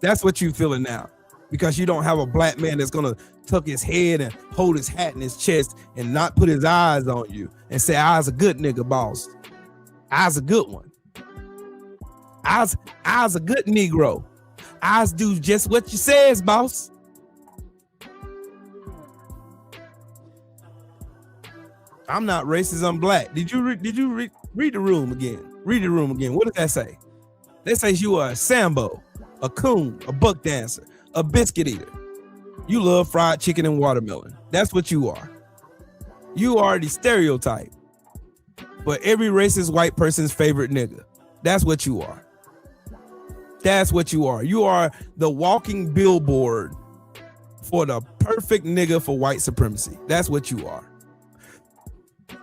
Speaker 1: That's what you're feeling now, because you don't have a black man that's gonna tuck his head and hold his hat in his chest and not put his eyes on you and say, "I's a good nigga, boss. I's a good one. I's a good Negro. I's do just what you says, boss." I'm not racist, I'm black. Did you read the room again? Read the room again. What does that say? That says you are a Sambo, a coon, a buck dancer, a biscuit eater. You love fried chicken and watermelon. That's what you are. You are the stereotype for every racist white person's favorite nigga. That's what you are. That's what you are. You are the walking billboard for the perfect nigga for white supremacy. That's what you are.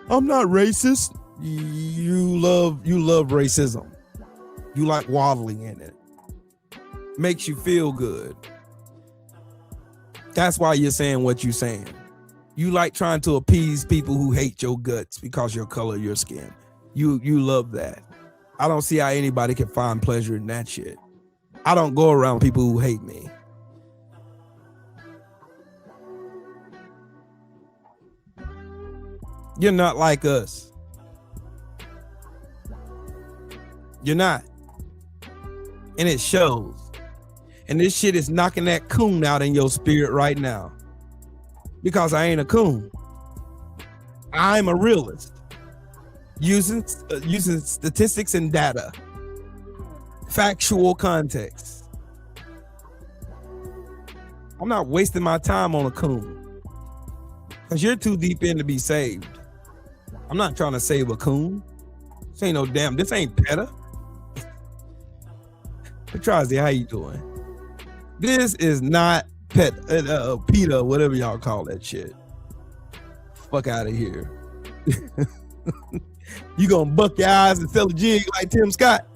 Speaker 1: I'm not racist. You love racism. You like waddling in it. Makes you feel good. That's why you're saying what you're saying. You like trying to appease people who hate your guts because your color of your skin. You love that. I don't see how anybody can find pleasure in that shit. I don't go around people who hate me. You're not like us. You're not. And it shows. And this shit is knocking that coon out in your spirit right now. Because I ain't a coon. I'm a realist. Using statistics and data. Factual context. I'm not wasting my time on a coon. Because you're too deep in to be saved. I'm not trying to save a coon. This ain't no damn, this ain't PETA. Petrazi, how you doing? This is not PETA, whatever y'all call that shit. Fuck out of here. You gonna buck your eyes and sell a jig like Tim Scott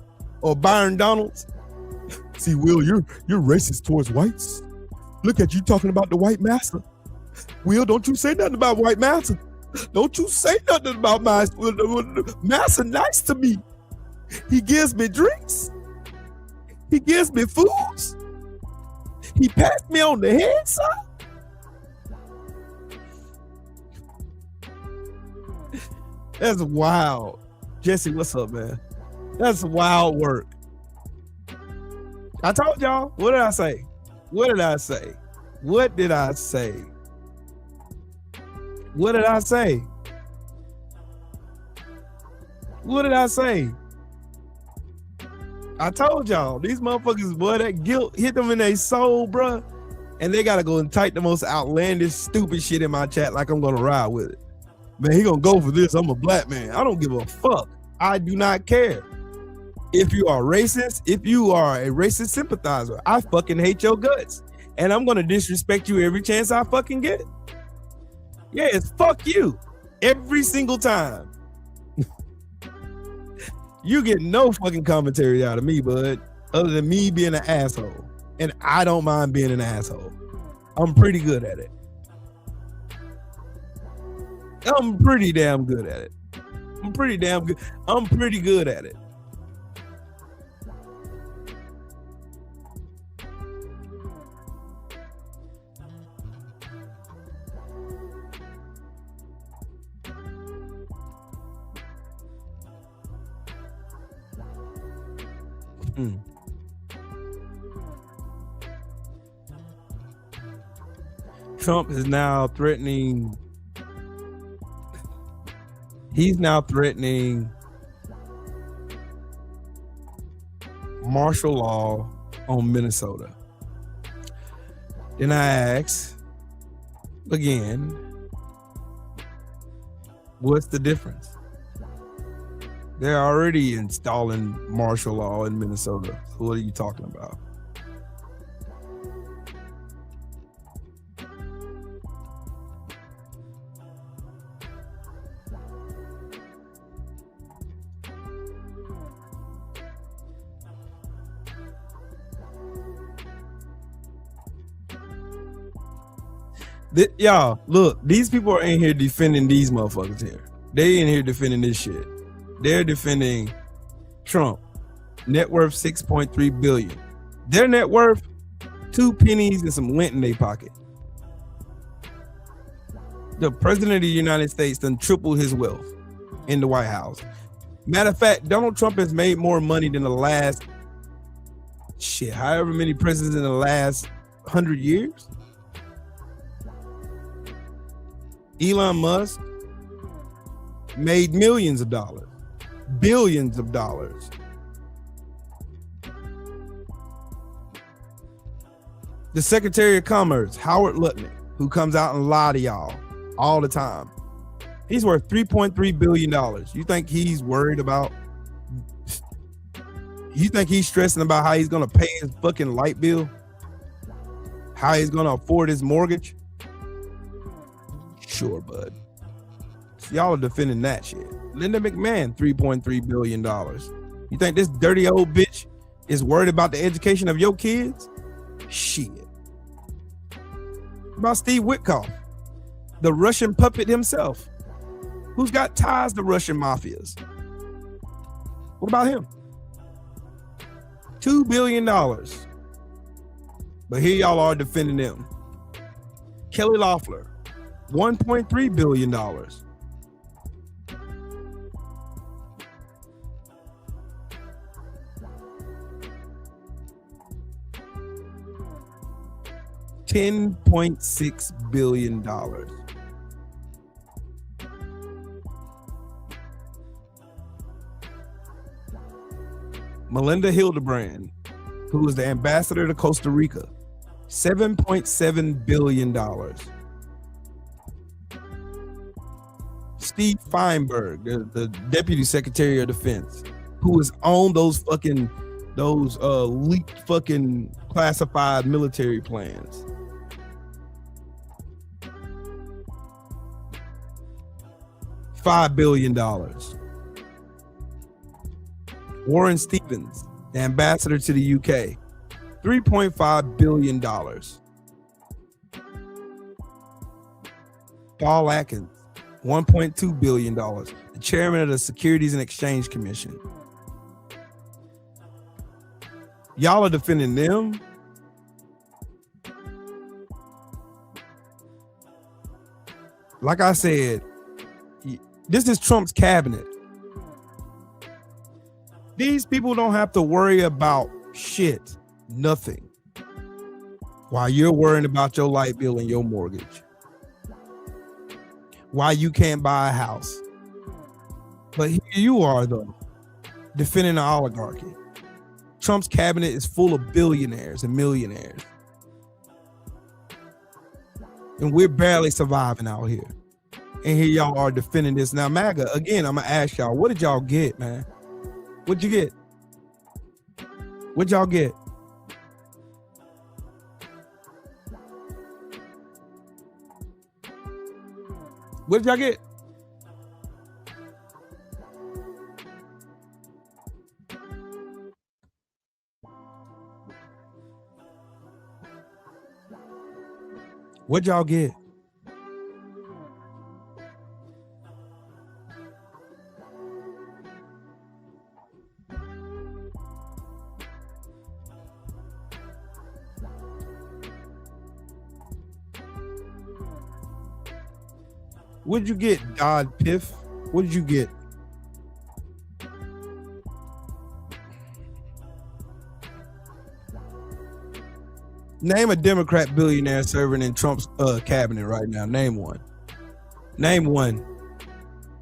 Speaker 1: or Byron Donalds? See, Will, you're racist towards whites. Look at you talking about the white massa. Will, don't you say nothing about white massa. Don't you say nothing about my massa. Nice to me. He gives me drinks. He gives me foods. He passed me on the head side. That's wild. Jesse, what's up, man? That's wild work. I told y'all. What did I say? What did I say? What did I say? What did I say? What did I say? I told y'all, these motherfuckers, boy, that guilt hit them in their soul, bruh. And they gotta go and type the most outlandish, stupid shit in my chat like I'm gonna ride with it. Man, he gonna go for this. I'm a black man. I don't give a fuck. I do not care. If you are racist, if you are a racist sympathizer, I fucking hate your guts. And I'm gonna disrespect you every chance I fucking get. Yeah, it's fuck you. Every single time. You get no fucking commentary out of me, bud, other than me being an asshole. And I don't mind being an asshole. I'm pretty good at it. I'm pretty damn good at it. I'm pretty damn good. I'm pretty good at it. Trump is now threatening. He's now threatening martial law on Minnesota. Then I ask again, what's the difference? They're already installing martial law in Minnesota. So what are you talking about? Y'all, look, these people are in here defending these motherfuckers here. They in here defending this shit. They're defending Trump. Net worth $6.3 billion. Their net worth, 2 pennies and some lint in their pocket. The president of the United States done tripled his wealth in the White House. Matter of fact, Donald Trump has made more money than the last however many presidents in the last 100 years. Elon Musk made millions of dollars, billions of dollars. The Secretary of Commerce, Howard Lutnick, who comes out and lie to y'all all the time. He's worth $3.3 billion. You think he's worried about, you think he's stressing about how he's gonna pay his fucking light bill? How he's gonna afford his mortgage? Sure, bud. Y'all are defending that shit. Linda McMahon, $3.3 billion. You think this dirty old bitch is worried about the education of your kids? Shit. What about Steve Witkoff? The Russian puppet himself, who's got ties to Russian mafias. What about him? $2 billion. But here y'all are defending them. Kelly Loeffler, $1.3 billion. $10.6 billion. Melinda Hildebrand, who is the ambassador to Costa Rica, $7.7 billion. Steve Feinberg, the Deputy Secretary of Defense, who is on those leaked fucking classified military plans. $5 billion. Warren Stevens, the ambassador to the UK, $3.5 billion. Paul Atkins, $1.2 billion, the chairman of the Securities and Exchange Commission. Y'all are defending them. Like I said, this is Trump's cabinet. These people don't have to worry about shit, nothing, while you're worrying about your light bill and your mortgage, why you can't buy a house. But here you are, though, defending the oligarchy. Trump's cabinet is full of billionaires and millionaires. And we're barely surviving out here. And here y'all are defending this. Now, MAGA, again, I'm going to ask y'all, what did y'all get, man? What'd you get? What'd y'all get? What did y'all get? What'd y'all get? What'd you get, Dodd Piff? What'd you get? Name a Democrat billionaire serving in Trump's cabinet right now. Name one. Name one.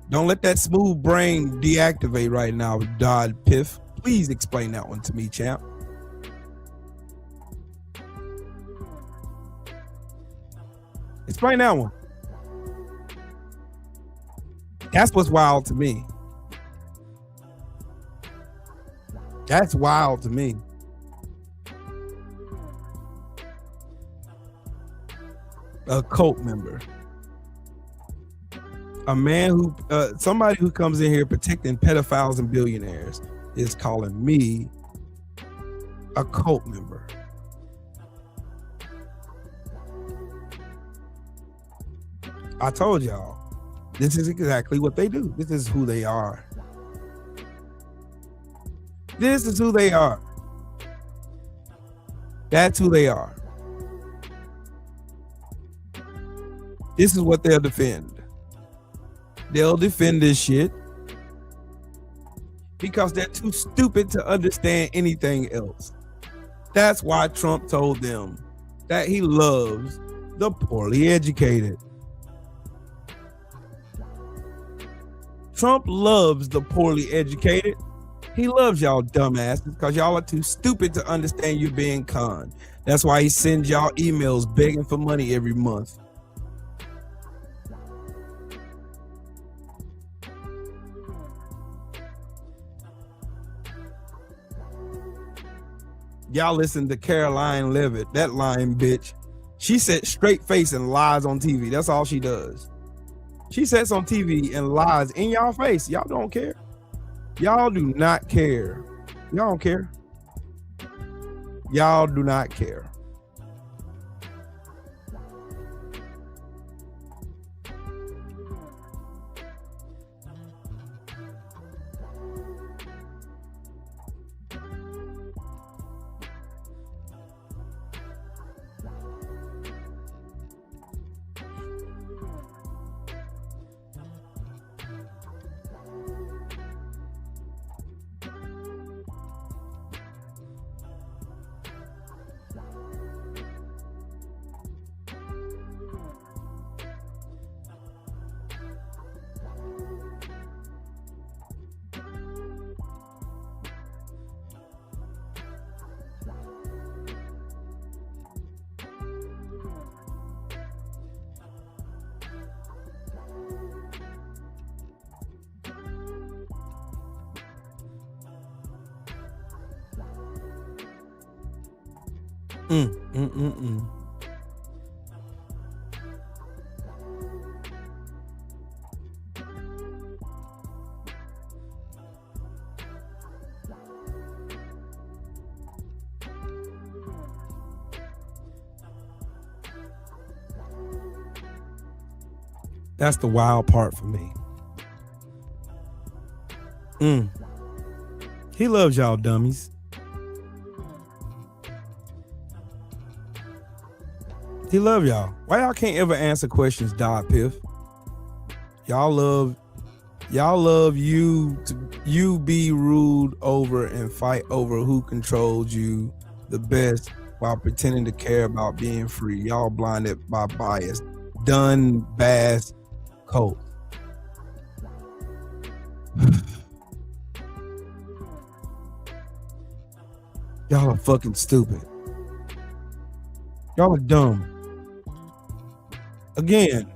Speaker 1: Don't let that smooth brain deactivate right now, Dodd Piff. Please explain that one to me, champ. Explain that one. That's what's wild to me. That's wild to me. A cult member. A man who, somebody who comes in here protecting pedophiles and billionaires is calling me a cult member. I told y'all. This is exactly what they do. This is who they are. This is who they are. That's who they are. This is what they'll defend. They'll defend this shit because they're too stupid to understand anything else. That's why Trump told them that he loves the poorly educated. Trump loves the poorly educated. He loves y'all dumbasses because y'all are too stupid to understand you're being conned. That's why he sends y'all emails begging for money every month. Y'all listen to Caroline Levitt, that lying bitch. She sets straight face and lies on TV. That's all she does. She sits on TV and lies in y'all face. Y'all don't care. Y'all do not care. Y'all don't care. Y'all do not care. That's the wild part for me. He loves y'all dummies. He love y'all. Why y'all can't ever answer questions, Dot Piff? Y'all love you be ruled over and fight over who controls you the best while pretending to care about being free. Y'all blinded by bias. Done Bass Colt. Y'all are fucking stupid. Y'all are dumb. Again.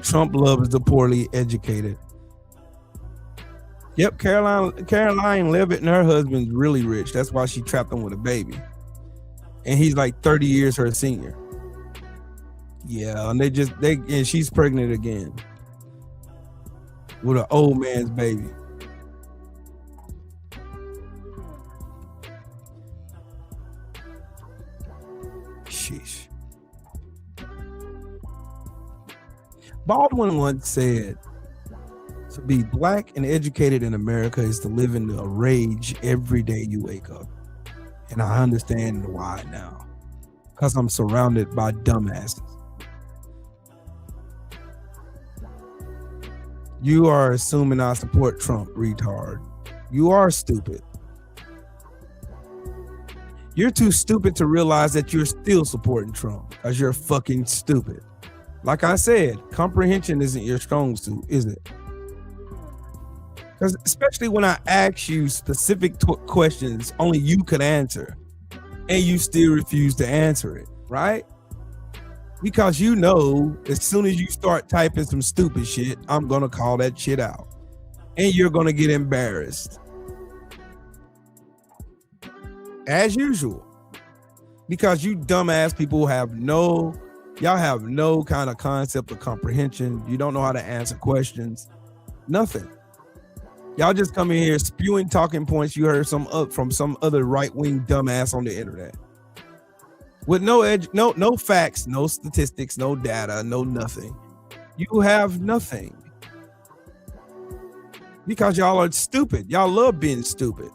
Speaker 1: Trump loves the poorly educated. Yep, Caroline Levitt and her husband's really rich. That's why she trapped him with a baby. And he's like 30 years her senior. Yeah, and and she's pregnant again with an old man's baby. Sheesh. Baldwin once said, to be black and educated in America is to live in a rage every day you wake up. And I understand why now. Because I'm surrounded by dumbasses. You are assuming I support Trump, retard. You are stupid. You're too stupid to realize that you're still supporting Trump because you're fucking stupid. Like I said, comprehension isn't your strong suit, is it? Because especially when I ask you specific questions only you could answer, and you still refuse to answer it, right? Because you know, as soon as you start typing some stupid shit, I'm gonna call that shit out. And you're gonna get embarrassed. As usual. Because you dumbass people have no kind of concept of comprehension. You don't know how to answer questions. Nothing. Y'all just come in here spewing talking points you heard from some other right-wing dumbass on the internet. With no facts, no statistics, no data, no nothing. You have nothing. Because y'all are stupid. Y'all love being stupid.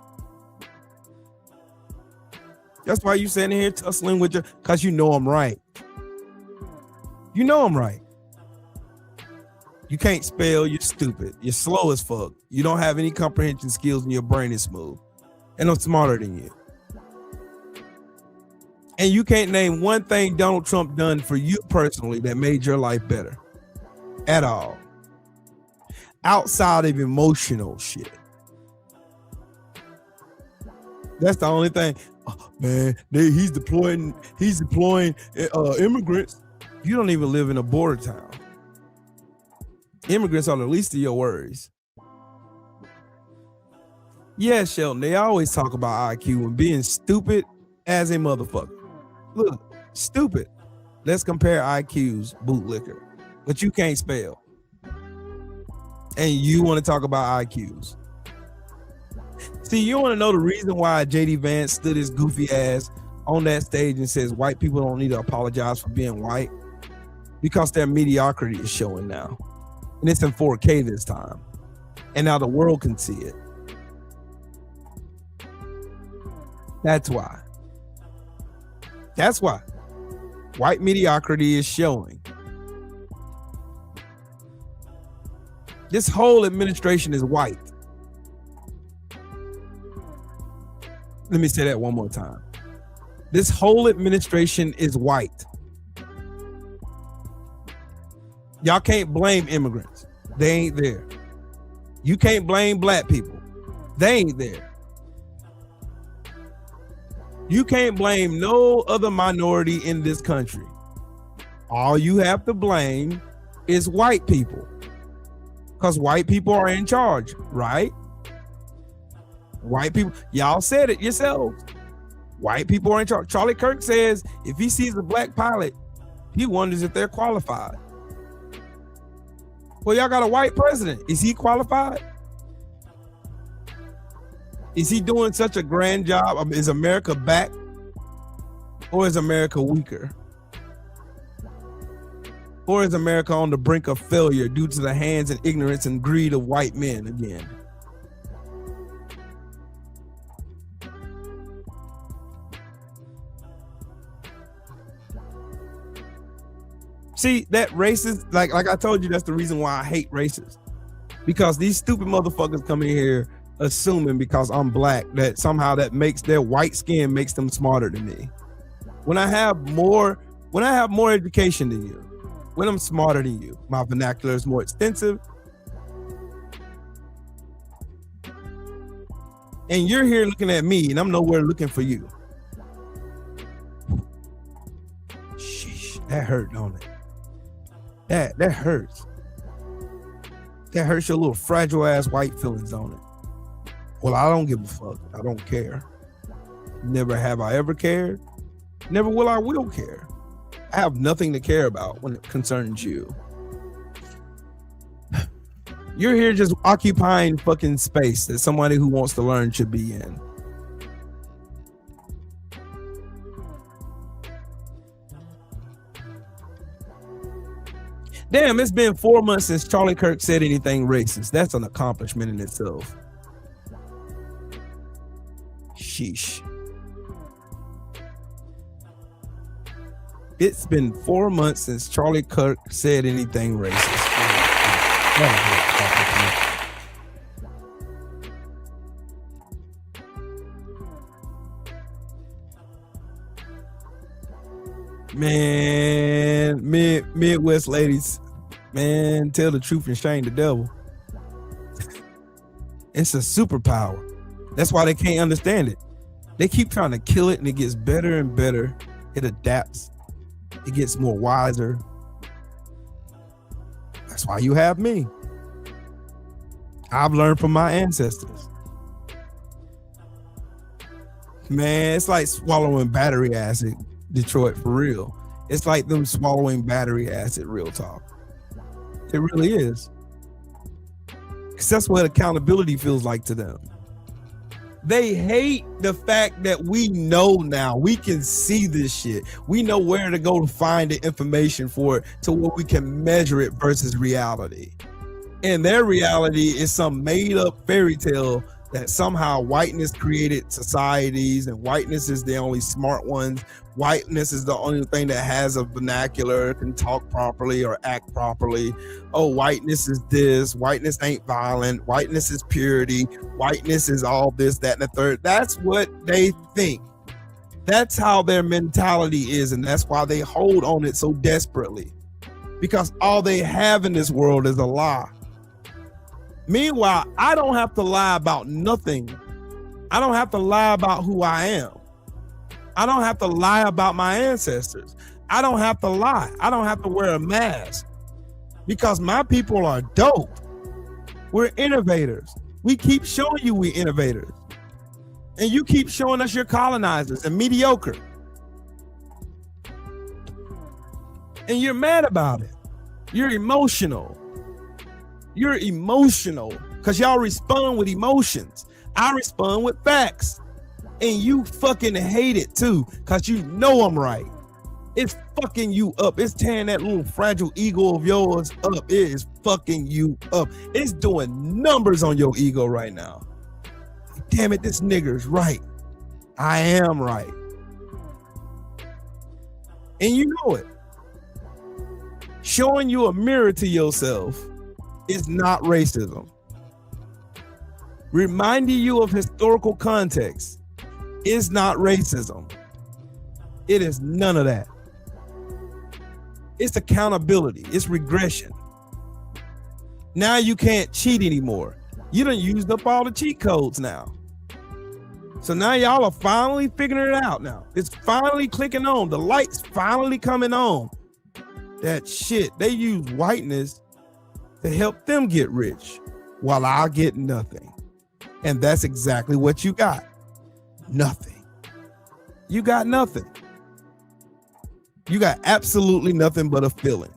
Speaker 1: That's why you sitting here tussling with your, because you know I'm right. You know I'm right. You can't spell, you're stupid. You're slow as fuck. You don't have any comprehension skills and your brain is smooth. And I'm smarter than you. And you can't name one thing Donald Trump done for you personally that made your life better. At all. Outside of emotional shit. That's the only thing. Oh, man, he's deploying immigrants. You don't even live in a border town. Immigrants are the least of your worries. Yeah, Shelton, they always talk about IQ and being stupid as a motherfucker. Look, stupid. Let's compare IQs, bootlicker. But you can't spell. And you want to talk about IQs. See, you want to know the reason why J.D. Vance stood his goofy ass on that stage and says white people don't need to apologize for being white? Because their mediocrity is showing now. And it's in 4K this time. And now the world can see it. That's why. That's why. White mediocrity is showing. This whole administration is white. Let me say that one more time. This whole administration is white. Y'all can't blame immigrants. They ain't there. You can't blame black people. They ain't there. You can't blame no other minority in this country. All you have to blame is white people. Because white people are in charge, right? White people, y'all said it yourselves. White people are in charge. Charlie Kirk says if he sees a black pilot, he wonders if they're qualified. Well, y'all got a white president. Is he qualified? Is he doing such a grand job? Is America back? Or is America weaker? Or is America on the brink of failure due to the hands and ignorance and greed of white men again? See, that racist, like I told you, that's the reason why I hate racists. Because these stupid motherfuckers come in here assuming because I'm black that somehow that makes their white skin makes them smarter than me. When I have more education than you, when I'm smarter than you, my vernacular is more extensive. And you're here looking at me and I'm nowhere looking for you. Sheesh, that hurt, don't it? That hurts. That hurts your little fragile ass white feelings on it. Well, I don't give a fuck. I don't care. Never have I ever cared. Never will I will care. I have nothing to care about when it concerns you. You're here just occupying fucking space that somebody who wants to learn should be in. Damn, it's been 4 months since Charlie Kirk said anything racist. That's an accomplishment in itself. Sheesh. It's been 4 months since Charlie Kirk said anything racist. Man, Midwest ladies, man, tell the truth and shame the devil. It's a superpower. That's why they can't understand it. They keep trying to kill it and it gets better and better. It adapts. It gets more wiser. That's why you have me. I've learned from my ancestors. Man, it's like swallowing battery acid, Detroit, for real. It's like them swallowing battery acid, real talk. It really is. Because that's what accountability feels like to them. They hate the fact that we know now. We can see this shit. We know where to go to find the information for it to where we can measure it versus reality. And their reality is some made up fairy tale that somehow whiteness created societies and whiteness is the only smart ones. Whiteness is the only thing that has a vernacular, can talk properly or act properly. Oh, whiteness is this. Whiteness ain't violent. Whiteness is purity. Whiteness is all this, that, and the third. That's what they think. That's how their mentality is, and that's why they hold on it so desperately. Because all they have in this world is a lie. Meanwhile, I don't have to lie about nothing. I don't have to lie about who I am. I don't have to lie about my ancestors. I don't have to lie. I don't have to wear a mask because my people are dope. We're innovators. We keep showing you we're innovators. And you keep showing us you're colonizers and mediocre. And you're mad about it. You're emotional. You're emotional because y'all respond with emotions. I respond with facts. And you fucking hate it too because you know I'm right. It's fucking you up. It's tearing that little fragile ego of yours up. It is fucking you up. It's doing numbers on your ego right now. Damn it, this nigger's right. I am right. And you know it. Showing you a mirror to yourself is not racism. Reminding you of historical context is not racism. It is none of that. It's accountability. It's regression. Now you can't cheat anymore. You done used up all the cheat codes now. So now y'all are finally figuring it out now. It's finally clicking on. The light's finally coming on. that shit. They use whiteness to help them get rich while I get nothing. And that's exactly what you got. Nothing. You got nothing. You got absolutely nothing but a feeling.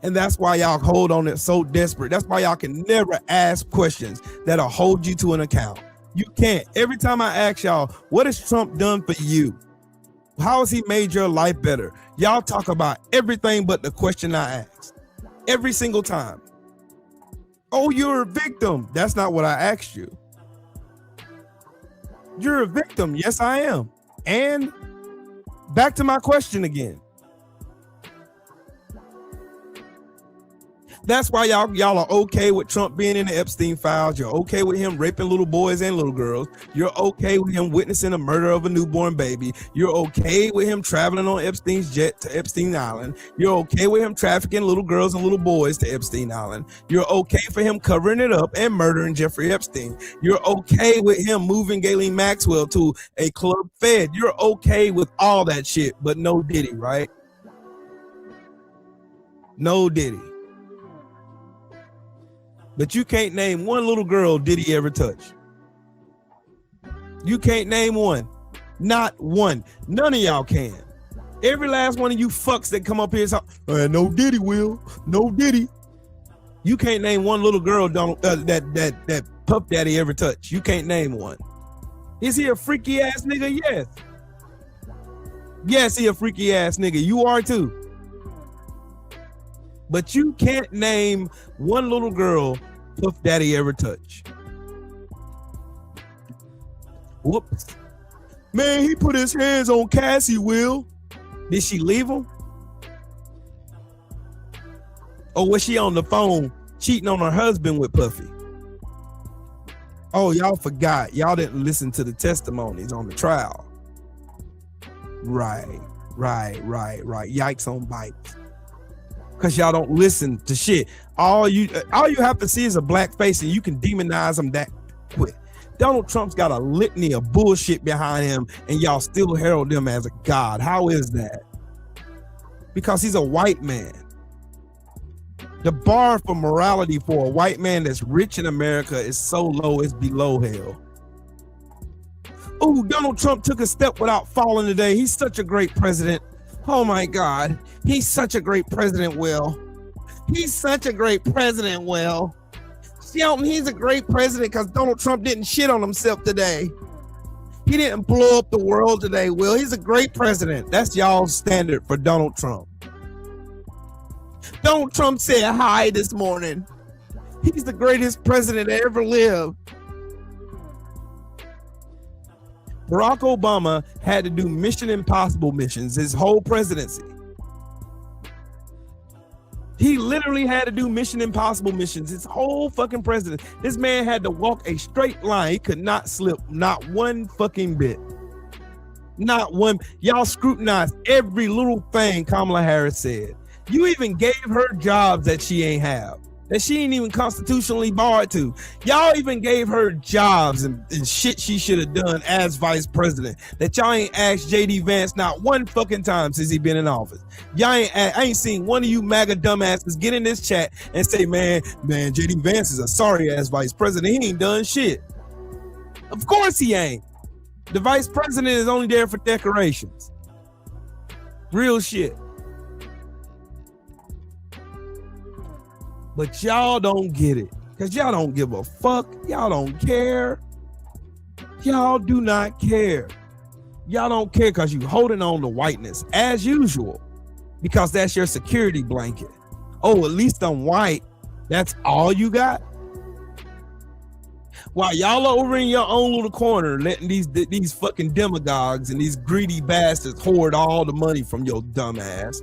Speaker 1: And that's why y'all hold on it so desperate. That's why y'all can never ask questions that'll hold you to an account. You can't. Every time I ask y'all, what has Trump done for you? How has he made your life better? Y'all talk about everything but the question I asked. Every single time. Oh, you're a victim. That's not what I asked you. You're a victim. Yes, I am. And back to my question again. That's why y'all are okay with Trump being in the Epstein files. You're okay with him raping little boys and little girls. You're okay with him witnessing the murder of a newborn baby. You're okay with him traveling on Epstein's jet to Epstein Island. You're okay with him trafficking little girls and little boys to Epstein Island. You're okay for him covering it up and murdering Jeffrey Epstein. You're okay with him moving Ghislaine Maxwell to a club fed. You're okay with all that shit, but no Diddy, right? No Diddy. But you can't name one little girl Diddy ever touched. You can't name one. Not one. None of y'all can. Every last one of you fucks that come up here say, no Diddy, Will. No Diddy. You can't name one little girl that Puff Daddy ever touched. You can't name one. Is he a freaky ass nigga? Yes. Yes, he a freaky ass nigga. You are too. But you can't name one little girl Puff Daddy ever touched. Whoops. Man, he put his hands on Cassie, Will. Did she leave him? Or was she on the phone cheating on her husband with Puffy? Oh, y'all forgot. Y'all didn't listen to the testimonies on the trial. Right. Yikes on bikes. Because y'all don't listen to shit. All you have to see is a black face and you can demonize them that quick. Donald Trump's got a litany of bullshit behind him and y'all still herald him as a god. How is that? Because he's a white man. The bar for morality for a white man that's rich in America is so low, it's below hell. Oh, Donald Trump took a step without falling today. He's such a great president. Oh my God, he's such a great president, Will. He's such a great president, Will. Shelton, he's a great president because Donald Trump didn't shit on himself today. He didn't blow up the world today, Will. He's a great president. That's y'all's standard for Donald Trump. Donald Trump said hi this morning. He's the greatest president that ever lived. Barack Obama had to do Mission Impossible missions his whole presidency. He literally had to do Mission Impossible missions his whole fucking presidency. This man had to walk a straight line. He could not slip, not one fucking bit. Not one. Y'all scrutinized every little thing Kamala Harris said. You even gave her jobs that she ain't have, that she ain't even constitutionally barred to. Y'all even gave her jobs and shit she should have done as vice president that y'all ain't asked JD Vance not one fucking time since he been in office. I ain't seen one of you MAGA dumbasses get in this chat and say, man, JD Vance is a sorry ass vice president. He ain't done shit. Of course he ain't. The vice president is only there for decorations. Real shit. But y'all don't get it because y'all don't give a fuck. Y'all don't care. Y'all do not care. Y'all don't care because you holding on to whiteness as usual because that's your security blanket. Oh, at least I'm white. That's all you got? While y'all are over in your own little corner letting these fucking demagogues and these greedy bastards hoard all the money from your dumb ass.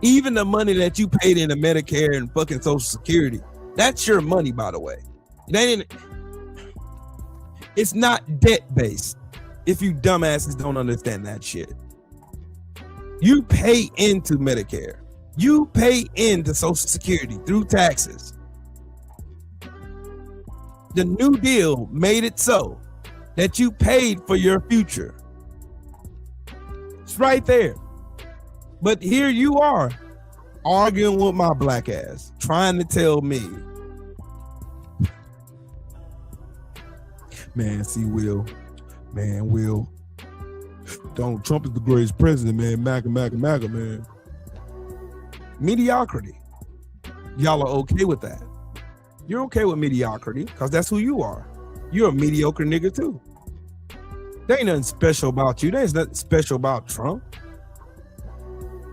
Speaker 1: Even the money that you paid into Medicare and fucking Social Security, that's your money, by the way. It's not debt-based. If you dumbasses don't understand that shit. You pay into Medicare. You pay into Social Security through taxes. The New Deal made it so that you paid for your future. It's right there. But here you are, arguing with my black ass, trying to tell me, man, see, Will, Donald Trump is the greatest president, man. Maca, man. Mediocrity. Y'all are okay with that. You're okay with mediocrity because that's who you are. You're a mediocre nigga too. There ain't nothing special about you. There's nothing special about Trump.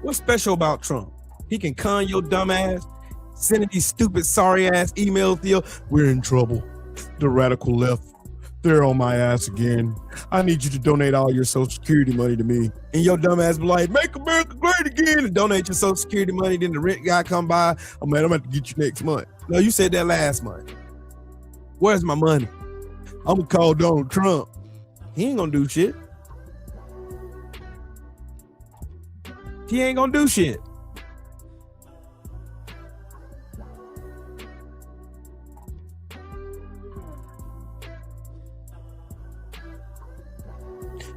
Speaker 1: What's special about Trump? He can con your dumb ass, sending these stupid sorry ass emails to you. We're in trouble. The radical left, they're on my ass again. I need you to donate all your Social Security money to me. And your dumb ass be like, make America great again, and donate your Social Security money. Then the rent guy come by. Oh man, I'm going to get you next month. No, you said that last month. Where's my money? I'm going to call Donald Trump. He ain't going to do shit. He ain't going to do shit.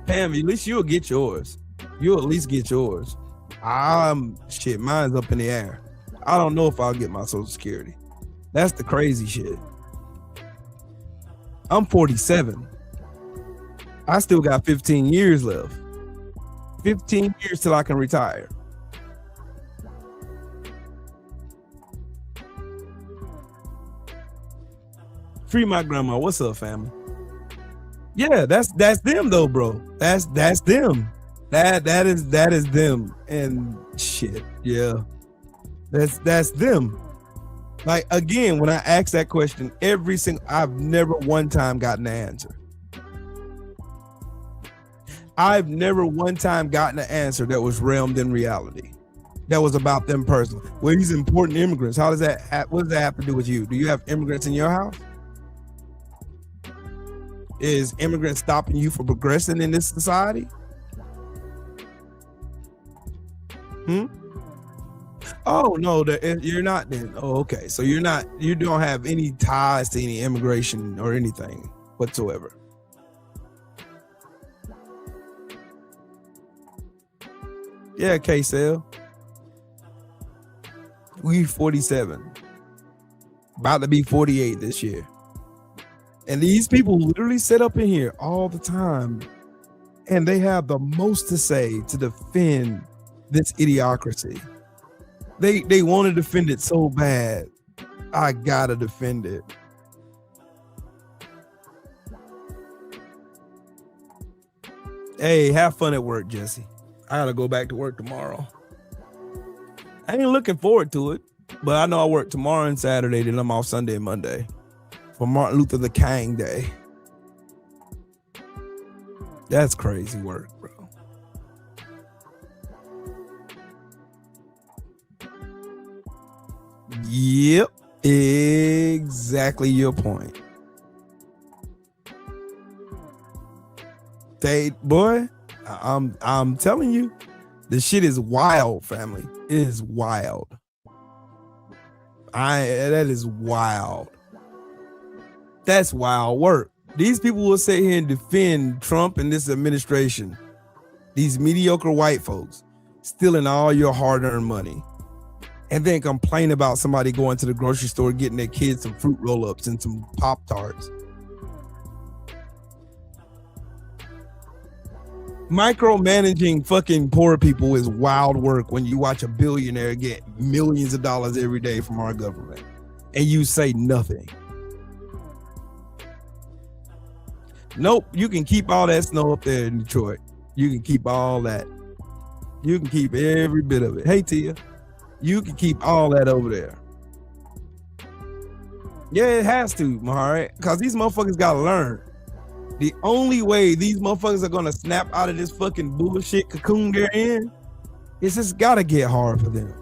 Speaker 1: Pam, at least you'll get yours. You'll at least get yours. Shit, mine's up in the air. I don't know if I'll get my Social Security. That's the crazy shit. I'm 47. I still got 15 years left. 15 years till I can retire. Free my grandma. What's up, family? Yeah, that's them though, bro. That's them. That is them. And shit, yeah. That's them. Like again, when I ask that question, I've never one time gotten the answer. I've never one time gotten an answer that was realmed in reality. That was about them personally. Well, these important immigrants. What does that have to do with you? Do you have immigrants in your house? Is immigrants stopping you from progressing in this society? Oh no, you're not then. Oh, okay. So you don't have any ties to any immigration or anything whatsoever. Yeah, K-Cell. We 47. About to be 48 this year. And these people literally sit up in here all the time. And they have the most to say to defend this idiocracy. They want to defend it so bad. I gotta defend it. Hey, have fun at work, Jesse. I gotta go back to work tomorrow. I ain't looking forward to it, but I know I work tomorrow and Saturday, then I'm off Sunday and Monday for Martin Luther the King Day. That's crazy work, bro. Yep, exactly your point. Boy, I'm telling you, this shit is wild, family. It is wild. That is wild. That's wild work. These people will sit here and defend Trump and this administration. These mediocre white folks stealing all your hard-earned money. And then complain about somebody going to the grocery store getting their kids some fruit roll-ups and some Pop-Tarts. Micromanaging fucking poor people is wild work when you watch a billionaire get millions of dollars every day from our government and you say nothing. Nope, you can keep all that snow up there in Detroit. You can keep all that. You can keep every bit of it. Hey, Tia, you can keep all that over there. Yeah, it has to, Mahari, because these motherfuckers gotta learn. The only way these motherfuckers are gonna snap out of this fucking bullshit cocoon they're in is just gotta get hard for them.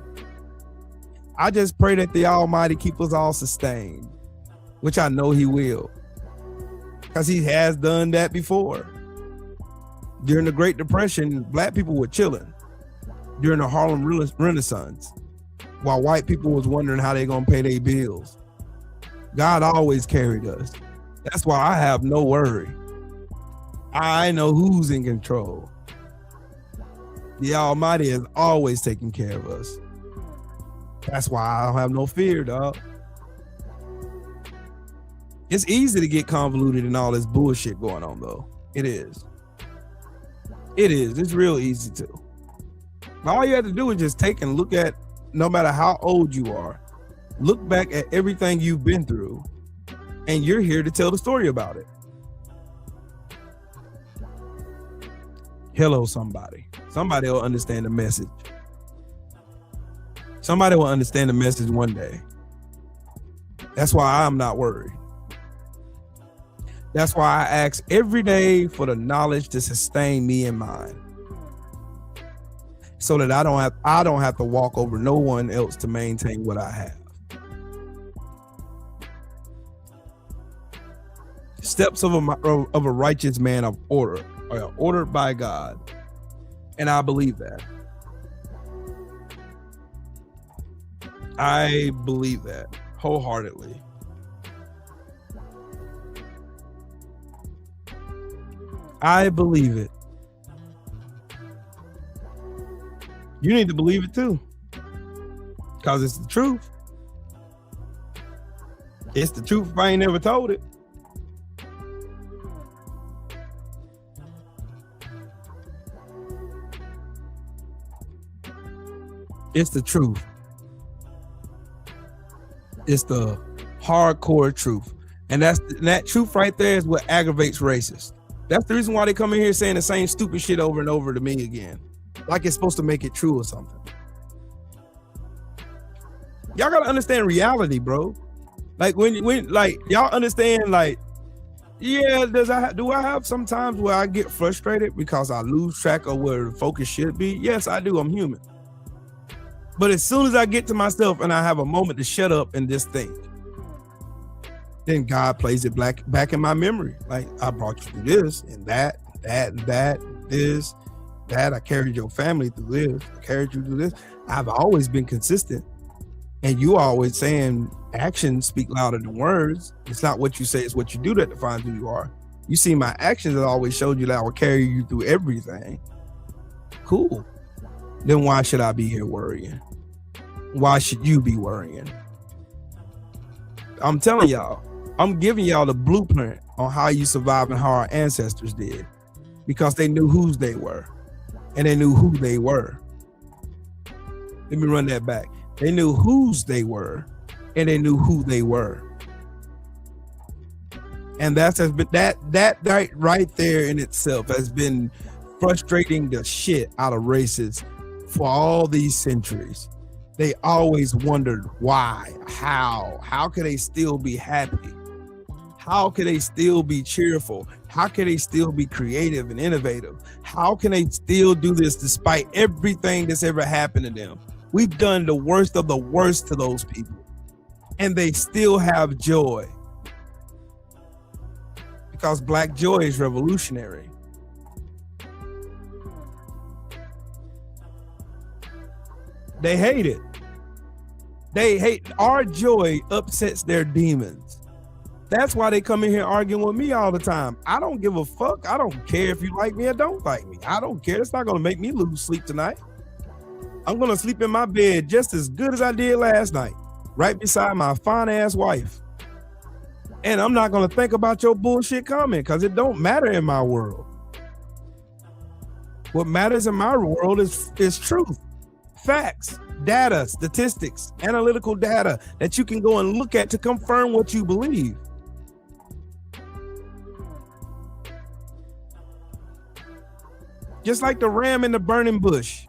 Speaker 1: I just pray that the Almighty keep us all sustained, which I know He will, because He has done that before. During the Great Depression, black people were chilling. During the Harlem Renaissance, while white people was wondering how they gonna pay their bills, God always carried us. That's why I have no worry. I know who's in control. The Almighty has always taken care of us. That's why I don't have no fear, dog. It's easy to get convoluted in all this bullshit going on, though. It is. It's real easy to. All you have to do is just take and look at, no matter how old you are, look back at everything you've been through, and you're here to tell the story about it. Hello, somebody. Somebody will understand the message. Somebody will understand the message one day. That's why I'm not worried. That's why I ask every day for the knowledge to sustain me and mine, so that I don't have to walk over no one else to maintain what I have. Steps of a righteous man are ordered by God, and I believe that. I believe that wholeheartedly. I believe it. You need to believe it too, because it's the truth. It's the truth if I ain't never told it. It's the truth. It's the hardcore truth. And that truth right there is what aggravates racists. That's the reason why they come in here saying the same stupid shit over and over to me again. Like it's supposed to make it true or something. Y'all gotta understand reality, bro. Like when like y'all understand, like, yeah, do I have some times where I get frustrated because I lose track of where the focus should be? Yes, I do. I'm human. But as soon as I get to myself and I have a moment to shut up and just think, then God plays it back in my memory. Like, I brought you through this and that, this, that. I carried your family through this. I carried you through this. I've always been consistent. And you always saying actions speak louder than words. It's not what you say, it's what you do that defines who you are. You see, my actions have always showed you that I will carry you through everything. Cool. Then why should I be here worrying? Why should you be worrying? I'm telling y'all, I'm giving y'all the blueprint on how you survive and how our ancestors did, because they knew whose they were and they knew who they were. Let me run that back. They knew whose they were and they knew who they were. And that right there in itself has been frustrating the shit out of racists for all these centuries. They always wondered why, how could they still be happy? How can they still be cheerful? How can they still be creative and innovative? How can they still do this despite everything that's ever happened to them? We've done the worst of the worst to those people, and they still have joy, because Black joy is revolutionary. They hate it. They hate our joy, upsets their demons. That's why they come in here arguing with me all the time. I don't give a fuck. I don't care if you like me or don't like me. I don't care. It's not going to make me lose sleep tonight. I'm going to sleep in my bed just as good as I did last night, right beside my fine ass wife. And I'm not going to think about your bullshit comment, because it don't matter in my world. What matters in my world is truth. Facts, data, statistics, analytical data that you can go and look at to confirm what you believe. Just like the ram in the burning bush.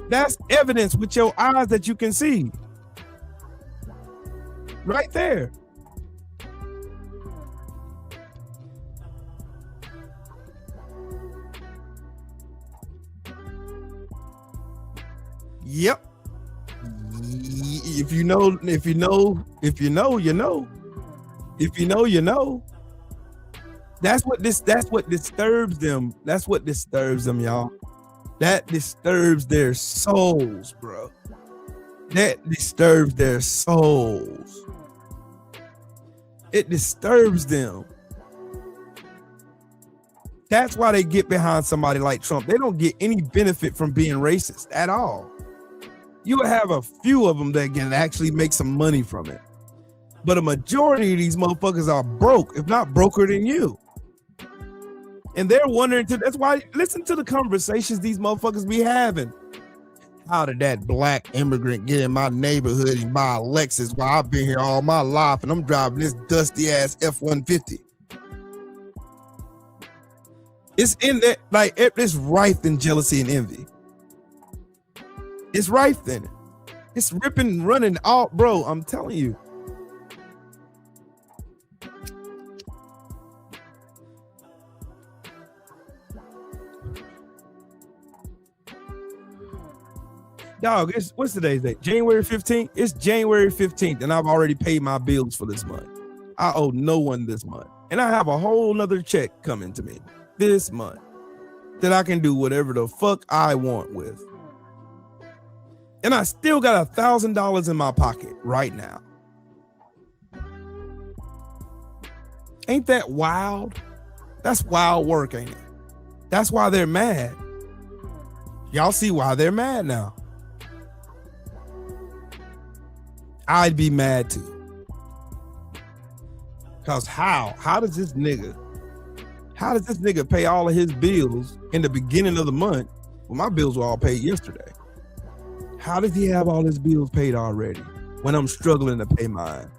Speaker 1: That's evidence with your eyes that you can see. Right there. Yep. If you know, you know. If you know, you know. That's what disturbs them. That's what disturbs them, y'all. That disturbs their souls, bro. That disturbs their souls. It disturbs them. That's why they get behind somebody like Trump. They don't get any benefit from being racist at all. You will have a few of them that can actually make some money from it. But a majority of these motherfuckers are broke, if not broker than you. And they're wondering, that's why, listen to the conversations these motherfuckers be having. How did that black immigrant get in my neighborhood and buy a Lexus while I've been here all my life and I'm driving this dusty ass F-150? It's in there, like, it's rife in jealousy and envy. It's rife in it. It's ripping, running all, bro, I'm telling you. Dog, what's today's date? January 15th? It's January 15th, and I've already paid my bills for this month. I owe no one this month. And I have a whole nother check coming to me this month that I can do whatever the fuck I want with. And I still got $1,000 in my pocket right now. Ain't that wild? That's wild work, ain't it? That's why they're mad. Y'all see why they're mad now. I'd be mad too. Cause how does this nigga pay all of his bills in the beginning of the month when my bills were all paid yesterday? How does he have all his bills paid already when I'm struggling to pay mine?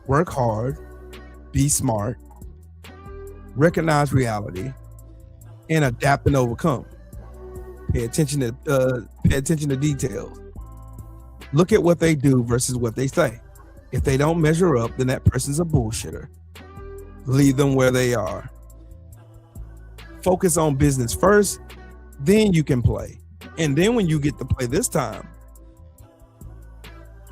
Speaker 1: Work hard, be smart, recognize reality, and adapt and overcome. Pay attention to details. Look at what they do versus what they say. If they don't measure up, then that person's a bullshitter. Leave them where they are. Focus on business first, then you can play. And then when you get to play this time,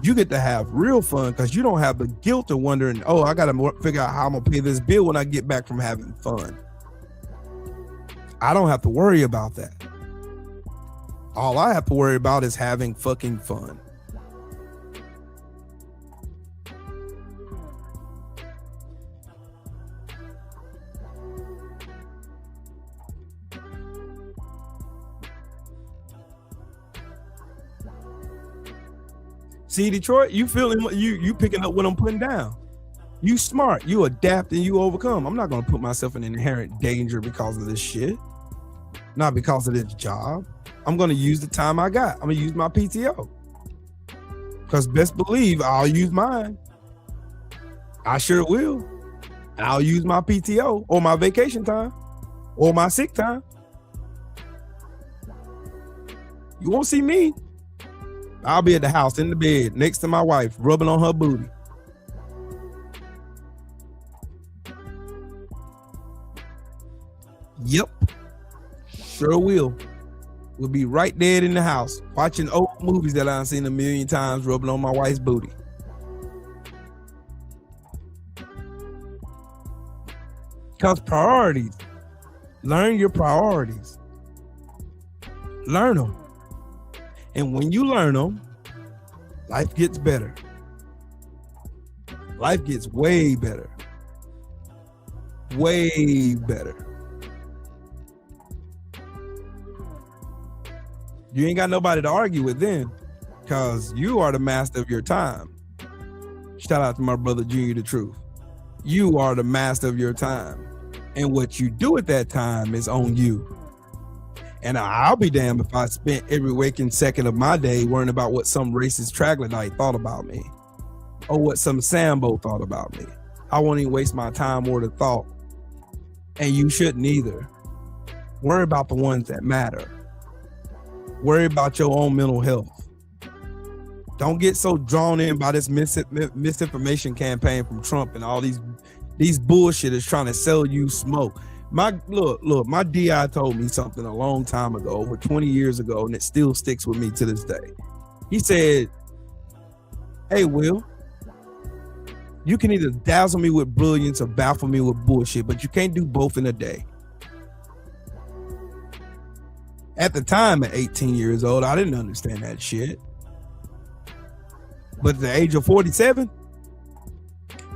Speaker 1: you get to have real fun because you don't have the guilt of wondering, oh, I got to figure out how I'm going to pay this bill when I get back from having fun. I don't have to worry about that. All I have to worry about is having fucking fun. See, Detroit, you feeling, you picking up what I'm putting down. You smart, you adapt and you overcome. I'm not gonna put myself in inherent danger because of this shit. Not because of this job. I'm gonna use the time I got. I'm gonna use my PTO. Because best believe I'll use mine. I sure will. I'll use my PTO or my vacation time or my sick time. You won't see me. I'll be at the house in the bed next to my wife, rubbing on her booty. Yep, sure will. We'll be right there in the house, watching old movies that I've seen a million times, rubbing on my wife's booty. Because priorities. Learn your priorities. Learn them. And when you learn them, life gets better. Life gets way better. Way better. You ain't got nobody to argue with then, because you are the master of your time. Shout out to my brother Junior the Truth. You are the master of your time. And what you do at that time is on you. And I'll be damned if I spent every waking second of my day worrying about what some racist troglodyte thought about me or what some Sambo thought about me. I won't even waste my time or the thought. And you shouldn't either. Worry about the ones that matter. Worry about your own mental health. Don't get so drawn in by this misinformation campaign from Trump and all these bullshitters trying to sell you smoke. My DI told me something a long time ago, over 20 years ago, and it still sticks with me to this day. He said, "Hey, Will, you can either dazzle me with brilliance or baffle me with bullshit, but you can't do both in a day." At the time, at 18 years old, I didn't understand that shit. But at the age of 47,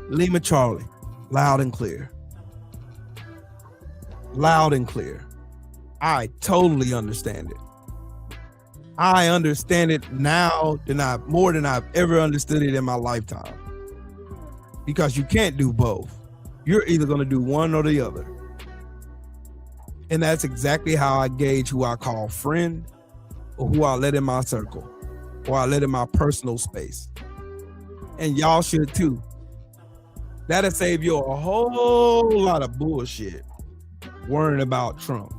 Speaker 1: Lima Charlie, loud and clear. Loud and clear. I totally understand it. I understand it now more than I've ever understood it in my lifetime. Because you can't do both. You're either going to do one or the other. And that's exactly how I gauge who I call friend or who I let in my circle or I let in my personal space. And y'all should too. That'll save you a whole lot of bullshit worrying about Trump.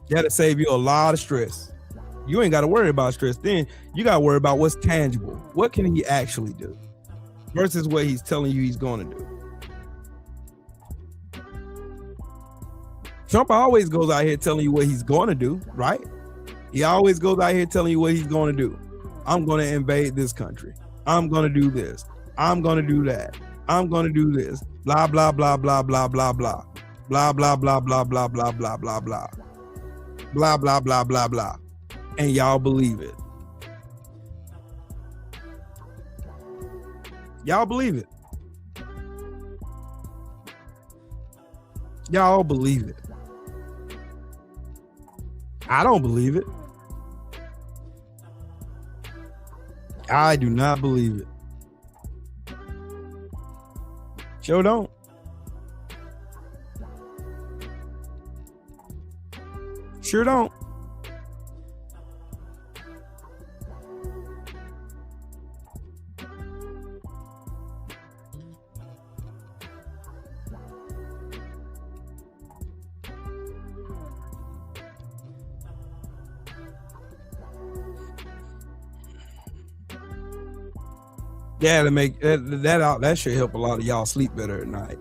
Speaker 1: That'll save you a lot of stress. You ain't got to worry about stress then. You got to worry about what's tangible. What can he actually do versus what he's telling you he's going to do. Trump always goes out here telling you what he's going to do, right? He always goes out here telling you what he's going to do. I'm going to invade this country. I'm going to do this. I'm going to do that. I'm going to do this. Blah, blah, blah, blah, blah, blah, blah. Blah, blah, blah, blah, blah, blah, blah, blah, blah. Blah, blah, blah, blah, blah. And y'all believe it. Y'all believe it. Y'all believe it. I don't believe it. I do not believe it. Sure don't. Sure don't. Yeah, to make that out, that should help a lot of y'all sleep better at night.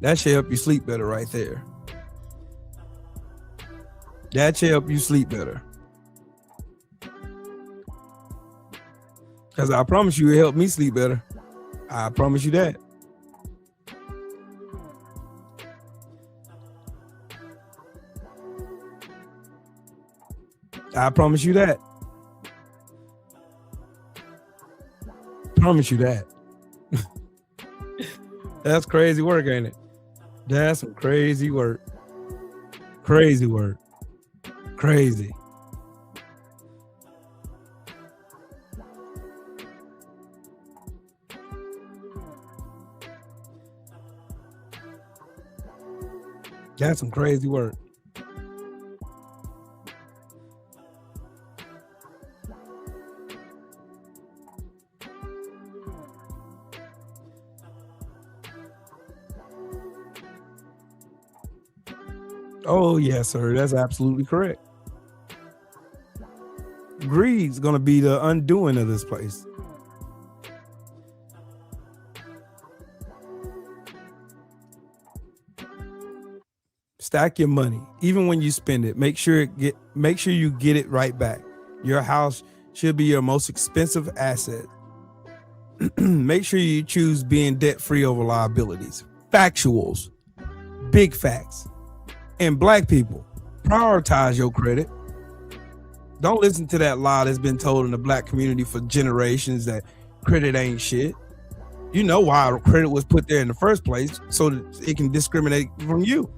Speaker 1: That should help you sleep better right there. That should help you sleep better. Because I promise you it helped me sleep better. I promise you that. I promise you that. Promise you that. That's crazy work, ain't it? That's some crazy work. Crazy work. Crazy. That's some crazy work. Oh, yes, sir. That's absolutely correct. Greed's going to be the undoing of this place. Stack your money. Even when you spend it, make sure you get it right back. Your house should be your most expensive asset. Make sure you choose being debt-free over liabilities. Factuals. Big facts. And black people, prioritize your credit. Don't listen to that lie that's been told in the black community for generations that credit ain't shit. You know why credit was put there in the first place, so that it can discriminate from you.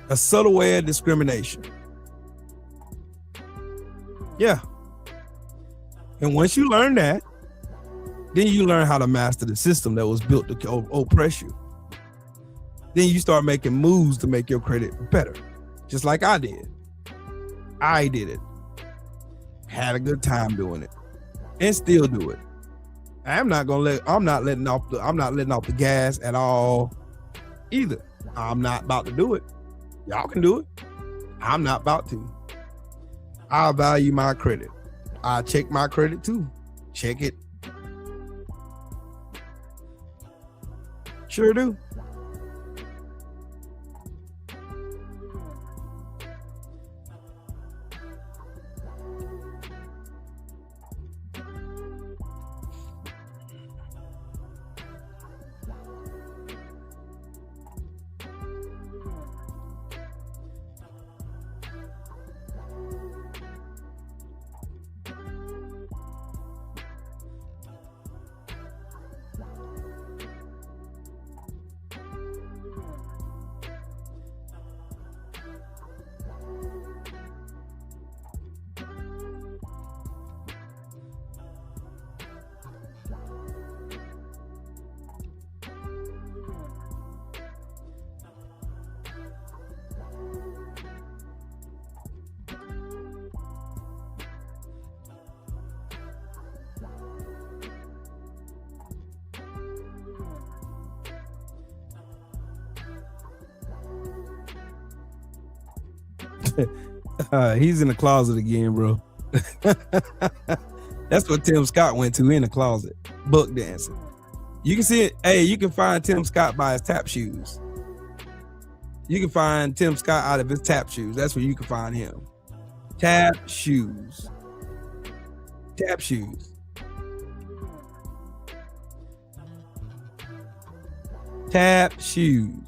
Speaker 1: A subtle way of discrimination. Yeah. And once you learn that, then you learn how to master the system that was built to oppress you. Then you start making moves to make your credit better. Just like I did. I did it. Had a good time doing it. And still do it. I'm not letting off the gas at all either. I'm not about to do it. Y'all can do it. I'm not about to. I value my credit. I check my credit too. Check it. Sure do. He's in the closet again, bro. That's what Tim Scott went to, in the closet, book dancing. You can see it. Hey, you can find Tim Scott by his tap shoes. You can find Tim Scott out of his tap shoes. That's where you can find him. Tap shoes. Tap shoes. Tap shoes.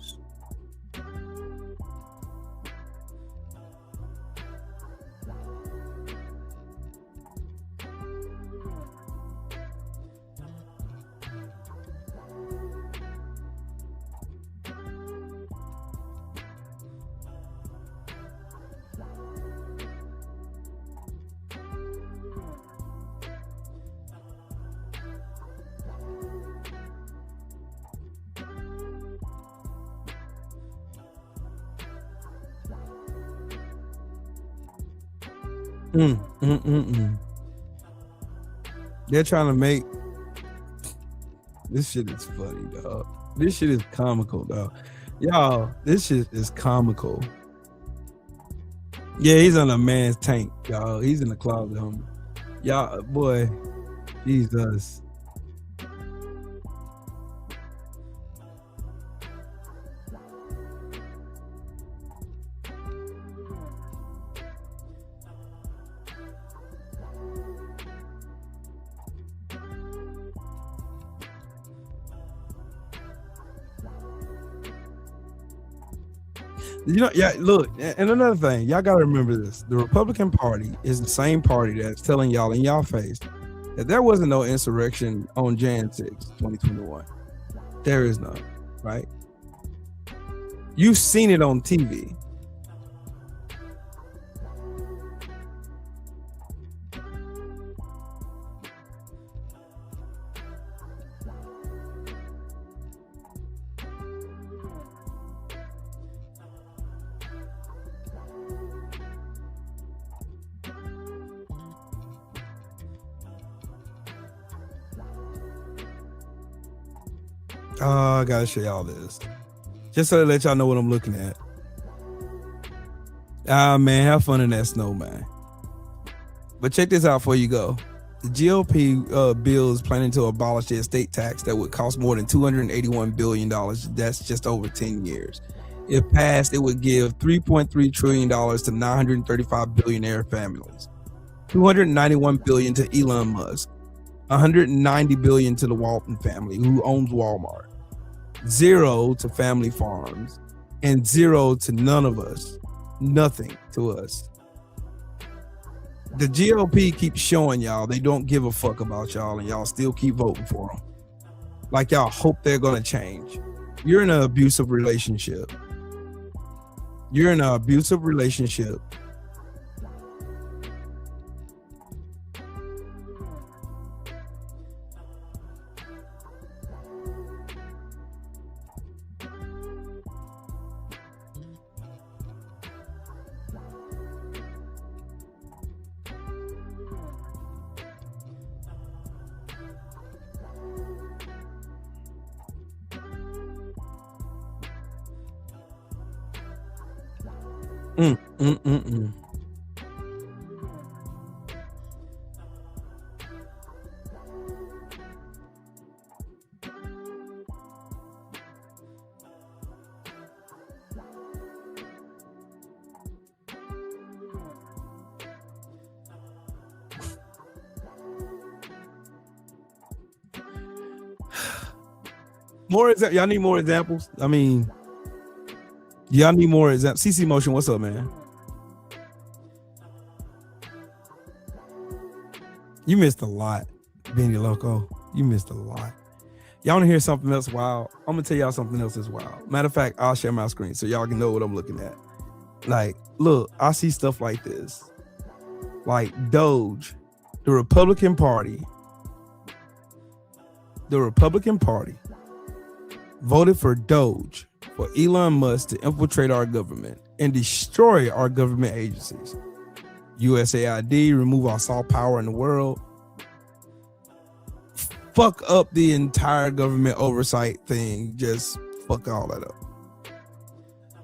Speaker 1: They're trying to make this shit is funny, dog. This shit is comical, dog. Y'all, this shit is comical. Yeah, he's on a man's tank, y'all. He's in the closet, homie. Y'all, boy, Jesus. You know, yeah, look, and another thing, y'all got to remember this. The Republican Party is the same party that's telling y'all in y'all face that there wasn't no insurrection on Jan 6, 2021. There is none, right? You've seen it on TV. I gotta show y'all this, just so to let y'all know what I'm looking at. Man, have fun in that snow, man. But check this out before you go. The GOP bill is planning to abolish the estate tax that would cost more than $281 billion. That's just over 10 years. If passed, it would give $3.3 trillion to 935 billionaire families, $291 billion to Elon Musk, $190 billion to the Walton family, who owns Walmart, 0 to family farms, and 0 to none of us. Nothing to us. The GOP keeps showing y'all they don't give a fuck about y'all, and y'all still keep voting for them. Like y'all hope they're gonna change. You're in an abusive relationship. You're in an abusive relationship. More y'all need more examples. I mean, y'all need more examples. CC Motion, what's up, man? You missed a lot, Benny Loco. You missed a lot. Y'all want to hear something else wild? I'm gonna tell y'all something else is wild. Matter of fact, I'll share my screen so y'all can know what I'm looking at. Like, look, I see stuff like this. Like Doge, the Republican Party voted for Doge, for Elon Musk to infiltrate our government and destroy our government agencies. USAID, remove our soft power in the world. Fuck up the entire government oversight thing. Just fuck all that up.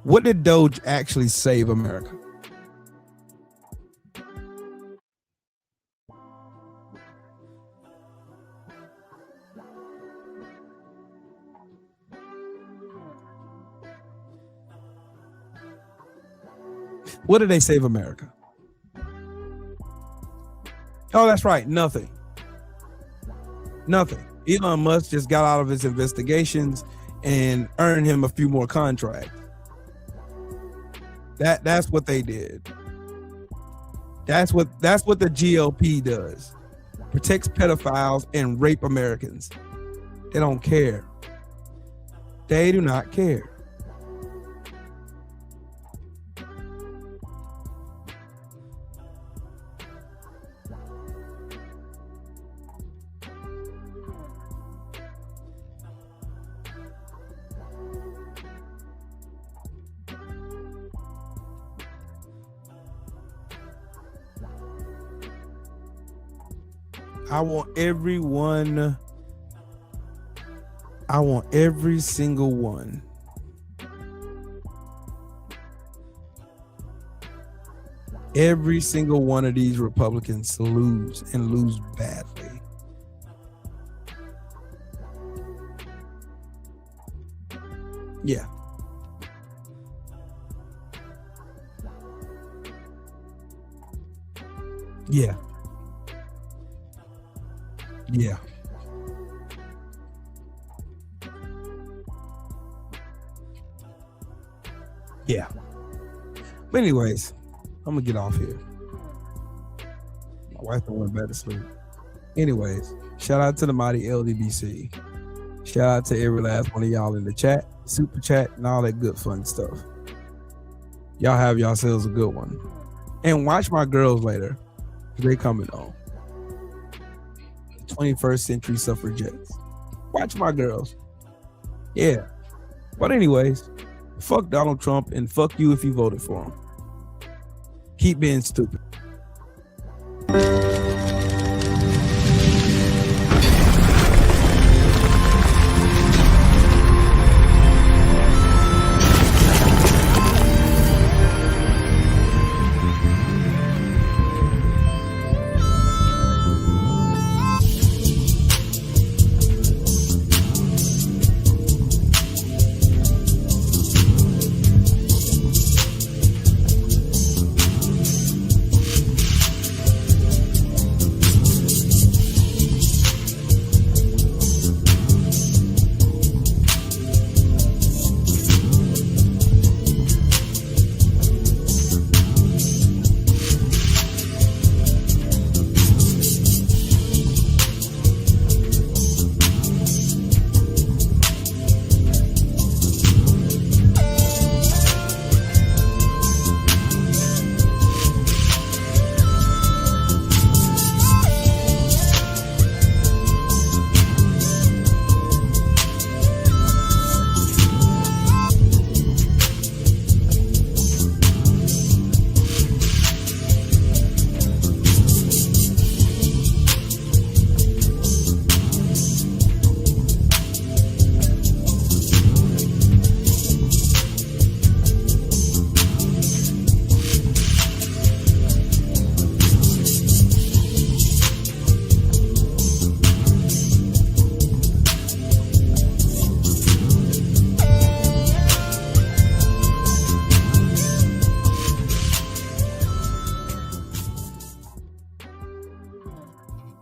Speaker 1: What did Doge actually save America? What did they save America? Oh, that's right. Nothing. Nothing. Elon Musk just got out of his investigations and earned him a few more contracts. That's what they did. That's what the GOP does. Protects pedophiles and rape Americans. They don't care. They do not care. I want every single one. Every single one of these Republicans to lose and lose badly. Yeah. Yeah. Yeah. Yeah. But anyways, I'm gonna get off here. My wife went back to sleep. Anyways, shout out to the mighty LDBC. Shout out to every last one of y'all in the chat, super chat, and all that good fun stuff. Y'all have yourselves a good one. And watch my girls later. They coming on. 21st century suffragettes. Watch my girls. Yeah. But anyways, fuck Donald Trump and fuck you if you voted for him. Keep being stupid.